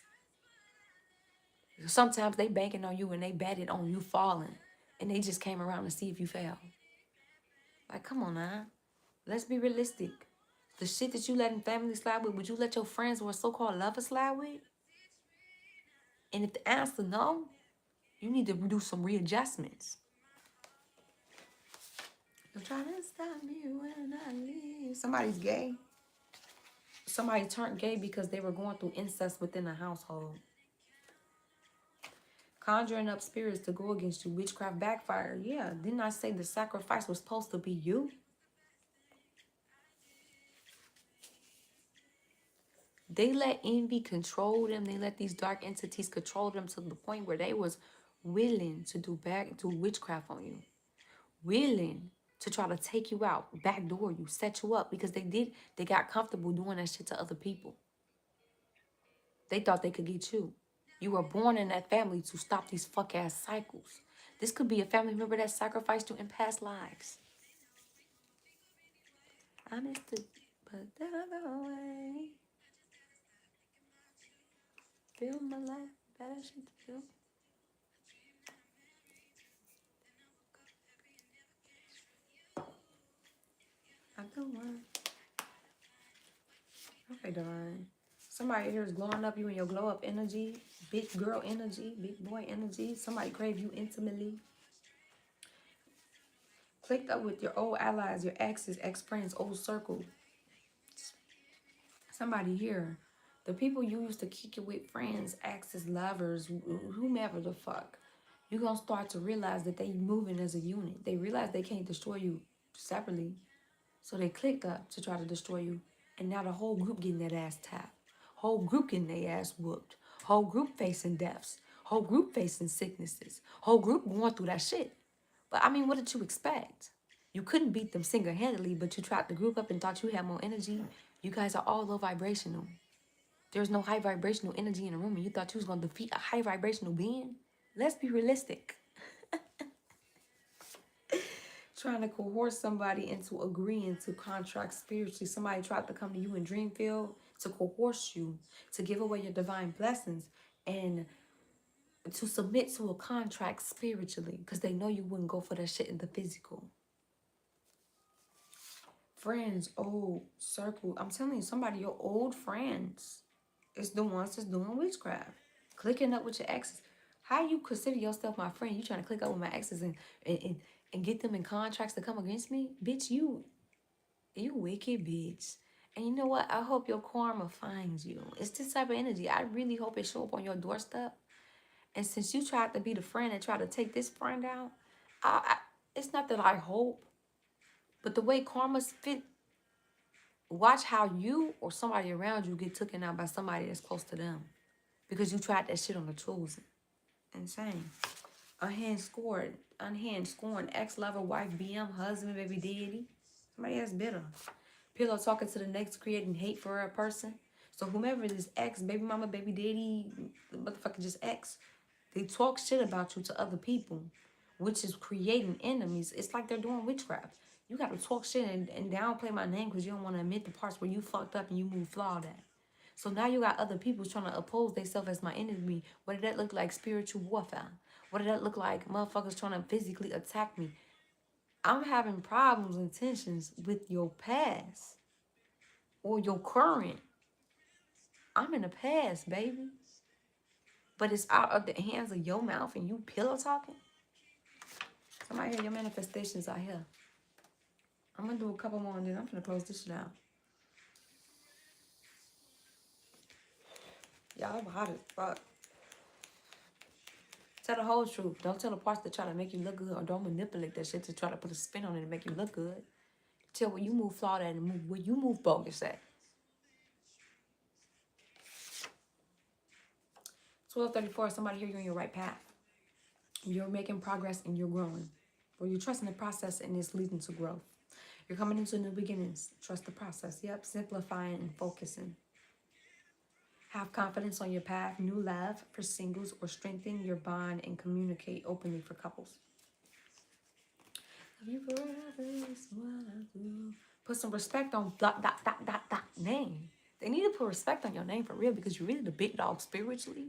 Sometimes they banking on you and they betted on you falling. And they just came around to see if you fell. Like, come on now. Let's be realistic. The shit that you letting family slide with, would you let your friends or so-called lovers slide with? And if the answer no, you need to do some readjustments. You're trying to stop me when I leave. Somebody's gay. Somebody turned gay because they were going through incest within the household. Conjuring up spirits to go against you. Witchcraft backfire. Yeah, didn't I say the sacrifice was supposed to be you? They let envy control them. They let these dark entities control them to the point where they was willing to do witchcraft on you. Willing to try to take you out, backdoor you, set you up. Because they got comfortable doing that shit to other people. They thought they could get you. You were born in that family to stop these fuck-ass cycles. This could be a family member that sacrificed you in past lives. I missed it, but then I go away. Feel my life, better shit to feel. I go on. Okay, darn. Somebody here is glowing up you in your glow up energy, big girl energy, big boy energy. Somebody crave you intimately. Clicked up with your old allies, your exes, ex-friends, old circle. Somebody here. The people you used to kick it with, friends, exes, lovers, whomever the fuck. You're going to start to realize that they moving as a unit. They realize they can't destroy you separately. So they clicked up to try to destroy you. And now the whole group getting that ass tapped. Whole group getting their ass whooped. Whole group facing deaths. Whole group facing sicknesses. Whole group going through that shit. But I mean, what did you expect? You couldn't beat them single-handedly, but you tried to group up and thought you had more energy. You guys are all low vibrational. There's no high vibrational energy in the room, and you thought you was going to defeat a high vibrational being? Let's be realistic. Trying to coerce somebody into agreeing to contract spiritually. Somebody tried to come to you in dream field to coerce you, to give away your divine blessings, and to submit to a contract spiritually because they know you wouldn't go for that shit in the physical. Friends, old circle. I'm telling you, somebody, your old friends is the ones that's doing witchcraft. Clicking up with your exes. How you consider yourself my friend? You trying to click up with my exes and get them in contracts to come against me? Bitch, you wicked bitch. And you know what? I hope your karma finds you. It's this type of energy. I really hope it show up on your doorstep. And since you tried to be the friend and try to take this friend out, it's not that I hope, but the way karma's fit, watch how you or somebody around you get taken out by somebody that's close to them. Because you tried that shit on the chosen. Insane. Unhinged scorn, ex-lover, wife, BM, husband, baby daddy. Somebody else bitter. Pillow talking to the next, creating hate for a person. So whomever this ex, baby mama, baby daddy, motherfucker just ex, they talk shit about you to other people, which is creating enemies. It's like they're doing witchcraft. You got to talk shit and downplay my name because you don't want to admit the parts where you fucked up and you moved flawed at. So now you got other people trying to oppose themselves as my enemy. What did that look like? Spiritual warfare. What did that look like? Motherfuckers trying to physically attack me. I'm having problems and tensions with your past or your current. I'm in the past, baby. But it's out of the hands of your mouth and you pillow talking. Somebody hear your manifestations out here. I'm going to do a couple more and then I'm going to close this shit out. Y'all, I'm hot as fuck. Tell the whole truth. Don't tell the parts that try to make you look good, or don't manipulate that shit to try to put a spin on it and make you look good. Tell where you move flawed at and move where you move bogus at. 1234, somebody here, you're on your right path. You're making progress and you're growing. Or you're trusting the process and it's leading to growth. You're coming into new beginnings. Trust the process. Yep, simplifying and focusing. Have confidence on your path, new love for singles, or strengthen your bond and communicate openly for couples. Love you forever is what I do. Put some respect on ... name. They need to put respect on your name for real because you're really the big dog spiritually.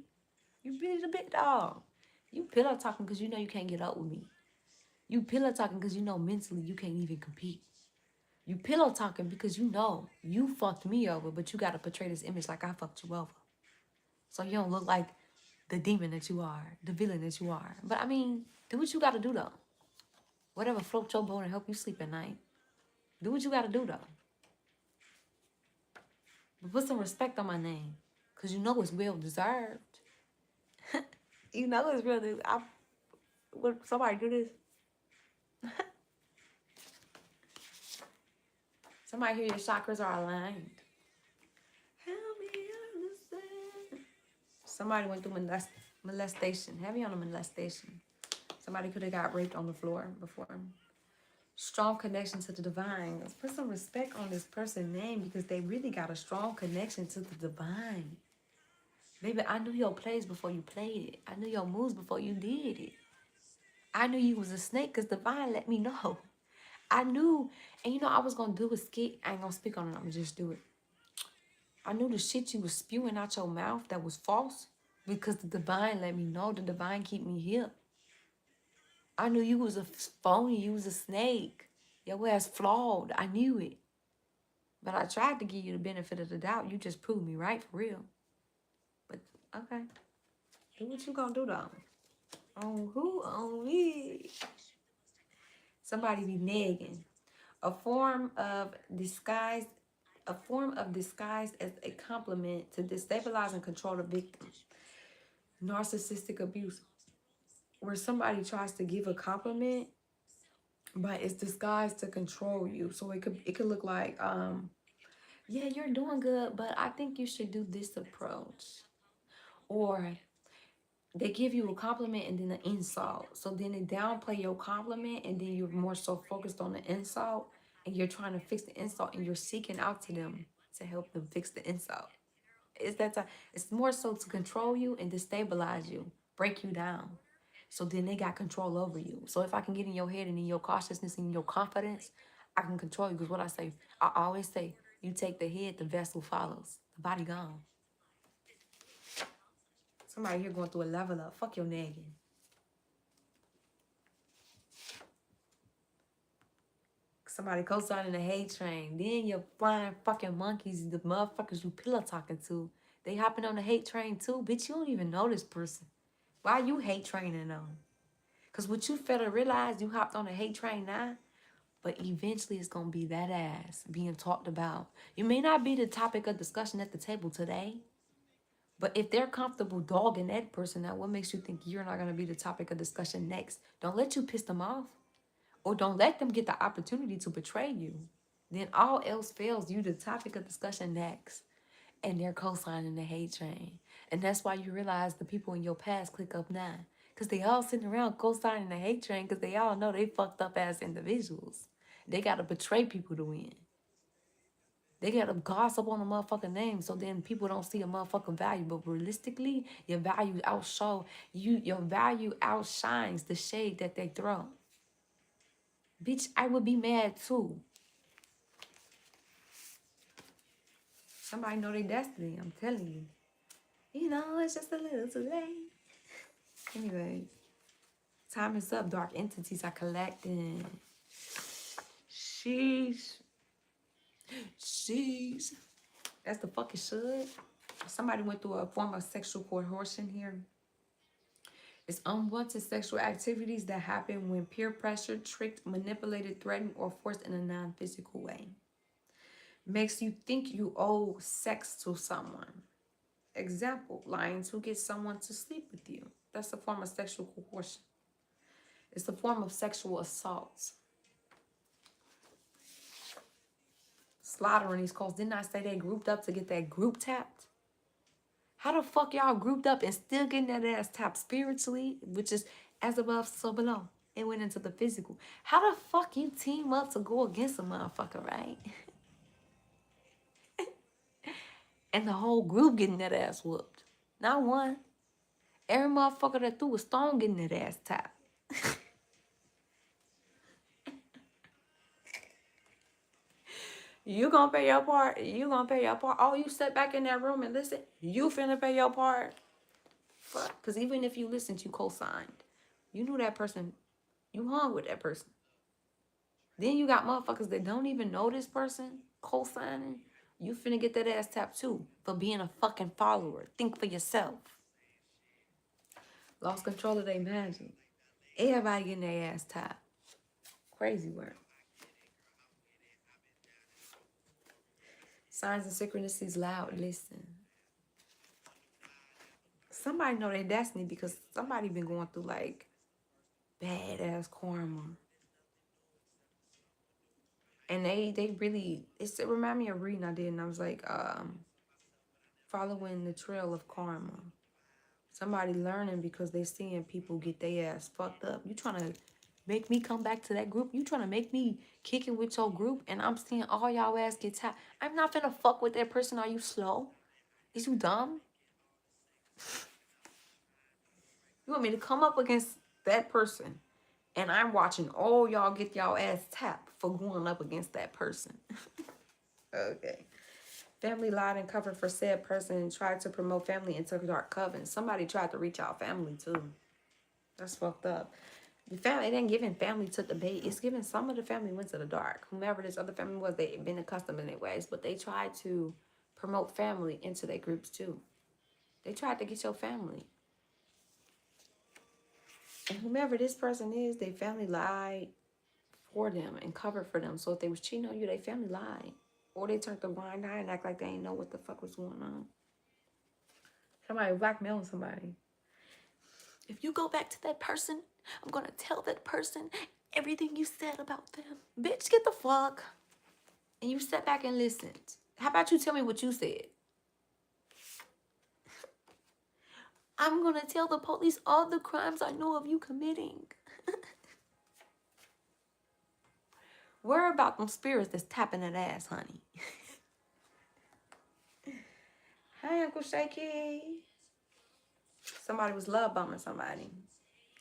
You're really the big dog. You pillow talking because you know you can't get up with me. You pillow talking because you know mentally you can't even compete. You pillow talking because you know you fucked me over, but you got to portray this image like I fucked you over. So you don't look like the demon that you are, the villain that you are. But I mean, do what you got to do though. Whatever floats your boat and help you sleep at night. Do what you got to do though. But put some respect on my name because you know it's well deserved. You know it's real. Would somebody do this? Somebody hear your chakras are aligned. Help me understand. Somebody went through molestation. Heavy on a molestation. Somebody could have got raped on the floor before. Strong connection to the divine. Let's put some respect on this person's name because they really got a strong connection to the divine. Baby, I knew your plays before you played it. I knew your moves before you did it. I knew you was a snake because divine let me know. I knew, and you know, I was going to do a skit. I ain't going to speak on it. I'm going to just do it. I knew the shit you was spewing out your mouth that was false because the divine let me know. The divine keep me here. I knew you was a phony. You was a snake. Your ass flawed. I knew it. But I tried to give you the benefit of the doubt. You just proved me right for real. But, okay. Do what you going to do, though. On who? On me. Somebody be nagging. A form of disguise, as a compliment to destabilize and control the victim. Narcissistic abuse, where somebody tries to give a compliment, but it's disguised to control you. So it could look like, yeah, you're doing good, but I think you should do this approach. Or they give you a compliment and then an insult. So then they downplay your compliment and then you're more so focused on the insult and you're trying to fix the insult and you're seeking out to them to help them fix the insult. It's more so to control you and destabilize you, break you down. So then they got control over you. So if I can get in your head and in your cautiousness and in your confidence, I can control you. Because what I always say, you take the head, the vessel follows. The body gone. Somebody here going through a level up. Fuck your nagging. Somebody co-signing the hate train. Then your flying fucking monkeys, the motherfuckers you pillow talking to, they hopping on the hate train too. Bitch, you don't even know this person. Why you hate training them? Because what you fail to realize, you hopped on the hate train now, but eventually it's going to be that ass being talked about. You may not be the topic of discussion at the table today, but if they're comfortable dogging that person out, what makes you think you're not going to be the topic of discussion next? Don't let you piss them off. Or don't let them get the opportunity to betray you. Then all else fails, you the topic of discussion next. And they're co-signing the hate train. And that's why you realize the people in your past click up now. Because they all sitting around co-signing the hate train because they all know they fucked up as individuals. They got to betray people to win. They got to gossip on a motherfucking name so then people don't see a motherfucking value. But realistically, your value your value outshines the shade that they throw. Bitch, I would be mad too. Somebody know their destiny, I'm telling you. You know, it's just a little too late. Anyways, time is up. Dark entities are collecting. Sheesh. That's the fucking should. Somebody went through a form of sexual coercion here. It's unwanted sexual activities that happen when peer pressure, tricked, manipulated, threatened, or forced in a non-physical way. Makes you think you owe sex to someone. Example, lying to get someone to sleep with you. That's a form of sexual coercion. It's a form of sexual assault. Slaughtering these calls. Didn't I say they grouped up to get that group tapped? How the fuck y'all grouped up and still getting that ass tapped spiritually, which is as above, so below? It went into the physical. How the fuck you team up to go against a motherfucker, right? And the whole group getting that ass whooped. Not one. Every motherfucker that threw a stone getting that ass tapped. You gonna pay your part. You gonna pay your part. Oh, you sit back in that room and listen. You finna pay your part. Fuck. Because even if you listened, you co-signed. You knew that person. You hung with that person. Then you got motherfuckers that don't even know this person co-signing. You finna get that ass tapped too for being a fucking follower. Think for yourself. Lost control of their magic. Everybody getting their ass tapped. Crazy work. Signs and synchronicities loud. Listen. Somebody know their destiny because somebody been going through like badass karma. And they really, it reminded me of reading I did, and I was like, following the trail of karma. Somebody learning because they seeing people get their ass fucked up. You trying to make me come back to that group? You trying to make me kick it with your group? And I'm seeing all y'all ass get tapped. I'm not finna fuck with that person. Are you slow? Is you dumb? You want me to come up against that person and I'm watching all y'all get y'all ass tapped for going up against that person. Okay. Family lied and covered for said person and tried to promote family into dark coven. Somebody tried to reach out family too. That's fucked up. The family, it ain't giving family to the bait. It's giving some of the family went to the dark. Whomever this other family was, they've been accustomed in their ways, but they tried to promote family into their groups too. They tried to get your family. And whomever this person is, their family lied for them and covered for them. So if they was cheating on you, they family lied. Or they turned the blind eye and act like they ain't know what the fuck was going on. Somebody blackmailing somebody. If you go back to that person, I'm gonna tell that person everything you said about them. Bitch, get the fuck. And you sat back and listened. How about you tell me what you said? I'm gonna tell the police all the crimes I know of you committing. Worry about them spirits that's tapping that ass, honey. Hi, Uncle Shaky. Somebody was love bombing somebody.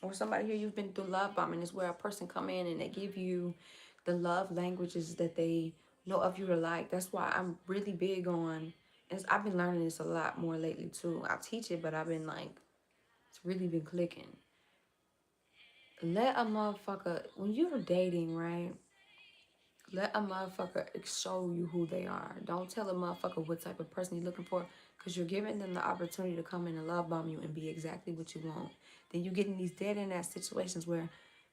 Or somebody here, you've been through love bombing. Is where a person come in and they give you the love languages that they know of you to like. That's why I'm really big on, and I've been learning this a lot more lately too. I teach it, but I've been like, it's really been clicking. Let a motherfucker, when you're dating, right? Let a motherfucker show you who they are. Don't tell a motherfucker what type of person you're looking for, because you're giving them the opportunity to come in and love bomb you and be exactly what you want. Then you get in these dead end ass situations where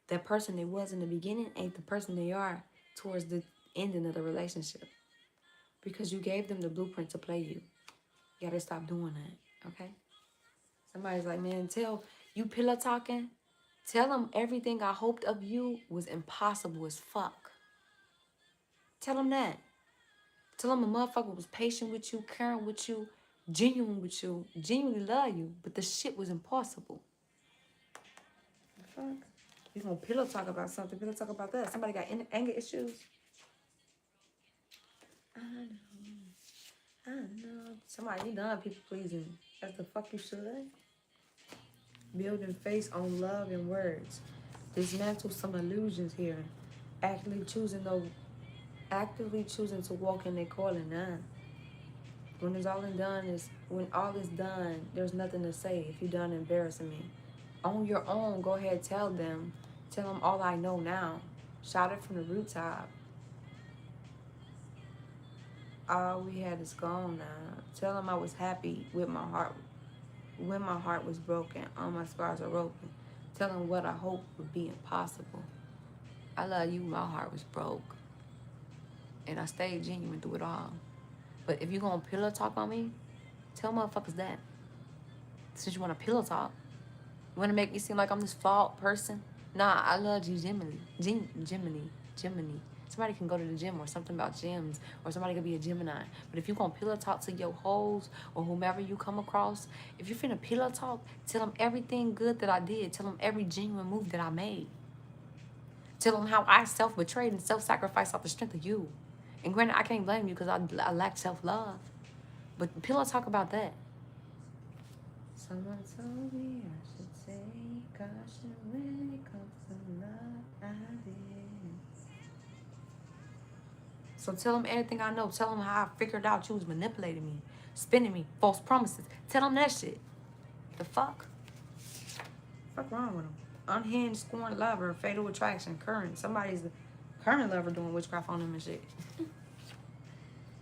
that person they was in the beginning ain't the person they are towards the ending of the relationship, because you gave them the blueprint to play you. You gotta stop doing that, okay? Somebody's like, man, tell you pillow talking. Tell them everything I hoped of you was impossible as fuck. Tell them that. Tell them a motherfucker was patient with you, caring with you, genuine with you, genuinely love you, but the shit was impossible. The fuck? You gonna pillow talk about something, pillow talk about that. Somebody got anger issues. I know. Somebody, you done people pleasing. That's the fuck you should. Building face on love and words. Dismantle some illusions here. Actively choosing to walk in their calling now. When all is done, there's nothing to say if you done embarrassing me. On your own, go ahead, tell them all I know now. Shout it from the rooftop. All we had is gone now. Tell them I was happy with my heart. When my heart was broken, all my scars are open. Tell them what I hoped would be impossible. I love you, my heart was broke. And I stayed genuine through it all. But if you gonna pillow talk on me, tell motherfuckers that. Since you wanna pillow talk, you wanna make me seem like I'm this flawed person? Nah, I love you Gemini. Somebody can go to the gym or something about gyms, or somebody could be a Gemini. But if you gonna pillow talk to your hoes or whomever you come across, if you're finna pillow talk, tell them everything good that I did. Tell them every genuine move that I made. Tell them how I self-betrayed and self-sacrificed off the strength of you. And granted, I can't blame you because I lack self-love. But pillow talk about that. Someone told me I should take caution when it comes to love. I did. So tell them everything I know. Tell them how I figured out you was manipulating me, spinning me, false promises. Tell them that shit. The fuck? Fuck wrong with them? Unhinged, scorned lover, fatal attraction, current. Somebody's current lover doing witchcraft on them and shit.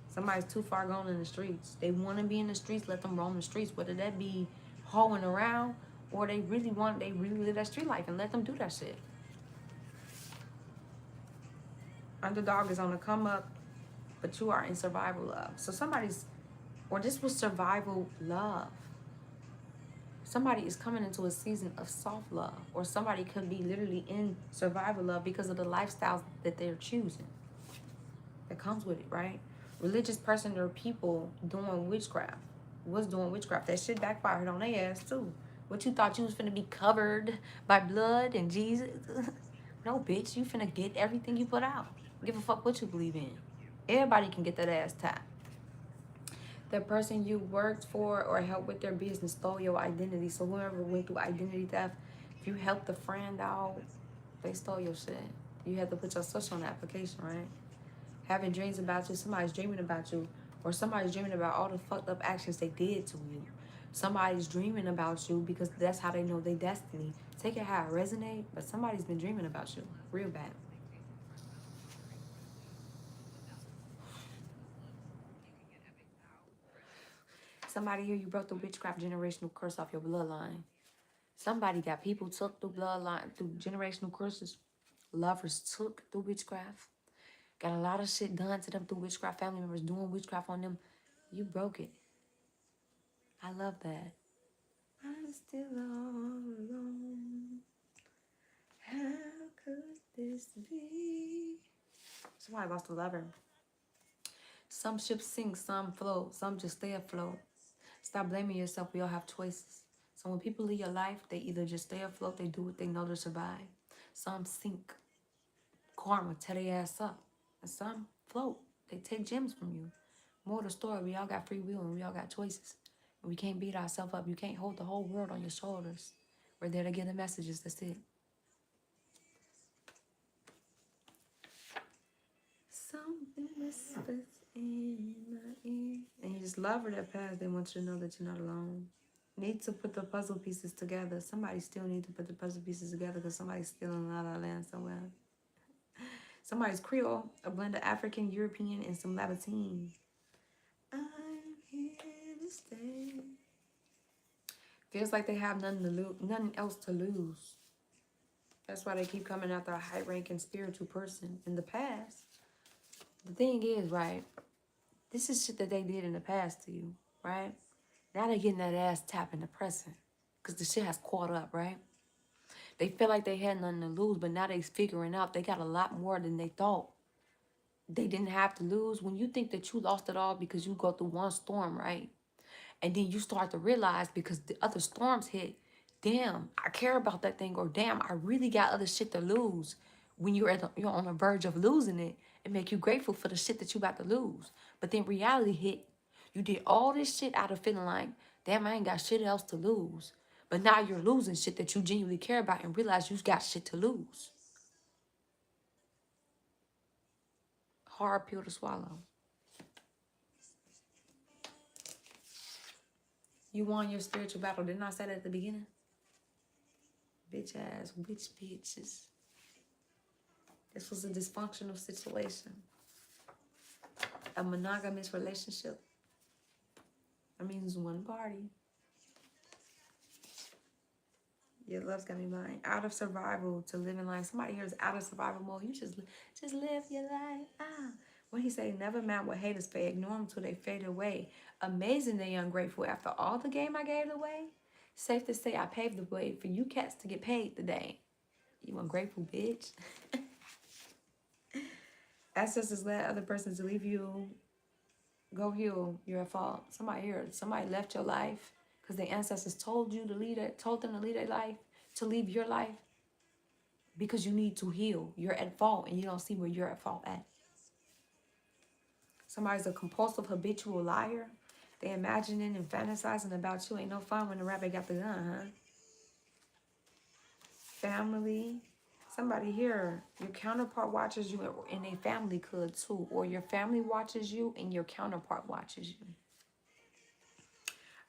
Somebody's too far gone in the streets. They want to be in the streets, let them roam the streets. Whether that be hoeing around or they really live that street life, and let them do that shit. Underdog is on the come up, but you are in survival love. So this was survival love. Somebody is coming into a season of soft love, or somebody could be literally in survival love because of the lifestyles that they're choosing. That comes with it, right? Religious person or people doing witchcraft. Was doing witchcraft. That shit backfired on their ass too. What you thought you was finna be covered by blood and Jesus? No, bitch. You finna get everything you put out. Give a fuck what you believe in. Everybody can get that ass tapped. The person you worked for or helped with their business stole your identity. So whoever went through identity theft, if you helped a friend out, they stole your shit. You have to put your social on the application, right? Having dreams about you, somebody's dreaming about you, or somebody's dreaming about all the fucked up actions they did to you. Somebody's dreaming about you because that's how they know their destiny. Take it how it resonates, but somebody's been dreaming about you real bad. Somebody here, you broke the witchcraft generational curse off your bloodline. Somebody got people took through bloodline, through generational curses, lovers took through witchcraft. Got a lot of shit done to them through witchcraft. Family members doing witchcraft on them. You broke it. I love that. I'm still all alone. How could this be? Somebody lost a lover. Some ships sink, some float, some just stay afloat. Stop blaming yourself. We all have choices. So when people leave your life, they either just stay afloat, they do what they know to survive. Some sink. Karma, tear their ass up. And some float. They take gems from you. More of the story, we all got free will and we all got choices. And we can't beat ourselves up. You can't hold the whole world on your shoulders. We're there to give the messages. That's it. Something whispers in my ear. And you just love her that past. They want you to know that you're not alone. Need to put the puzzle pieces together. Somebody still needs to put the puzzle pieces together because somebody's still in La La Land somewhere. Somebody's Creole, a blend of African, European, and some Latin. I'm here to stay. Feels like they have nothing to lose, nothing else to lose. That's why they keep coming after a high-ranking spiritual person in the past. The thing is, right, this is shit that they did in the past to you, right? Now they're getting that ass tapped in the present because the shit has caught up, right? They feel like they had nothing to lose, but now they're figuring out they got a lot more than they thought. They didn't have to lose. When you think that you lost it all because you go through one storm, right? And then you start to realize because the other storms hit, damn, I care about that thing, or damn, I really got other shit to lose. When you're on the verge of losing it, it make you grateful for the shit that you about to lose. But then reality hit. You did all this shit out of feeling like, damn, I ain't got shit else to lose. But now you're losing shit that you genuinely care about and realize you got shit to lose. Hard pill to swallow. You won your spiritual battle. Didn't I say that at the beginning? Bitch ass witch bitches. This was a dysfunctional situation. A monogamous relationship. That means one party. Your love's got me blind. Out of survival to living life. Somebody here is out of survival mode. You just live your life. What he say? Never mind what haters say. Ignore them till they fade away. Amazing they ungrateful. After all the game I gave away. Safe to say I paved the way for you cats to get paid today. You ungrateful bitch. Ancestors led other persons to leave you. Go heal. You're at fault. Somebody here. Somebody left your life because the ancestors told you to lead it. Told them to lead their life. To leave your life. Because you need to heal. You're at fault and you don't see where you're at fault at. Somebody's a compulsive, habitual liar. They imagining and fantasizing about you. Ain't no fun when the rabbit got the gun, huh? Family. Somebody here, your counterpart watches you and a family could too. Or your family watches you and your counterpart watches you.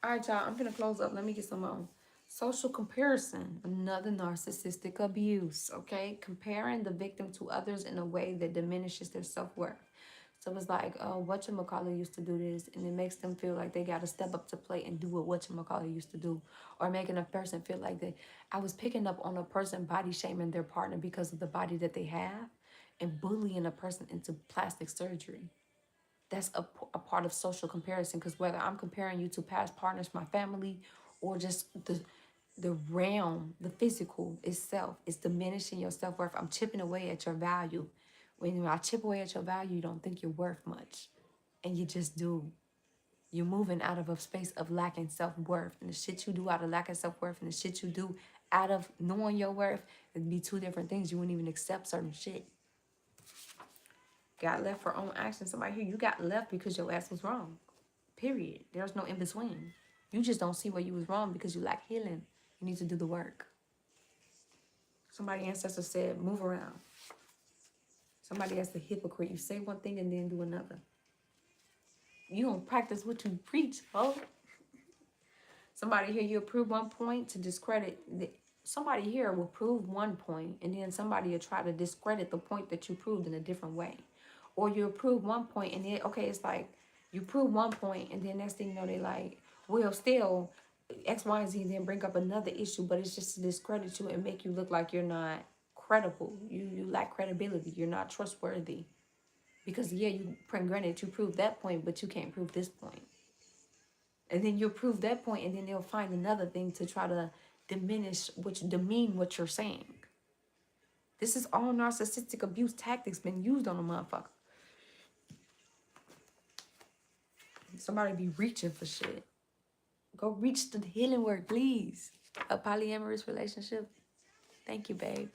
All right, y'all. I'm going to close up. Let me get some more. Social comparison. Another narcissistic abuse, okay? Comparing the victim to others in a way that diminishes their self-worth. So it's like, oh, whatchamacallit used to do this, and it makes them feel like they got to step up to plate and do what whatchamacallit used to do. Or making a person feel like that. I was picking up on a person body shaming their partner because of the body that they have and bullying a person into plastic surgery. That's a part of social comparison, because whether I'm comparing you to past partners, my family, or just the realm, the physical itself, is diminishing your self-worth. I'm chipping away at your value. When I chip away at your value, you don't think you're worth much. And you just do. You're moving out of a space of lacking self-worth. And the shit you do out of lacking self-worth and the shit you do out of knowing your worth, it'd be two different things. You wouldn't even accept certain shit. Got left for own action. Somebody here, you got left because your ass was wrong. Period. There's no in-between. You just don't see where you was wrong because you lack healing. You need to do the work. Somebody ancestor said, move around. Somebody that's a hypocrite. You say one thing and then do another. You don't practice what you preach, oh. Somebody here, you prove one point to discredit. Somebody here will prove one point and then somebody will try to discredit the point that you proved in a different way. Or you'll prove one point and then, okay, it's like you prove one point and then next thing you know, they like, well, still X, Y, and Z, and then bring up another issue, but it's just to discredit you and make you look like you're not credible. You lack credibility. You're not trustworthy. Because, yeah, granted, you proved that point, but you can't prove this point. And then you'll prove that point, and then they'll find another thing to try to demean what you're saying. This is all narcissistic abuse tactics been used on a motherfucker. Somebody be reaching for shit. Go reach the healing word, please. A polyamorous relationship. Thank you, babe.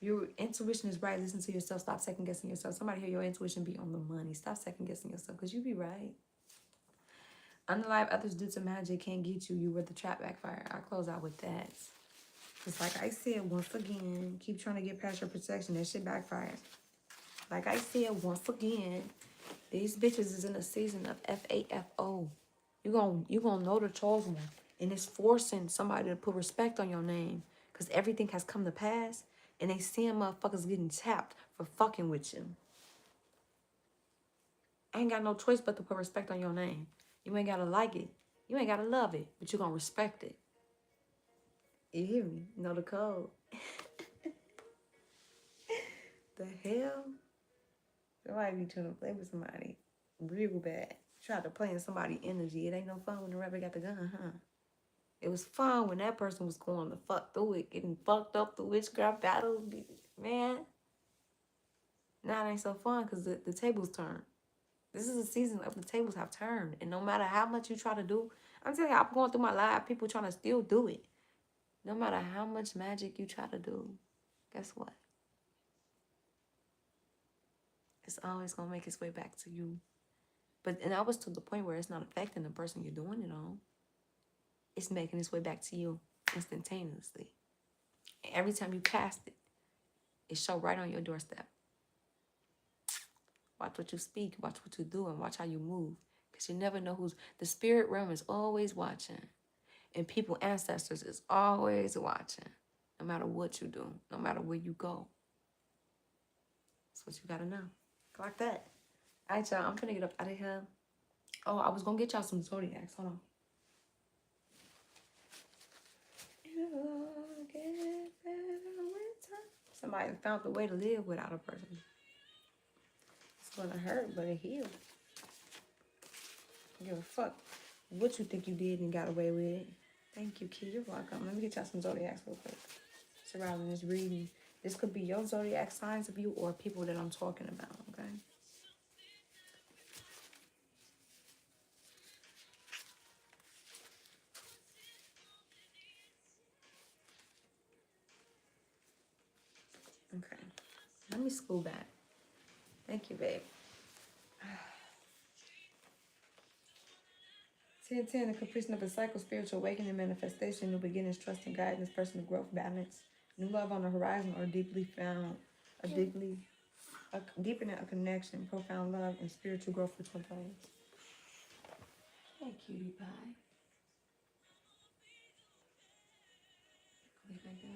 Your intuition is right. Listen to yourself. Stop second guessing yourself. Somebody hear your intuition be on the money. Stop second guessing yourself, because you be right. Unalive others due to magic can't get you. You were the trap backfire. I'll close out with that. It's like I said once again, keep trying to get past your protection. That shit backfires. Like I said once again, these bitches is in a season of FAFO. You gonna know the chosen one. And it's forcing somebody to put respect on your name. Because everything has come to pass. And they seeing motherfuckers getting tapped for fucking with you. I ain't got no choice but to put respect on your name. You ain't gotta like it. You ain't gotta love it. But you gonna respect it. You hear me? You know the code. The hell? Somebody be trying to play with somebody real bad. Try to play in somebody's energy. It ain't no fun when the rapper got the gun, huh? It was fun when that person was going to fuck through it, getting fucked up through witchcraft battles. Man, now it ain't so fun because the tables turn. This is a season of the tables have turned. And no matter how much you try to do, I'm telling you, I'm going through my life, people trying to still do it. No matter how much magic you try to do, guess what? It's always going to make its way back to you. And I was to the point where it's not affecting the person you're doing it on. It's making its way back to you instantaneously. And every time you cast it, it show right on your doorstep. Watch what you speak, watch what you do, and watch how you move. Because you never know the spirit realm is always watching. And people, ancestors, is always watching. No matter what you do, no matter where you go. That's what you gotta know. Like that. All right, y'all, I'm finna get up out of here. Oh, I was gonna get y'all some zodiacs. Hold on. Somebody found the way to live without a person. It's gonna hurt, but it heals. Don't give a fuck what you think you did and got away with it. Thank you, Key. You're welcome. Let me get y'all some zodiacs real quick. Surrounding this reading. This could be your zodiac signs of you or people that I'm talking about, okay? Okay. Let me scroll back. Thank you, babe. 10-10, the completion of a cycle, spiritual awakening, manifestation, new beginnings, trust and guidance, personal growth, balance, new love on the horizon, or deepening a connection, profound love, and spiritual growth for twin flames. Thank you, bye. Thank you.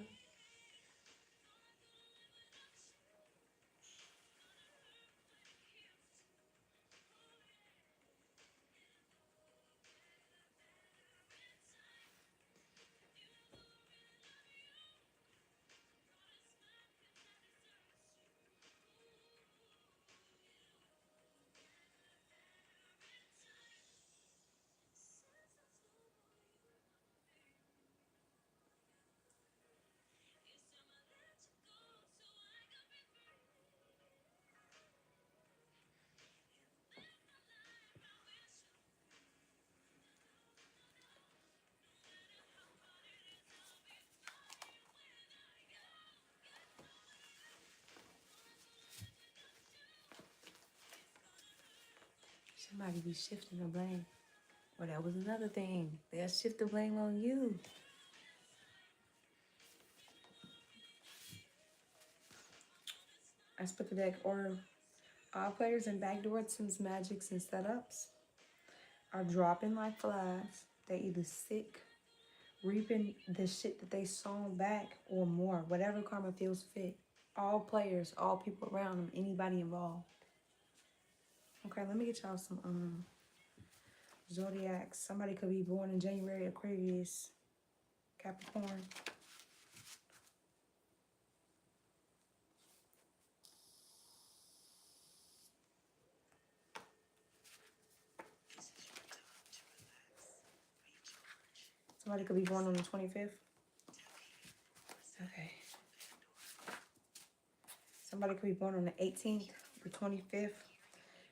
Somebody be shifting the blame. Well, that was another thing. They'll shift the blame on you. I split the deck. Or all players in backdoor Tim's magics and setups are dropping like flies. They either sick, reaping the shit that they sown back, or more. Whatever karma feels fit. All players, all people around them, anybody involved. Okay, let me get y'all some zodiacs. Somebody could be born in January, Aquarius, Capricorn. Somebody could be born on the 25th. Okay. Somebody could be born on the 18th, the 25th.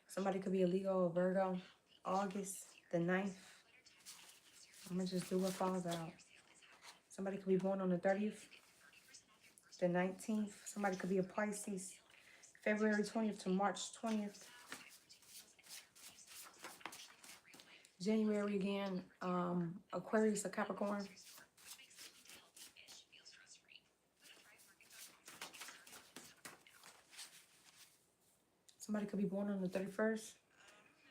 Somebody could be a Leo or Virgo. August the 9th. I'm going to just do what falls out. Somebody could be born on the 30th, the 19th. Somebody could be a Pisces. February 20th to March 20th. January again, Aquarius or Capricorn. Somebody could be born on the 31st.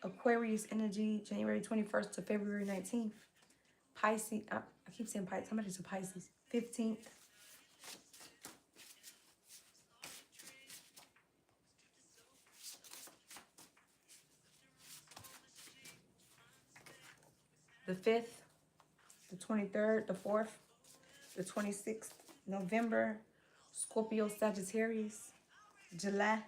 Aquarius energy, January 21st to February 19th. Pisces, I keep saying Pisces, somebody's a Pisces. 15th. The 5th, the 23rd, the 4th, the 26th, November, Scorpio, Sagittarius, July,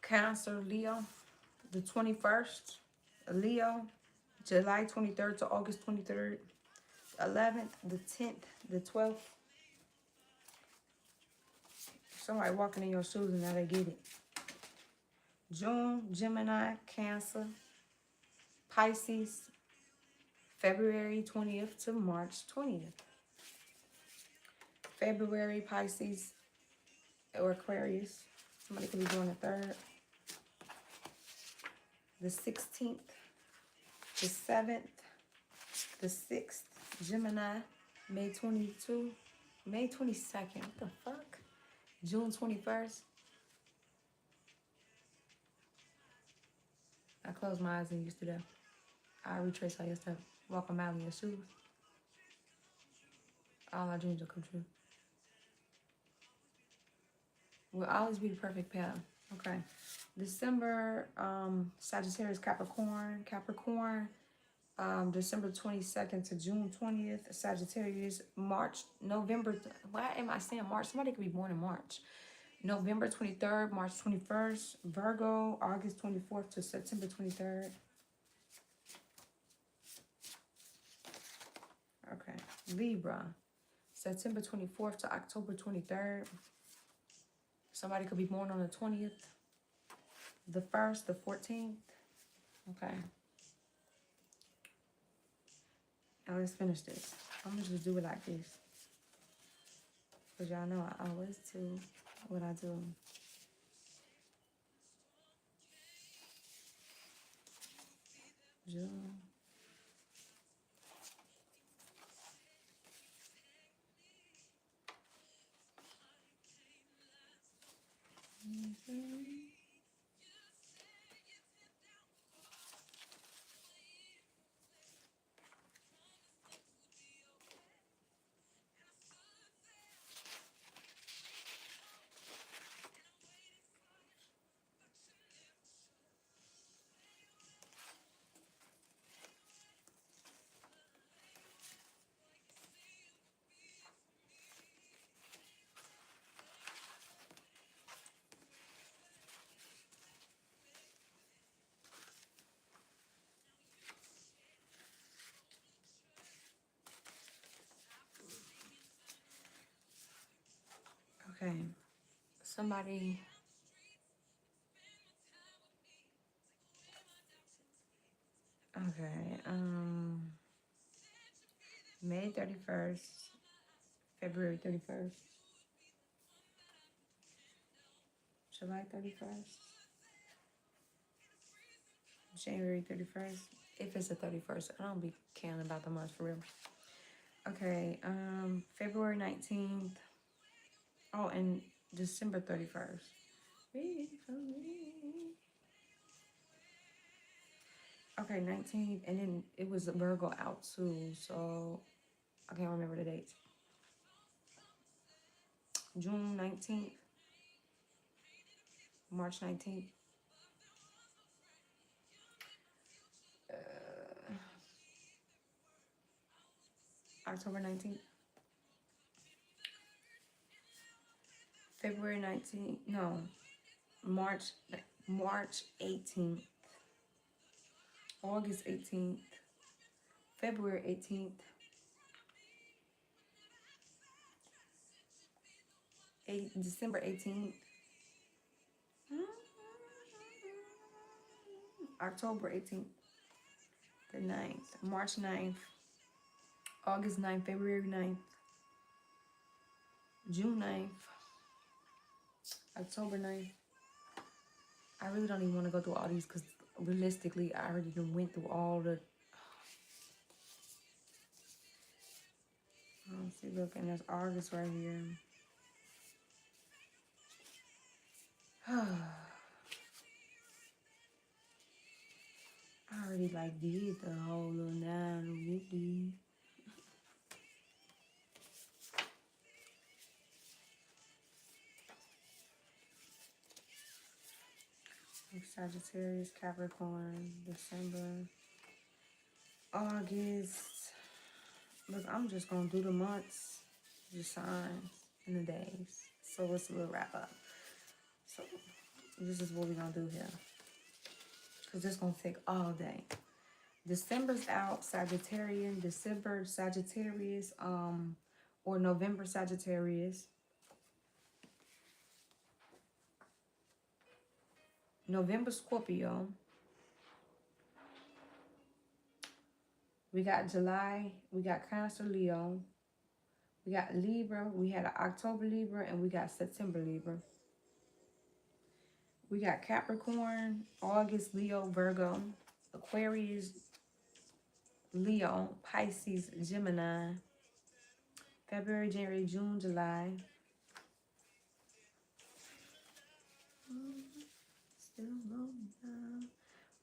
Cancer, Leo, the 21st, Leo, July 23rd to August 23rd, 11th, the 10th, the 12th. Somebody walking in your shoes and now they get it. June, Gemini, Cancer, Pisces, February 20th to March 20th. February, Pisces, or Aquarius. Somebody could be born the 3rd. The 16th, the 7th, the 6th, Gemini, May 22, May 22nd, what the fuck? June 21st. I close my eyes and used to that. I retrace all your stuff. Walk a mile in your shoes. All our dreams will come true. We'll always be the perfect path. Okay. December, Sagittarius, Capricorn, December 22nd to June 20th, Sagittarius, November, why am I saying March? Somebody could be born in March. November 23rd, March 21st, Virgo, August 24th to September 23rd. Okay. Libra, September 24th to October 23rd. Somebody could be born on the 20th, the 1st, the 14th. Okay. Now let's finish this. I'm going to just do it like this. Because y'all know I always do what I do. June. Okay. Somebody. Okay. May 31st, February 31st, July 31st, January 31st. If it's the 31st, I don't be caring about the months for real. Okay, February 19th. Oh, and December 31st. Read for me. Okay, 19th, and then it was a Virgo out too, so I can't remember the dates. June 19th, March 19th. October 19th. February 19th. No. March 18th. August 18th. February 18th. December 18th. October 18th. The 9th. March 9th. August 9th. February 9th. June 9th. October 9th. I really don't even want to go through all these because realistically, I already went through all the... Let's see, look, and that's August right here. I already like did the whole little 950. Sagittarius, Capricorn, December, August. Look, I'm just gonna do the months, the signs, and the days. So let's wrap up. So this is what we're gonna do here, because this is gonna take all day. December's out, Sagittarian, December Sagittarius, or November Sagittarius. November Scorpio. We got July, we got Cancer Leo. We got Libra, we had an October Libra, and we got September Libra. We got Capricorn, August, Leo, Virgo, Aquarius, Leo, Pisces, Gemini, February, January, June, July.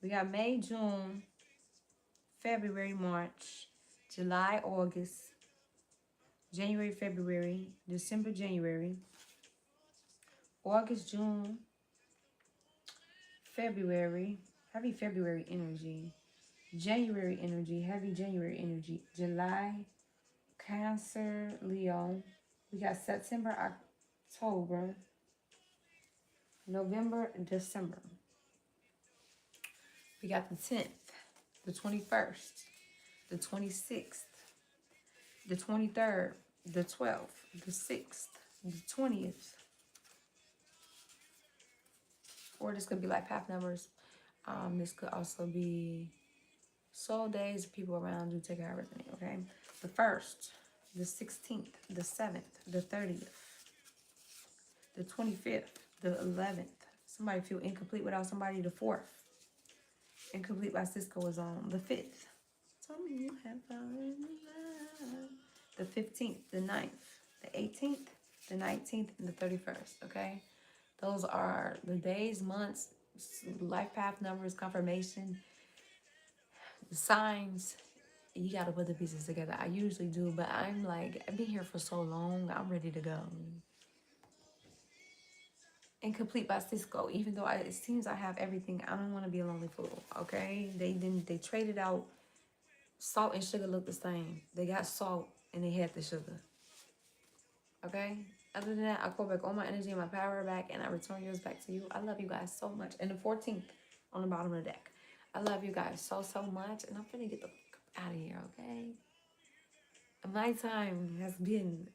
We got May, June, February, March, July, August, January, February, December, January, August, June, February, heavy February energy, January energy, heavy January energy, July, Cancer, Leo. We got September, October, November, and December. We got the 10th, the 21st, the 26th, the 23rd, the 12th, the 6th, the 20th. Or this could be like path numbers. This could also be soul days, people around you, take care of everything, okay? The 1st, the 16th, the 7th, the 30th, the 25th, the 11th. Somebody feel incomplete without somebody, the 4th. Incomplete by Cisco is on the 5th. Tell me you have fallen in love. The 15th, the 9th, the 18th, the 19th, and the 31st, okay? Those are the days, months, life path numbers, confirmation, the signs. You got to put the pieces together. I usually do, but I'm like, I've been here for so long. I'm ready to go. Incomplete by Cisco. Even though it seems I have everything, I don't want to be a lonely fool, okay? They traded out. Salt and sugar look the same. They got salt and they had the sugar. Okay? Other than that, I call back all my energy and my power back, and I return yours back to you. I love you guys so much. And the 14th on the bottom of the deck. I love you guys so, so much. And I'm finna get the fuck out of here, okay? My time has been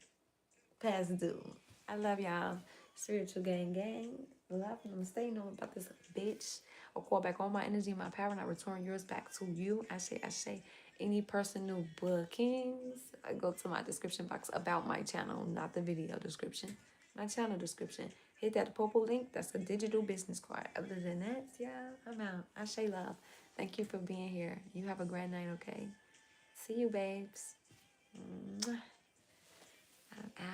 past due. I love y'all. Spiritual gang gang. Love, and I'm staying on about this bitch. I'll call back all my energy and my power, and I return yours back to you. I say. Any personal bookings, I go to my description box about my channel, not the video description. My channel description. Hit that purple link. That's a digital business card. Other than that, yeah, I'm out. I say love. Thank you for being here. You have a grand night, okay? See you, babes. Mwah. I'm out.